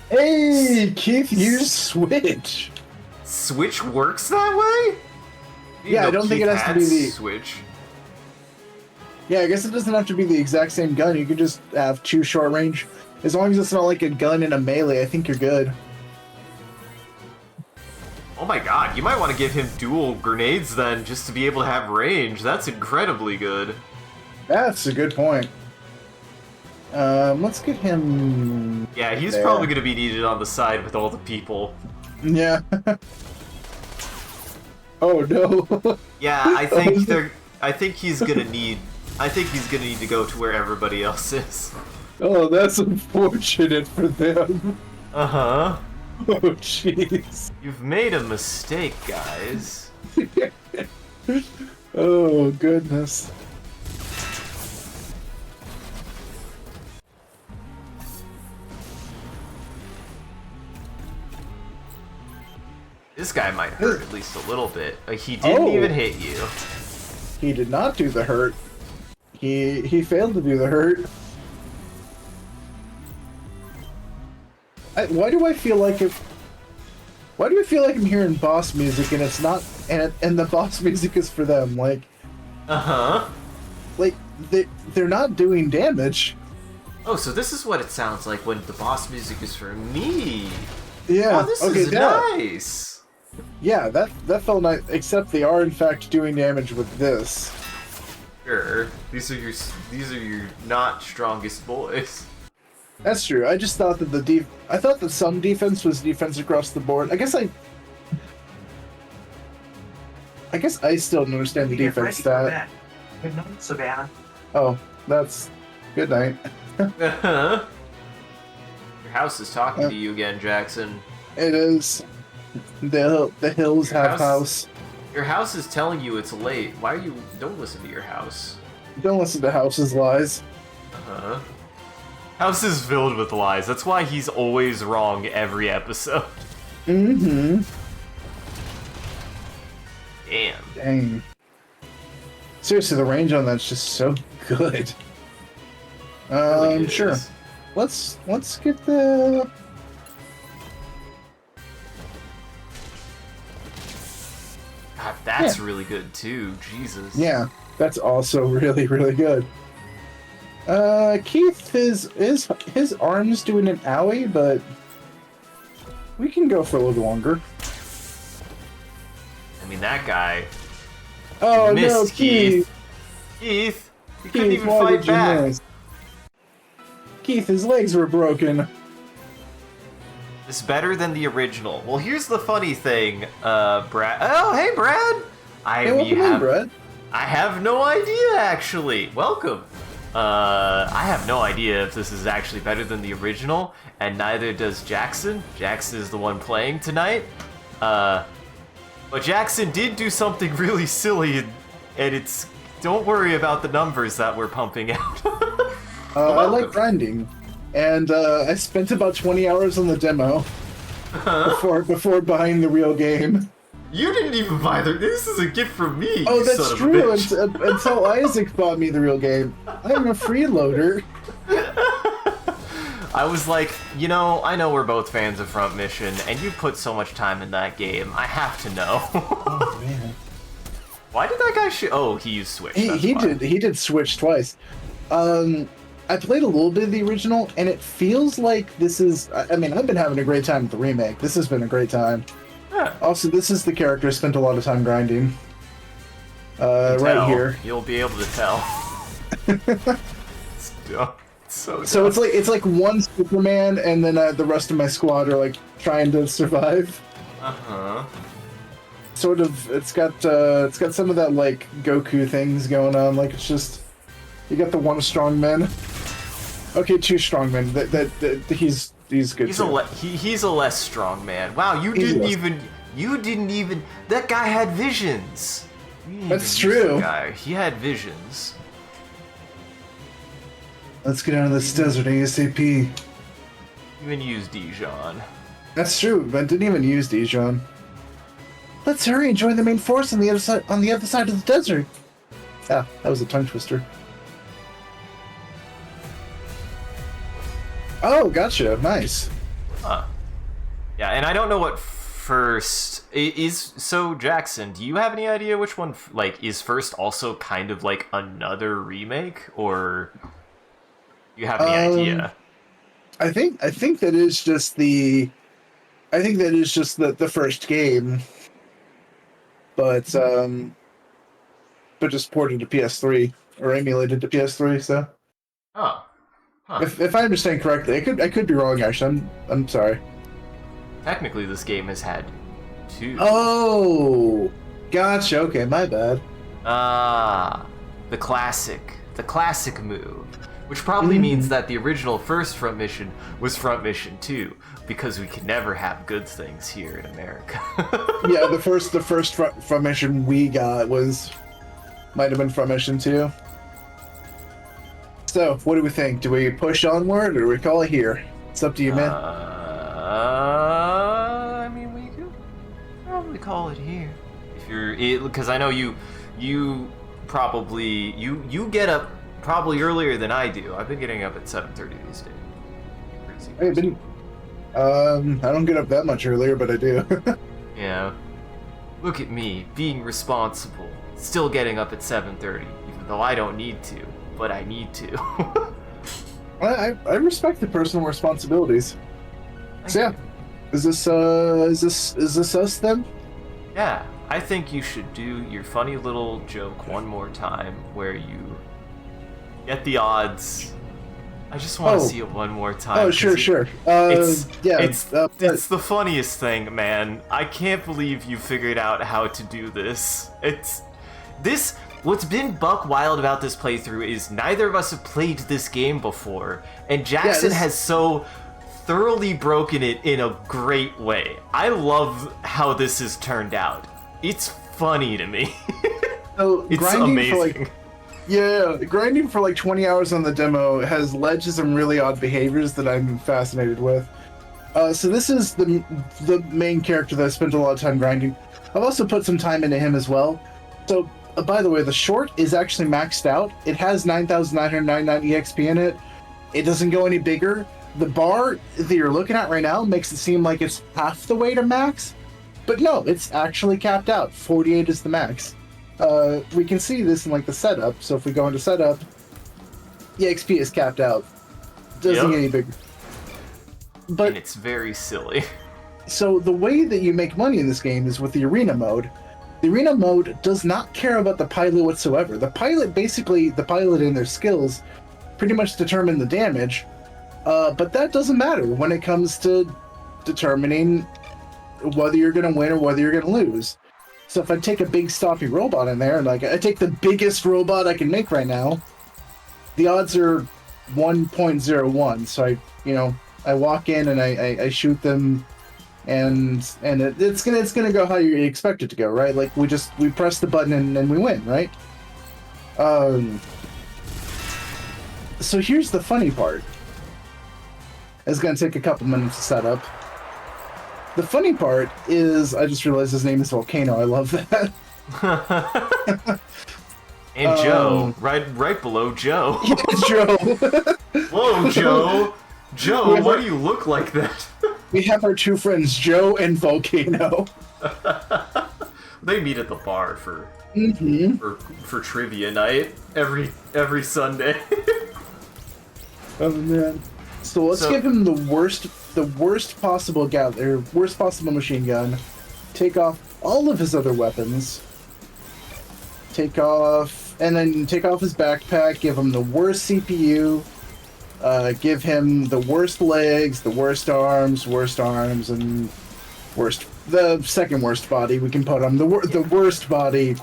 Hey, Keith, use Switch. Switch works that way? Yeah, I don't think it has to be the Switch. Yeah, I guess it doesn't have to be the exact same gun. You can just have 2 short range. As long as it's not like a gun and a melee, I think you're good. Oh my god, you might want to give him dual grenades then, just to be able to have range. That's incredibly good. That's a good point. Let's get him... Yeah, he's there. probably going to be needed on the side with all the people. Yeah. Oh no. Yeah, I think he's gonna need to go to where everybody else is. Oh, that's unfortunate for them. Uh-huh. Oh, jeez. You've made a mistake, guys. Oh, goodness. This guy might hurt at least a little bit. He didn't even hit you. He did not do the hurt. He failed to do the hurt. Why do I feel like I'm hearing boss music and it's not, and the boss music is for them? Like, like they're not doing damage. Oh, so this is what it sounds like when the boss music is for me. Yeah. Oh, this okay, is nice. Yeah, that felt nice. Except they are in fact doing damage with this. Sure. These are your not strongest boys. That's true. I just thought that I thought that some defense was defense across the board. I guess I still don't understand the defense stat. Good night, Savannah. Oh, that's good night. Your house is talking to you again, Jackson. It is. The hills Your have house. Your house is telling you it's late. Why are you... Don't listen to your house. Don't listen to House's lies. Uh-huh. House is filled with lies. That's why he's always wrong every episode. Mm-hmm. Damn. Dang. Seriously, the range on that's just so good. Really Sure. is. Let's get the... That's really good too. Jesus. Yeah, that's also really, really good. Keith, his arm's doing an owie, but we can go for a little longer. I mean, that guy. Oh missed, no, Keith! Keith, you couldn't even why fight did you back. miss? Keith, his legs were broken. It's better than the original. Well, here's the funny thing, Brad. Oh, hey, Brad. Hey, welcome in, Brad. I have no idea, actually. Welcome. I have no idea if this is actually better than the original, and neither does Jackson. Jackson is the one playing tonight. But Jackson did do something really silly, and it's... Don't worry about the numbers that we're pumping out. I like grinding, and I spent about 20 hours on the demo before buying the real game. You didn't even buy the... This is a gift from me, Oh, you that's son true, of a bitch. until Isaac bought me the real game. I'm a freeloader. I was like, you know, I know we're both fans of Front Mission, and you put so much time in that game. I have to know. Oh, man. Why did that guy shoot? Oh, he used Switch. He did Switch twice. I played a little bit of the original, and it feels like this is... I mean, I've been having a great time with the remake. This has been a great time. Yeah. Also, this is the character I spent a lot of time grinding. Right here. You'll be able to tell. So it's like one Superman, and then the rest of my squad are like trying to survive. Uh-huh. Sort of, it's got some of that like Goku things going on. Like it's just you got the one strong man. Okay, two strong men. That he's good. He's a less strong man. Wow, you didn't even. That guy had visions. That's true. He had visions. Let's get out of this desert ASAP. Even use Dijon. That's true, but didn't even use Dijon. Let's hurry and join the main force on the other side of the desert. Ah, that was a tongue twister. Oh, gotcha. Nice. Huh. Yeah, and I don't know what first is. So Jackson, do you have any idea which one like is first? Also, kind of like another remake, or do you have any idea? I think that is just the. I think that is just the first game, but just ported to PS3 or emulated to PS3. So. Oh. Huh. If I understand correctly, I could be wrong. Actually, I'm sorry. Technically, this game has had 2. Oh, gotcha. Okay, my bad. The classic move, which probably means that the original first Front Mission was Front Mission 2, because we could never have good things here in America. Yeah, the first Front Mission we got might have been Front Mission 2. So, what do we think? Do we push onward, or do we call it here? It's up to you, man. I mean, we could probably call it here. If you're, because I know you probably you get up probably earlier than I do. I've been getting up at 7:30 these days. I don't get up that much earlier, but I do. Yeah. Look at me, being responsible, still getting up at 7:30, even though I don't need to. But I need to. I respect the personal responsibilities. So yeah, is this us then? Yeah, I think you should do your funny little joke one more time, where you get the odds. I just want to see it one more time. Oh, sure. It's the funniest thing, man. I can't believe you figured out how to do this. What's been buck wild about this playthrough is neither of us have played this game before, and Jackson has so thoroughly broken it in a great way. I love how this has turned out. It's funny to me. So, it's amazing. Grinding for like 20 hours on the demo has led to some really odd behaviors that I'm fascinated with. So this is the main character that I spent a lot of time grinding. I've also put some time into him as well. So, by the way, the short is actually maxed out. It has 9,999 EXP in it. It doesn't go any bigger. The bar that you're looking at right now makes it seem like it's half the way to max, But no, it's actually capped out. 48 is the max. We can see this in like the setup. So if we go into setup, EXP is capped out. Doesn't get any bigger. But and it's very silly. So the way that you make money in this game is with the arena mode. The arena mode does not care about the pilot whatsoever. The pilot and their skills pretty much determine the damage, but that doesn't matter when it comes to determining whether you're going to win or whether you're going to lose. So if I take a big stompy robot in there, and like I take the biggest robot I can make right now, the odds are 1.01. So I walk in and I shoot them, and it's gonna go how you expect it to go, right? Like we press the button and we win, right? So here's the funny part. It's gonna take a couple minutes to set up. The funny part is I just realized his name is Volcano. I love that. And Joe, right below Joe. Yeah, Joe. Whoa, Joe. Joe, why do you look like that? We have our two friends, Joe and Volcano. They meet at the bar for for trivia night every Sunday. Oh man! So let's give him the worst possible worst possible machine gun. Take off all of his other weapons. Take off his backpack. Give him the worst CPU. Give him the worst legs, the worst arms, and the second worst body we can put on. The worst body.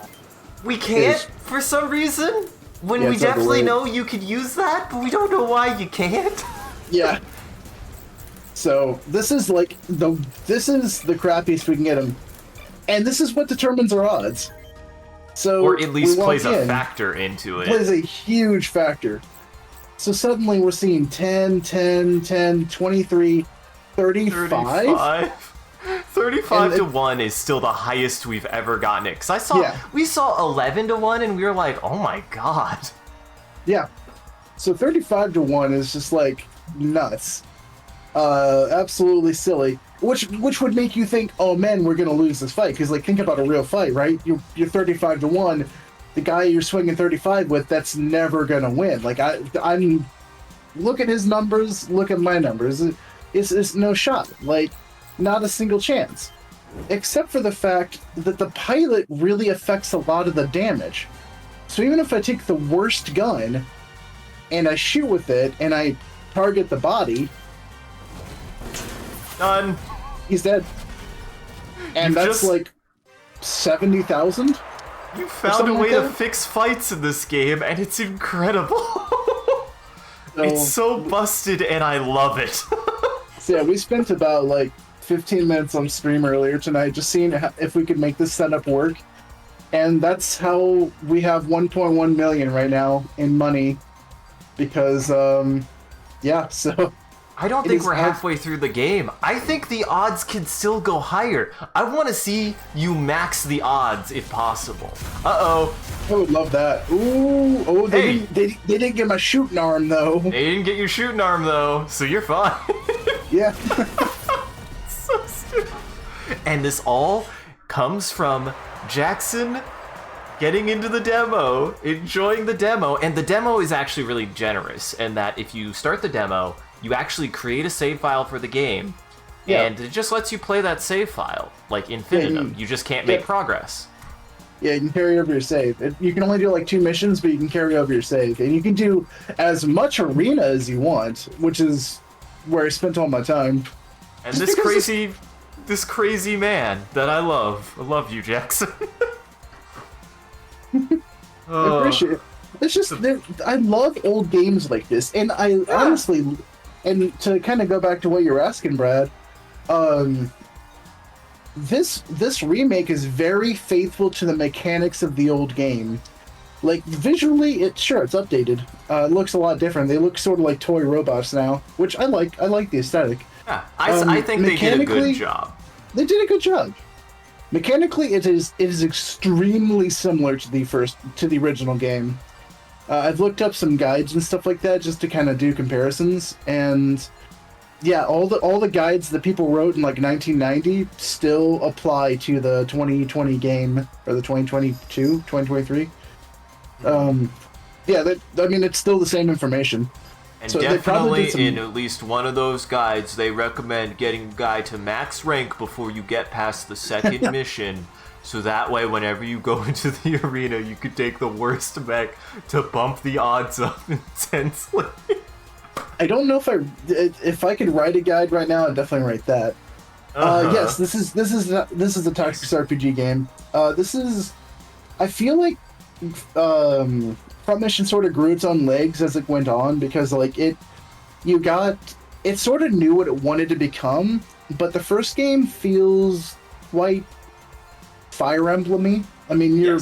We can't, for some reason? When we definitely know you could use that, but we don't know why you can't? Yeah. So, this is the crappiest we can get him. And this is what determines our odds. So, or at least plays a factor into it. Plays a huge factor. So suddenly we're seeing 10, 10, 10, 23, 35? 35 to 1 is still the highest we've ever gotten it. Because we saw 11 to 1 and we were like, oh my god. Yeah. So 35 to 1 is just like nuts. Absolutely silly. Which would make you think, oh man, we're going to lose this fight. Because like, think about a real fight, right? You're 35 to 1. The guy you're swinging 35 with, that's never gonna win. Like I'm look at his numbers, look at my numbers. It's no shot. Like not a single chance, except for the fact that the pilot really affects a lot of the damage. So even if I take the worst gun and I shoot with it and I target the body, done. He's dead. And that's like 70,000. You found a way to fix fights in this game, and it's incredible. It's so busted, and I love it. So yeah, we spent about like 15 minutes on stream earlier tonight just seeing if we could make this setup work. And that's how we have 1.1 million right now in money. Because, so... I don't think we're halfway through the game. I think the odds can still go higher. I want to see you max the odds if possible. Uh-oh. I would love that. Ooh, oh, they didn't get my shooting arm, though. They didn't get your shooting arm, though, so you're fine. Yeah. So stupid. And this all comes from Jackson getting into the demo, enjoying the demo, and the demo is actually really generous in that if you start the demo, you actually create a save file for the game, and it just lets you play that save file, like infinitum. You just can't make progress. Yeah, you can carry over your save. You can only do like 2 missions, but you can carry over your save. And you can do as much arena as you want, which is where I spent all my time. And this crazy man that I love. I love you, Jackson. I appreciate it. It's just, I love old games like this, and I honestly... And to kind of go back to what you were asking, Brad, this remake is very faithful to the mechanics of the old game. Like visually, it's updated. It looks a lot different. They look sort of like toy robots now, which I like. I like the aesthetic. Yeah, I think they did a good job. They did a good job. Mechanically, it is extremely similar to the original game. I've looked up some guides and stuff like that just to kind of do comparisons, and yeah, all the guides that people wrote in like 1990 still apply to the 2020 game or the 2022, 2023. Yeah, I mean it's still the same information. And So they probably definitely did some... in at least one of those guides, they recommend getting a guy to max rank before you get past the second mission. So that way, whenever you go into the arena, you could take the worst mech to bump the odds up intensely. I don't know if I could write a guide right now. I'd definitely write that. Yes, this is a tactics RPG game. I feel like Front Mission sort of grew its own legs as it went on because like it sort of knew what it wanted to become, but the first game feels quite Fire Emblem-y. I mean, you're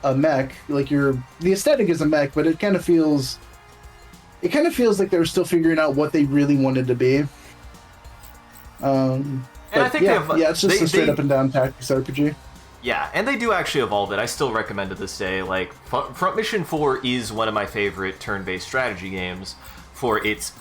a mech, like the aesthetic is a mech, but it kind of feels like they were still figuring out what they really wanted to be. And I think it's just a straight up and down tactics RPG. Yeah, and they do actually evolve it. I still recommend it this day. Like, Front Mission 4 is one of my favorite turn-based strategy games for its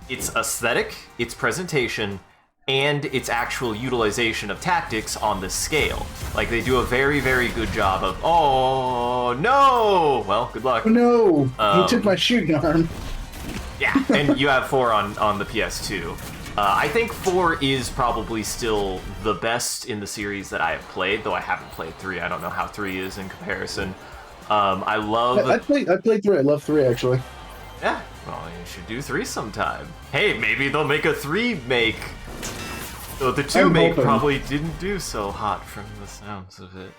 aesthetic, its presentation, and its actual utilization of tactics on the scale. Like, they do a very, very good job of, oh, no! Well, good luck. Oh, no! He took my shooting arm. Yeah, and you have 4 on the PS2. I think 4 is probably still the best in the series that I have played, though I haven't played 3. I don't know how 3 is in comparison. I played 3. I love 3, actually. Yeah, well, you should do 3 sometime. Hey, maybe they'll make a 3 make. Though the 2 make probably didn't do so hot from the sounds of it.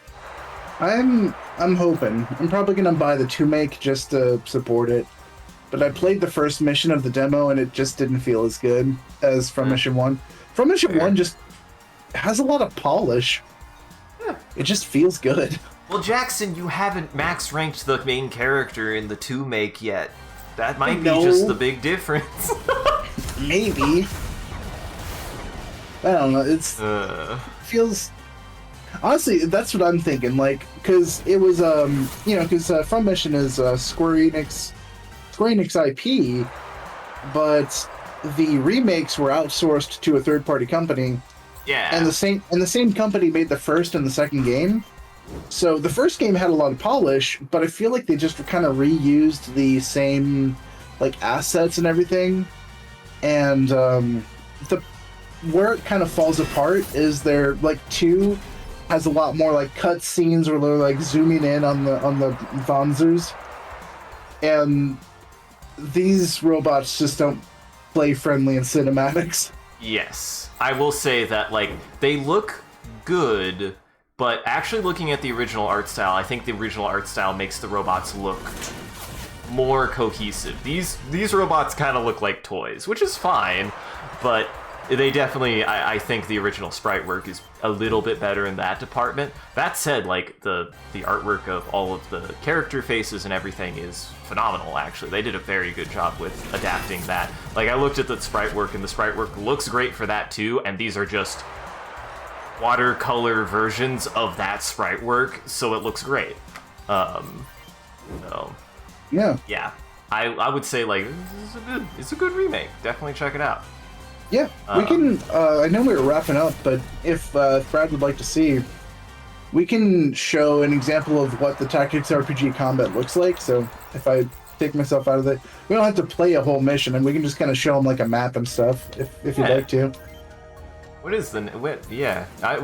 I'm hoping. I'm probably gonna buy the 2 make just to support it. But I played the first mission of the demo, and it just didn't feel as good as From Mission 1. From Mission 1 just has a lot of polish. Yeah. It just feels good. Well, Jackson, you haven't max ranked the main character in the 2 make yet. That might be just the big difference. Maybe. I don't know. It feels... Honestly, that's what I'm thinking. Like, because it was, because From Mission is Square Enix IP, but the remakes were outsourced to a third-party company. Yeah. And the same company made the first and the second game. So the first game had a lot of polish, but I feel like they just kind of reused the same like assets and everything. And where it kind of falls apart is their like 2 has a lot more like cut scenes where they're like zooming in on the Vanzers. And these robots just don't play friendly in cinematics. Yes. I will say that, like, they look good, but actually looking at the original art style, I think the original art style makes the robots look more cohesive. These robots kind of look like toys, which is fine, but they definitely, I think the original sprite work is a little bit better in that department. That said, like, the artwork of all of the character faces and everything is phenomenal, actually. They did a very good job with adapting that. Like, I looked at the sprite work, and the sprite work looks great for that, too, and these are just watercolor versions of that sprite work, so it looks great. Yeah. I would say, like, it's a good remake. Definitely check it out. Yeah, we can. I know we were wrapping up, but if Brad would like to see, we can show an example of what the tactics RPG combat looks like. So if I take myself out of it, we don't have to play a whole mission, and we can just kind of show them like a map and stuff, if you'd like to. What is the?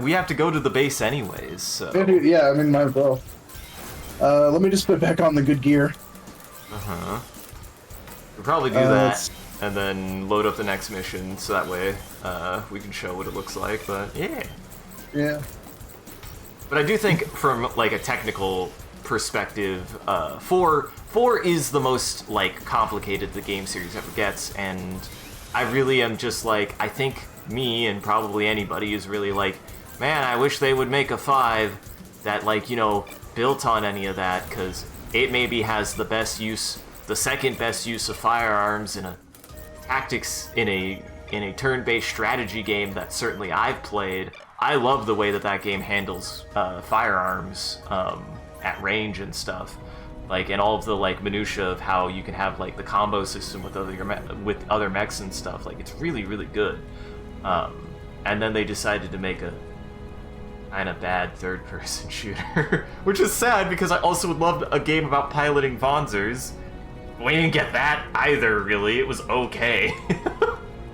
We have to go to the base anyways. So. Yeah, I mean, might as well. Let me just put back on the good gear. We'll probably do that. And then load up the next mission, so that way we can show what it looks like, but yeah. But I do think from, like, a technical perspective, 4 is the most, like, complicated the game series ever gets, and I really am just, like, I think me and probably anybody is really like, man, I wish they would make a 5 that, like, built on any of that, because it maybe has the second best use of firearms in a tactics in a turn-based strategy game that certainly I've played. I love the way that game handles firearms at range and stuff. Like, and all of the like minutia of how you can have like the combo system with other mechs and stuff. Like, it's really really good. And then they decided to make a kind of bad third-person shooter, which is sad because I also would love a game about piloting Vonzers. We didn't get that either, really. It was okay.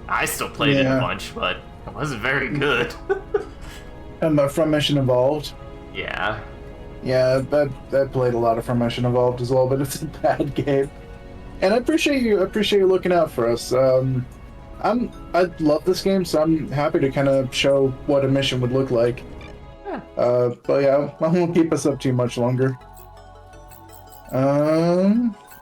I still played it a bunch, but it wasn't very good. And From Mission Evolved. Yeah. Yeah, that played a lot of From Mission Evolved as well, but it's a bad game. And I appreciate you looking out for us. I love this game, so I'm happy to kind of show what a mission would look like. Yeah. But yeah, I won't keep us up too much longer.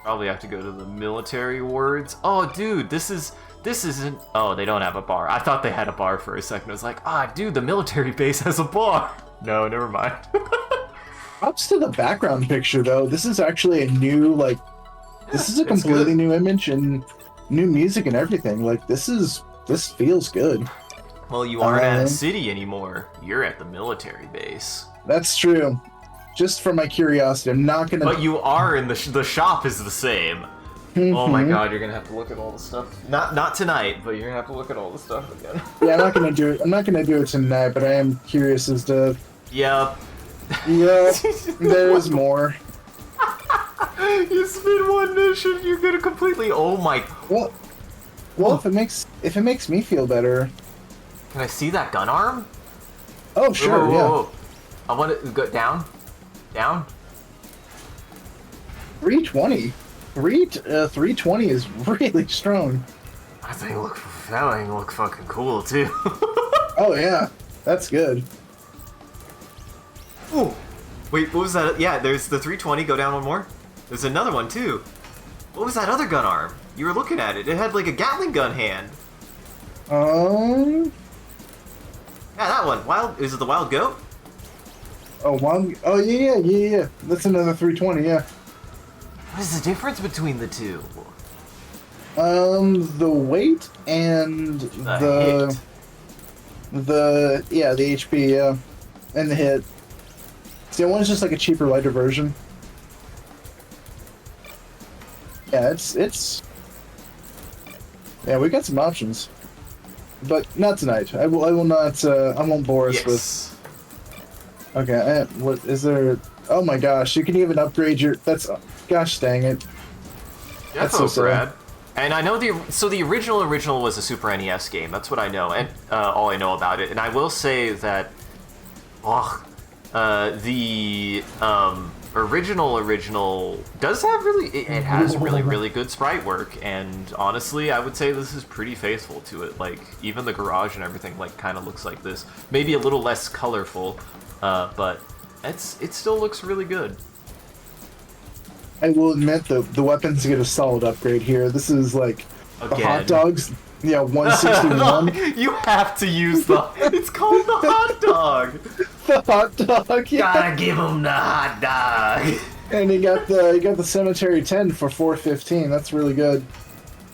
Probably have to go to the military wards. Oh, dude, this isn't. Oh, they don't have a bar. I thought they had a bar for a second. I was like, dude, the military base has a bar. No, never mind. Props to the background picture, though. This is actually a new, like, this is a completely new image and new music and everything. Like, this feels good. Well, you aren't at a city anymore. You're at the military base. That's true. Just for my curiosity, I'm not gonna. But you are in the shop is the same. Oh my god, you're gonna have to look at all the stuff. Not tonight, but you're gonna have to look at all the stuff again. Yeah, I'm not gonna do it. I'm not gonna do it tonight, but I am curious as to. Yep. Yep. There's more. You spin one mission, you're gonna completely. Oh my. Well, if it makes me feel better. Can I see that gun arm? Oh sure, whoa. I want to go down. Down. 320. 320 is really strong. That thing look fucking cool too. Oh yeah, that's good. Ooh. Wait, what was that? Yeah, there's the 320. Go down one more. There's another one too. What was that other gun arm? You were looking at it. It had like a Gatling gun hand. Yeah, that one. Is it the wild goat? Oh yeah. That's another 320. Yeah. What is the difference between the two? The weight and the HP, yeah, and the hit. See, one's just like a cheaper, lighter version. Yeah, it's. Yeah, we got some options, but not tonight. I will not. I won't bore us with. Okay, what is there? Oh my gosh, you can even upgrade your. That's. Gosh dang it. That's so rad. And I know the original was a Super NES game. That's what I know, and all I know about it. And I will say that, the original does have it has really good sprite work. And honestly, I would say this is pretty faithful to it. Like even the garage and everything like kind of looks like this. Maybe a little less colorful, but it still looks really good. I will admit the weapons get a solid upgrade here. This is like the hot dogs. Yeah, 161. You have to use it's called the hot dog. The hot dog. Yeah. Gotta give him the hot dog. And you got the Cemetery 10 for 415. That's really good.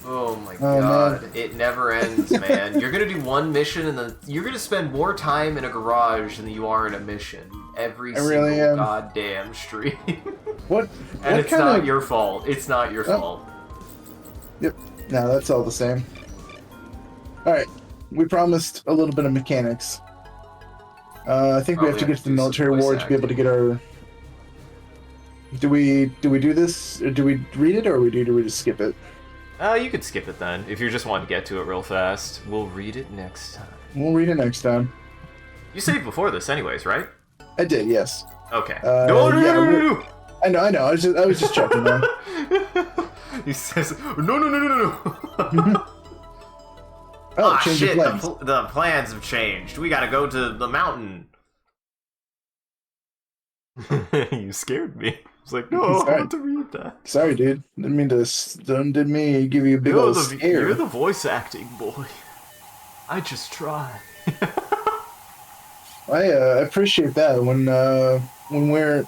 Oh my god, man. It never ends, man. You're gonna do one mission and then you're gonna spend more time in a garage than you are in a mission every single goddamn stream. And it's not your fault. It's not your fault. Yep. No, that's all the same. Alright. We promised a little bit of mechanics. I think we have to get to the military ward to be able to get our... Do we do this? Or do we read it, or do we just skip it? You could skip it then, if you just want to get to it real fast. We'll read it next time. We'll read it next time. You saved before this anyways, right? I did, yes. Okay. No. I know. I was just checking though. He says, no. Oh, change shit, plans. The plans have changed. We gotta go to the mountain. You scared me. I was like, no, I want to read that. Sorry, dude. Didn't mean to give you a big old scare. You're the voice acting boy. I just try. I appreciate that when we're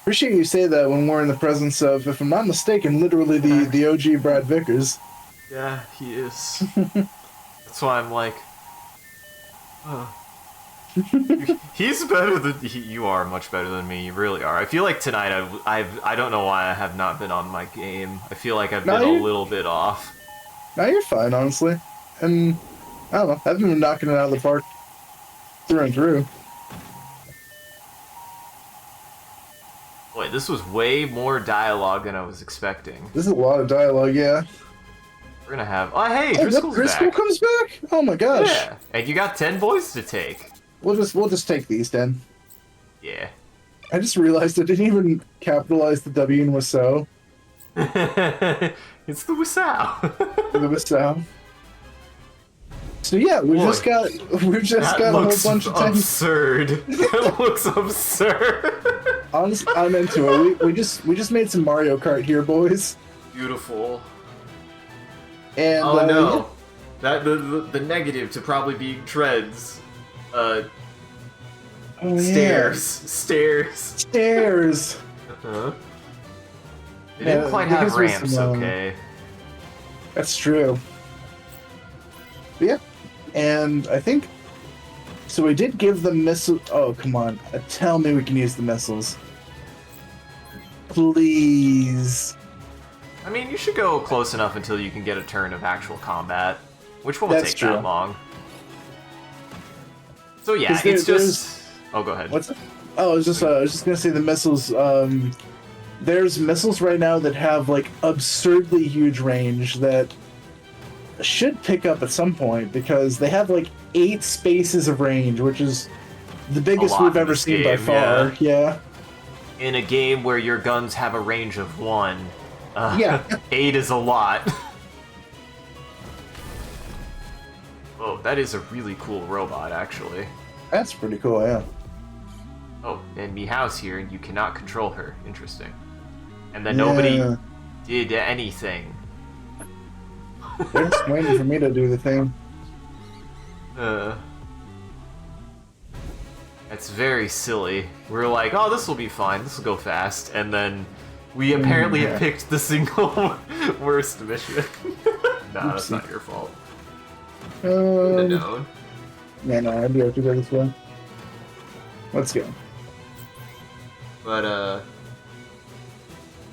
appreciate you say that when we're in the presence of, if I'm not mistaken, literally the OG Brad Vickers. Yeah, he is. That's why I'm like, He's better than you are. Much better than me. You really are. I feel like tonight I don't know why I have not been on my game. I feel like I've been a little bit off. No, you're fine, honestly. And I don't know. I've been knocking it out of the park through and through. Boy, this was way more dialogue than I was expecting. This is a lot of dialogue, yeah. We're gonna have. Oh, hey, Driscoll's Driscoll back. comes back? Oh my gosh. Yeah, and you got 10 boys to take. We'll just take these then. Yeah. I just realized I didn't even capitalize the W in Wasau. It's the Wasau. The Wasau. So yeah, we've just got a whole bunch of things. Absurd. That looks absurd. Honestly, I'm into it. We just made some Mario Kart here, boys. Beautiful. And oh no, that the negative to probably being treads. Stairs. Uh-huh. They didn't quite have ramps, okay. That's true. But yeah, and I think so. We did give them missiles. Oh come on! Tell me we can use the missiles, please. I mean, you should go close enough until you can get a turn of actual combat, which won't take that long. So yeah, it's just. Oh, go ahead. What's it? Oh, I was just gonna say the missiles. There's missiles right now that have like absurdly huge range that should pick up at some point because they have like 8 spaces of range, which is the biggest we've ever seen by far. Yeah. In a game where your guns have a range of 1, yeah, 8 is a lot. Oh, that is a really cool robot, actually. That's pretty cool, yeah. Oh, and Meow's here, and you cannot control her. Interesting. And then nobody did anything. They're just waiting for me to do the thing. That's very silly. We're like, oh, this will be fine. This will go fast. And then we apparently picked the single worst mission. Nah, that's not your fault. No, I'd be able to go this way. Let's go. But,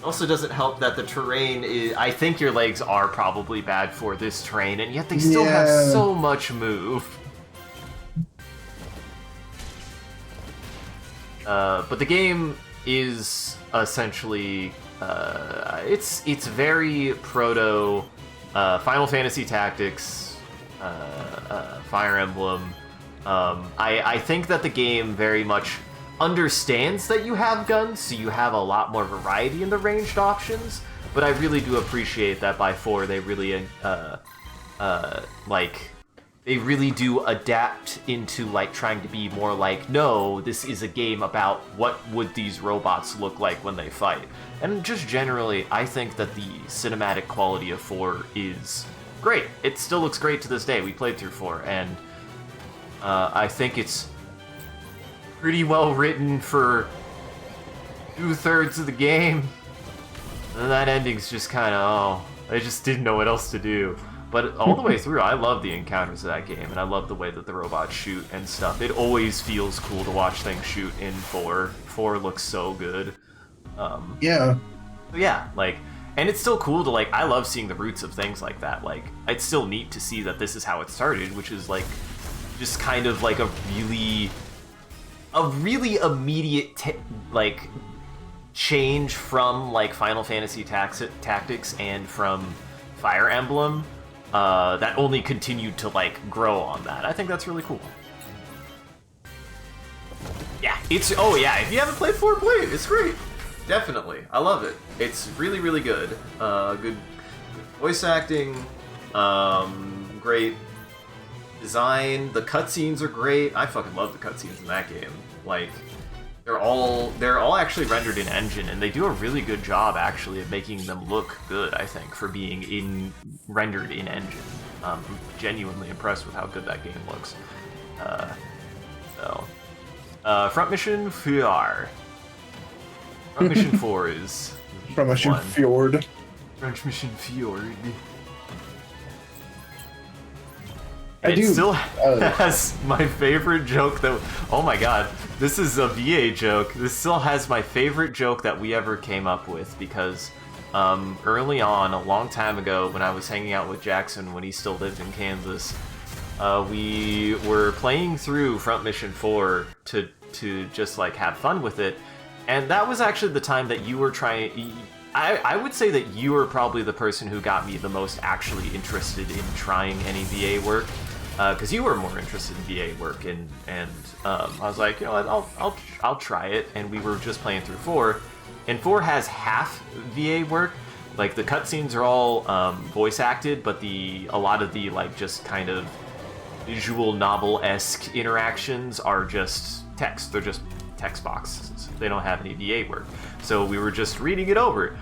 also doesn't help that the terrain is... I think your legs are probably bad for this terrain, and yet they still have so much move. But the game is essentially... it's very proto Final Fantasy Tactics, Fire Emblem. I think that the game very much understands that you have guns, so you have a lot more variety in the ranged options, but I really do appreciate that by 4 they really, they really do adapt into, like, trying to be more like, no, this is a game about what would these robots look like when they fight. And just generally, I think that the cinematic quality of 4 is great. It still looks great to this day. We played through 4, and I think it's pretty well written for 2/3 of the game. And that ending's just kind of, I just didn't know what else to do. But all the way through, I love the encounters of that game, and I love the way that the robots shoot and stuff. It always feels cool to watch things shoot in 4. 4 looks so good. Yeah, like, and it's still cool to, like, I love seeing the roots of things like that. Like, it's still neat to see that this is how it started, which is, like, just kind of, like, a really immediate, like, change from, like, Final Fantasy Tactics and from Fire Emblem, that only continued to, like, grow on that. I think that's really cool. Yeah, it's, oh yeah, if you haven't played 4, play it. It's great. Definitely. I love it. It's really, really good. Good voice acting, great design. The cutscenes are great. I fucking love the cutscenes in that game. Like, they're all actually rendered in engine, and they do a really good job actually of making them look good, I think, for being rendered in engine. I'm genuinely impressed with how good that game looks. Front mission 4. Front mission 4 is Front mission Fjord. Front mission Fjord. I do. It still has my favorite joke that... Oh my god, this is a VA joke. This still has my favorite joke that we ever came up with, because early on, a long time ago, when I was hanging out with Jackson when he still lived in Kansas, we were playing through Front Mission 4 to just, like, have fun with it, and that was actually the time that you were trying... I would say that you were probably the person who got me the most actually interested in trying any VA work, because you were more interested in VA work, and I was like, you know what, I'll try it, and we were just playing through 4, and 4 has half VA work. Like, the cutscenes are all voice acted, but a lot of the, like, just kind of visual novel-esque interactions are just text. They're just text boxes. They don't have any VA work. So we were just reading it over,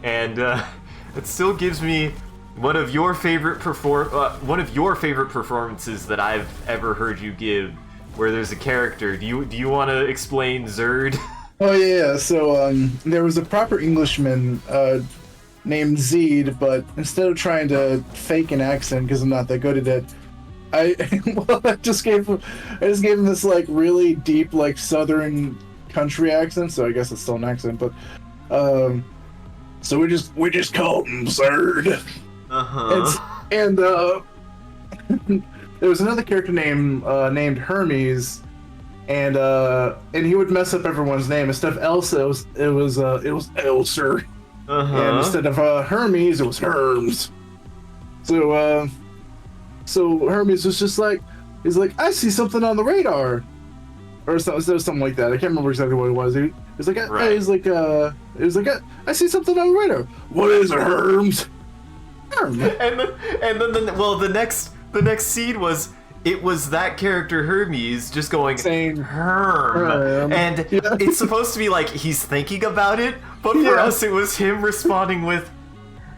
and it still gives me one of your favorite performances that I've ever heard you give, where there's a character. Do you want to explain Zerd? Oh yeah. So there was a proper Englishman named Zed, but instead of trying to fake an accent, because I'm not that good at it, I just gave him this like really deep like southern country accent, so I guess it's still an accent, but so we just called him Zerd. And there was another character named Hermes, and he would mess up everyone's name. Instead of Elsa, it was Elser. And instead of Hermes, it was Herms. So Hermes was just like, he's like, I see something on the radar. Or something like that. I can't remember exactly what it was. He was like, right. I see something on the radar. What is it, Herms? And then the next scene was, it was that character Hermes just going saying Herm, and it's supposed to be like he's thinking about it, but for us it was him responding with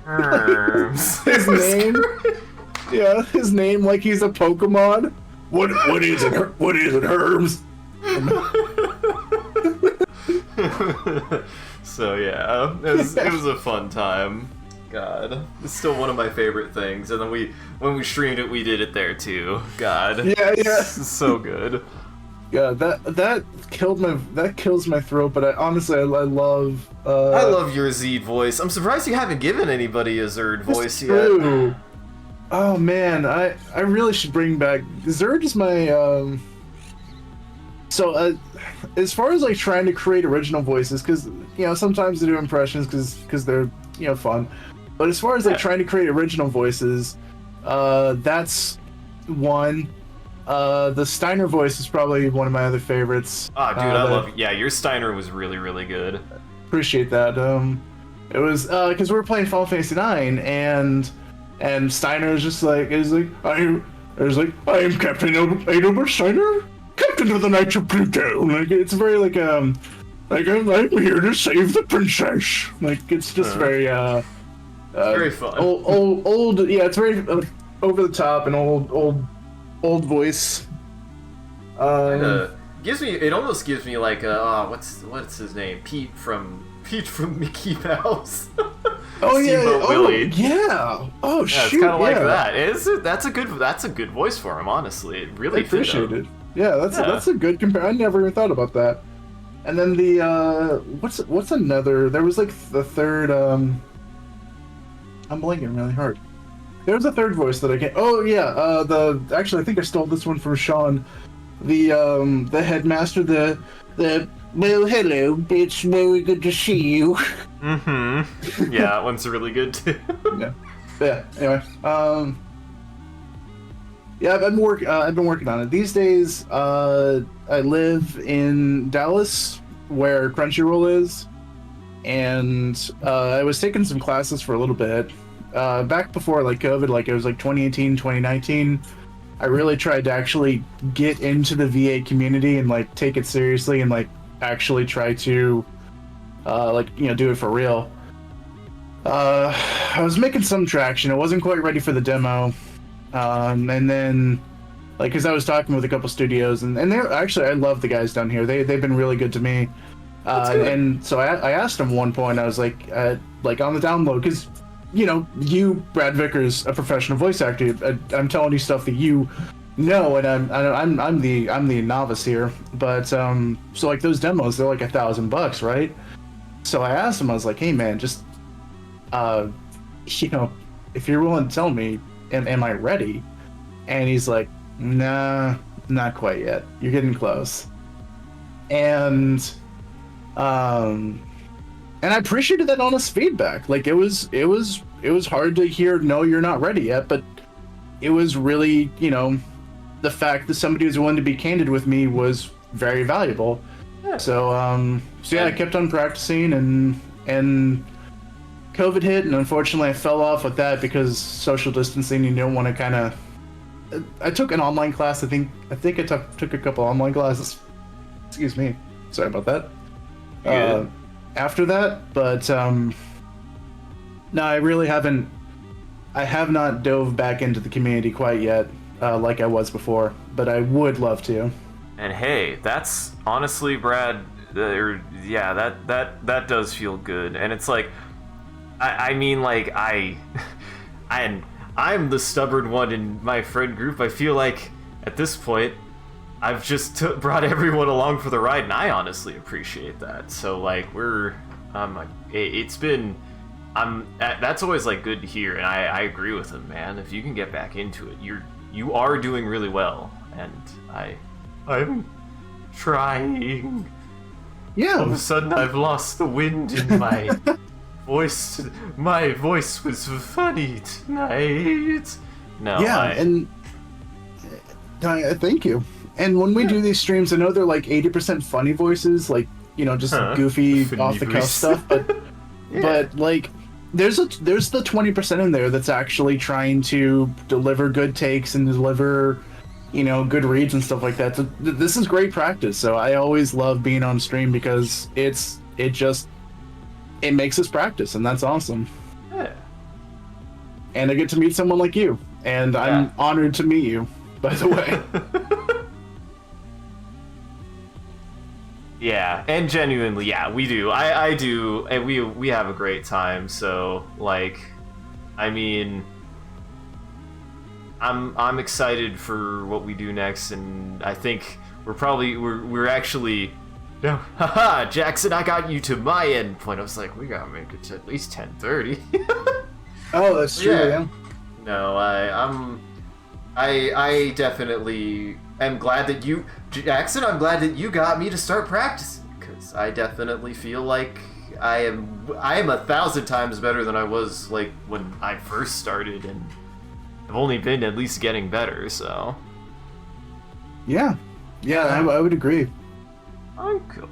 Herms. His name, his name like he's a Pokemon. What is it? What is it, Herms? So yeah, it was a fun time. God, it's still one of my favorite things. And then when we streamed it, we did it there too. God, it's so good. Yeah, that kills my throat. But I love. I love your Zed voice. I'm surprised you haven't given anybody a Zerd voice yet. Oh man, I really should bring back Zerd. Is my So, as far as like trying to create original voices, because sometimes I do impressions because they're fun, but as far as like trying to create original voices, that's one. The Steiner voice is probably one of my other favorites. Oh, dude, I love. Yeah, your Steiner was really, really good. Appreciate that. It was because we were playing Final Fantasy IX, and Steiner is just like I am Captain Adelbert Steiner, Captain of the Knights of Pluto. Like it's very like I'm here to save the princess. Like it's just very very fun. Old. Yeah, it's very over the top and old voice. It almost gives me like what's his name? Pete from Mickey Mouse. Oh Steamboat Willie. Yeah. Oh yeah, shoot. It's kind of like that. That's a good voice for him. Honestly, it really I appreciate it. Yeah, that's a good compare. I never even thought about that. And then the what's another? There was like the third. I'm blanking really hard. There's a third voice that I can't. Oh yeah. Actually, I think I stole this one from Sean. The headmaster. Well, hello. It's very good to see you. Mm-hmm. Yeah, that one's really good too. Yeah. Anyway. Yeah, I've been working on it. These days, I live in Dallas, where Crunchyroll is, and I was taking some classes for a little bit. Back before like COVID, like it was like 2018, 2019. I really tried to actually get into the VA community and like take it seriously and like actually try to do it for real. I was making some traction. I wasn't quite ready for the demo. And then, like, because I was talking with a couple studios, and they're actually, I love the guys down here. They've been really good to me. And so I asked them one point. I was like on the download, because you know, you, Brad Vickers, a professional voice actor. I'm telling you stuff that you know, and I'm the novice here. But so like those demos, they're like $1,000, right? So I asked him, I was like, hey man, just you know, if you're willing to tell me, am I ready? And he's like, nah, not quite yet. You're getting close. And I appreciated that honest feedback. Like it was hard to hear, no, you're not ready yet, but it was really, you know, the fact that somebody was willing to be candid with me was very valuable. Yeah. So yeah, I kept on practicing and COVID hit, and unfortunately I fell off with that because social distancing, you don't want to kind of. I took an online class. I think I took a couple online classes. Excuse me. Sorry about that. After that, but no, I really haven't. I have not dove back into the community quite yet, like I was before. But I would love to. And hey, that's honestly, Brad. Yeah, that does feel good. And it's like, I mean, like I'm the stubborn one in my friend group. I feel like at this point, I've just brought everyone along for the ride, and I honestly appreciate that. So like it's been, that's always like good to hear, and I agree with him, man. If you can get back into it, you are doing really well, and I'm trying. Yeah. All of a sudden, I've lost the wind in my voice. My voice was funny tonight. No. Yeah, and thank you. And when we do these streams, I know they're like 80% funny voices, like, you know, just goofy, off the cuff stuff. But but like, there's the 20% in there that's actually trying to deliver good takes and deliver, you know, good reads and stuff like that. So this is great practice. So I always love being on stream because it makes us practice, and that's awesome. Yeah. And I get to meet someone like you, and I'm honored to meet you, by the way. Yeah, and genuinely, yeah, we do. I do, and we have a great time. So, like, I mean, I'm excited for what we do next, and I think we're actually. No, haha, Jackson, I got you to my end point. I was like, we gotta make it to at least 10:30. Oh, that's true. Yeah. No, I definitely am glad that you, Jackson. I'm glad that you got me to start practicing, because I definitely feel like I am 1,000 times better than I was like when I first started, and I've only been at least getting better. So. Yeah, I would agree. Oh, cool.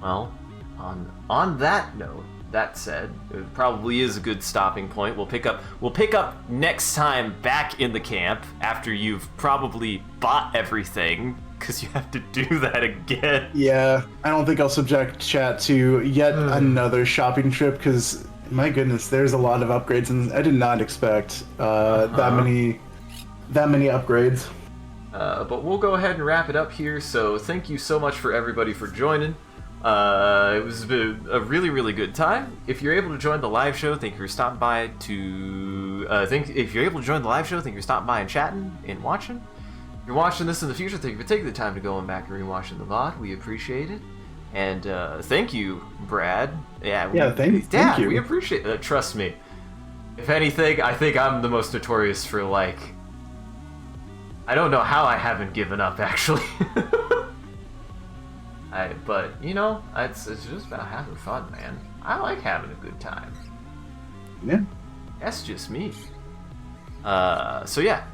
Well, on that note, that said, it probably is a good stopping point. We'll pick up next time back in the camp after you've probably bought everything, because you have to do that again. Yeah, I don't think I'll subject chat to yet another shopping trip, because my goodness, there's a lot of upgrades, and I did not expect that many upgrades. But we'll go ahead and wrap it up here. So thank you so much for everybody for joining. It was a really, really good time. If you're able to join the live show, thank you for stopping by if you're able to join the live show, thank you for stopping by and chatting and watching. If you're watching this in the future, thank you for taking the time to go back and rewatching the VOD. We appreciate it. And thank you, Brad. Thank you. We appreciate it. Trust me. If anything, I think I'm the most notorious for, like, I don't know how I haven't given up, actually. But, you know, it's just about having fun, man. I like having a good time. Yeah. That's just me. So yeah,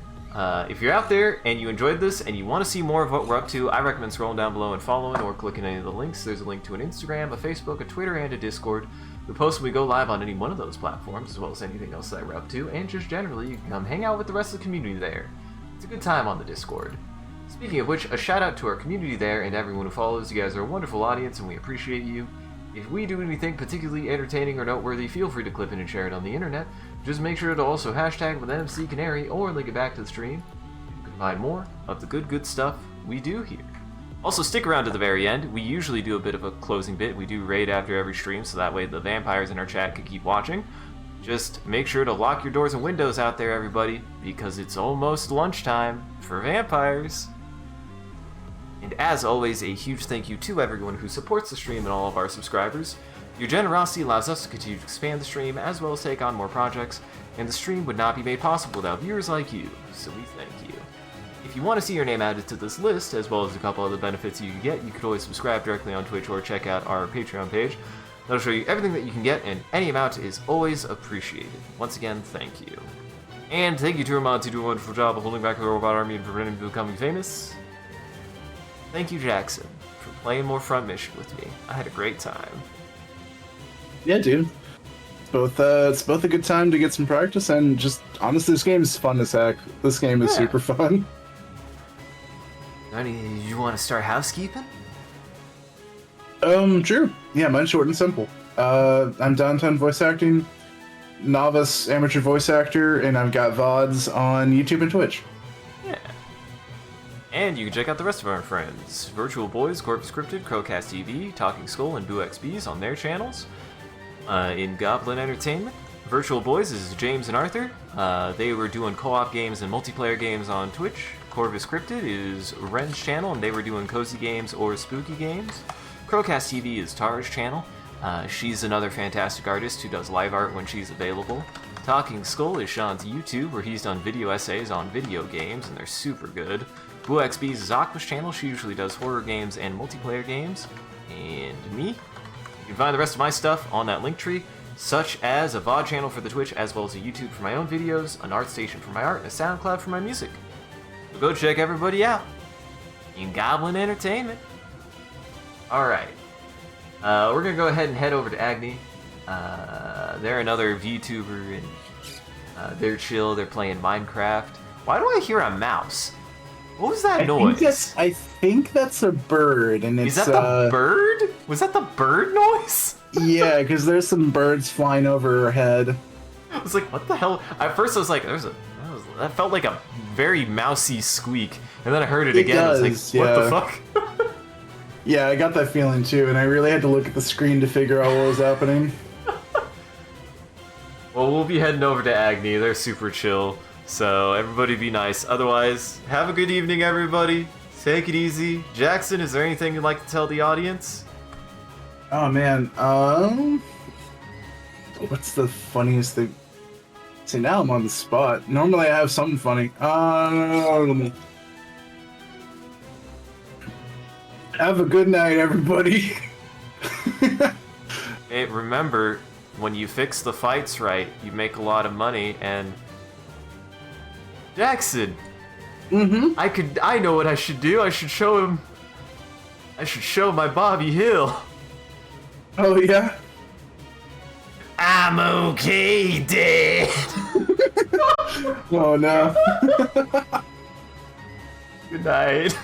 if you're out there and you enjoyed this and you want to see more of what we're up to, I recommend scrolling down below and following or clicking any of the links. There's a link to an Instagram, a Facebook, a Twitter, and a Discord. We post when we go live on any one of those platforms, as well as anything else that we're up to, and just generally, you can come hang out with the rest of the community there. It's a good time on the Discord. Speaking of which, a shout out to our community there and everyone who follows. You guys are a wonderful audience and we appreciate you. If we do anything particularly entertaining or noteworthy, feel free to clip it and share it on the internet. Just make sure to also hashtag with MCCanary or link it back to the stream. You can find more of the good stuff we do here. Also, stick around to the very end. We usually do a bit of a closing bit. We do raid after every stream, so that way the vampires in our chat can keep watching. Just make sure to lock your doors and windows out there, everybody, because it's almost lunchtime for vampires. And as always, a huge thank you to everyone who supports the stream and all of our subscribers. Your generosity allows us to continue to expand the stream as well as take on more projects, and the stream would not be made possible without viewers like you, so we thank you. If you want to see your name added to this list, as well as a couple other benefits you can get, you could always subscribe directly on Twitch or check out our Patreon page. That'll show you everything that you can get, and any amount is always appreciated. Once again, thank you. And thank you to Ramon to do a wonderful job of holding back the robot army and preventing them from becoming famous. Thank you, Jackson, for playing more Front Mission with me. I had a great time. Yeah, dude. It's both a good time to get some practice, and just honestly, this game is fun as heck. This game is super fun. You want to start housekeeping? Sure. Yeah, mine's short and simple. I'm Downtown Voice Acting, novice amateur voice actor, and I've got VODs on YouTube and Twitch. Yeah. And you can check out the rest of our friends. Virtual Boys, Corpus Scripted, Crowcast TV, Talking Skull, and Boo XBs on their channels. In Goblin Entertainment, Virtual Boys is James and Arthur. They were doing co-op games and multiplayer games on Twitch. Corpus Scripted is Ren's channel, and they were doing cozy games or spooky games. Crowcast TV is Tara's channel. She's another fantastic artist who does live art when she's available. Talking Skull is Sean's YouTube, where he's done video essays on video games, and they're super good. Boo XB's is Aqua's channel. She usually does horror games and multiplayer games. And me. You can find the rest of my stuff on that link tree, such as a VOD channel for the Twitch, as well as a YouTube for my own videos, an art station for my art, and a SoundCloud for my music. So go check everybody out in Goblin Entertainment. Alright. We're going to go ahead and head over to Agni. They're another VTuber, and they're chill. They're playing Minecraft. Why do I hear a mouse? What was that noise? I think that's a bird, and it's... Is that the bird? Was that the bird noise? Yeah, because there's some birds flying over her head. I was like, what the hell? At first I was like, that felt like a very mousy squeak. And then I heard it again. Does, I was like, what the fuck? Yeah, I got that feeling too, and I really had to look at the screen to figure out what was happening. Well, we'll be heading over to Agni. They're super chill. So everybody be nice. Otherwise, have a good evening, everybody. Take it easy. Jackson, is there anything you'd like to tell the audience? Oh man, what's the funniest thing? See, now I'm on the spot. Normally I have something funny. Have a good night, everybody. Hey, remember, when you fix the fights right, you make a lot of money, and... Jackson! I know what I should do. I should show him... I should show my Bobby Hill. Oh, yeah? I'm okay, Dad! Oh, no. Good night.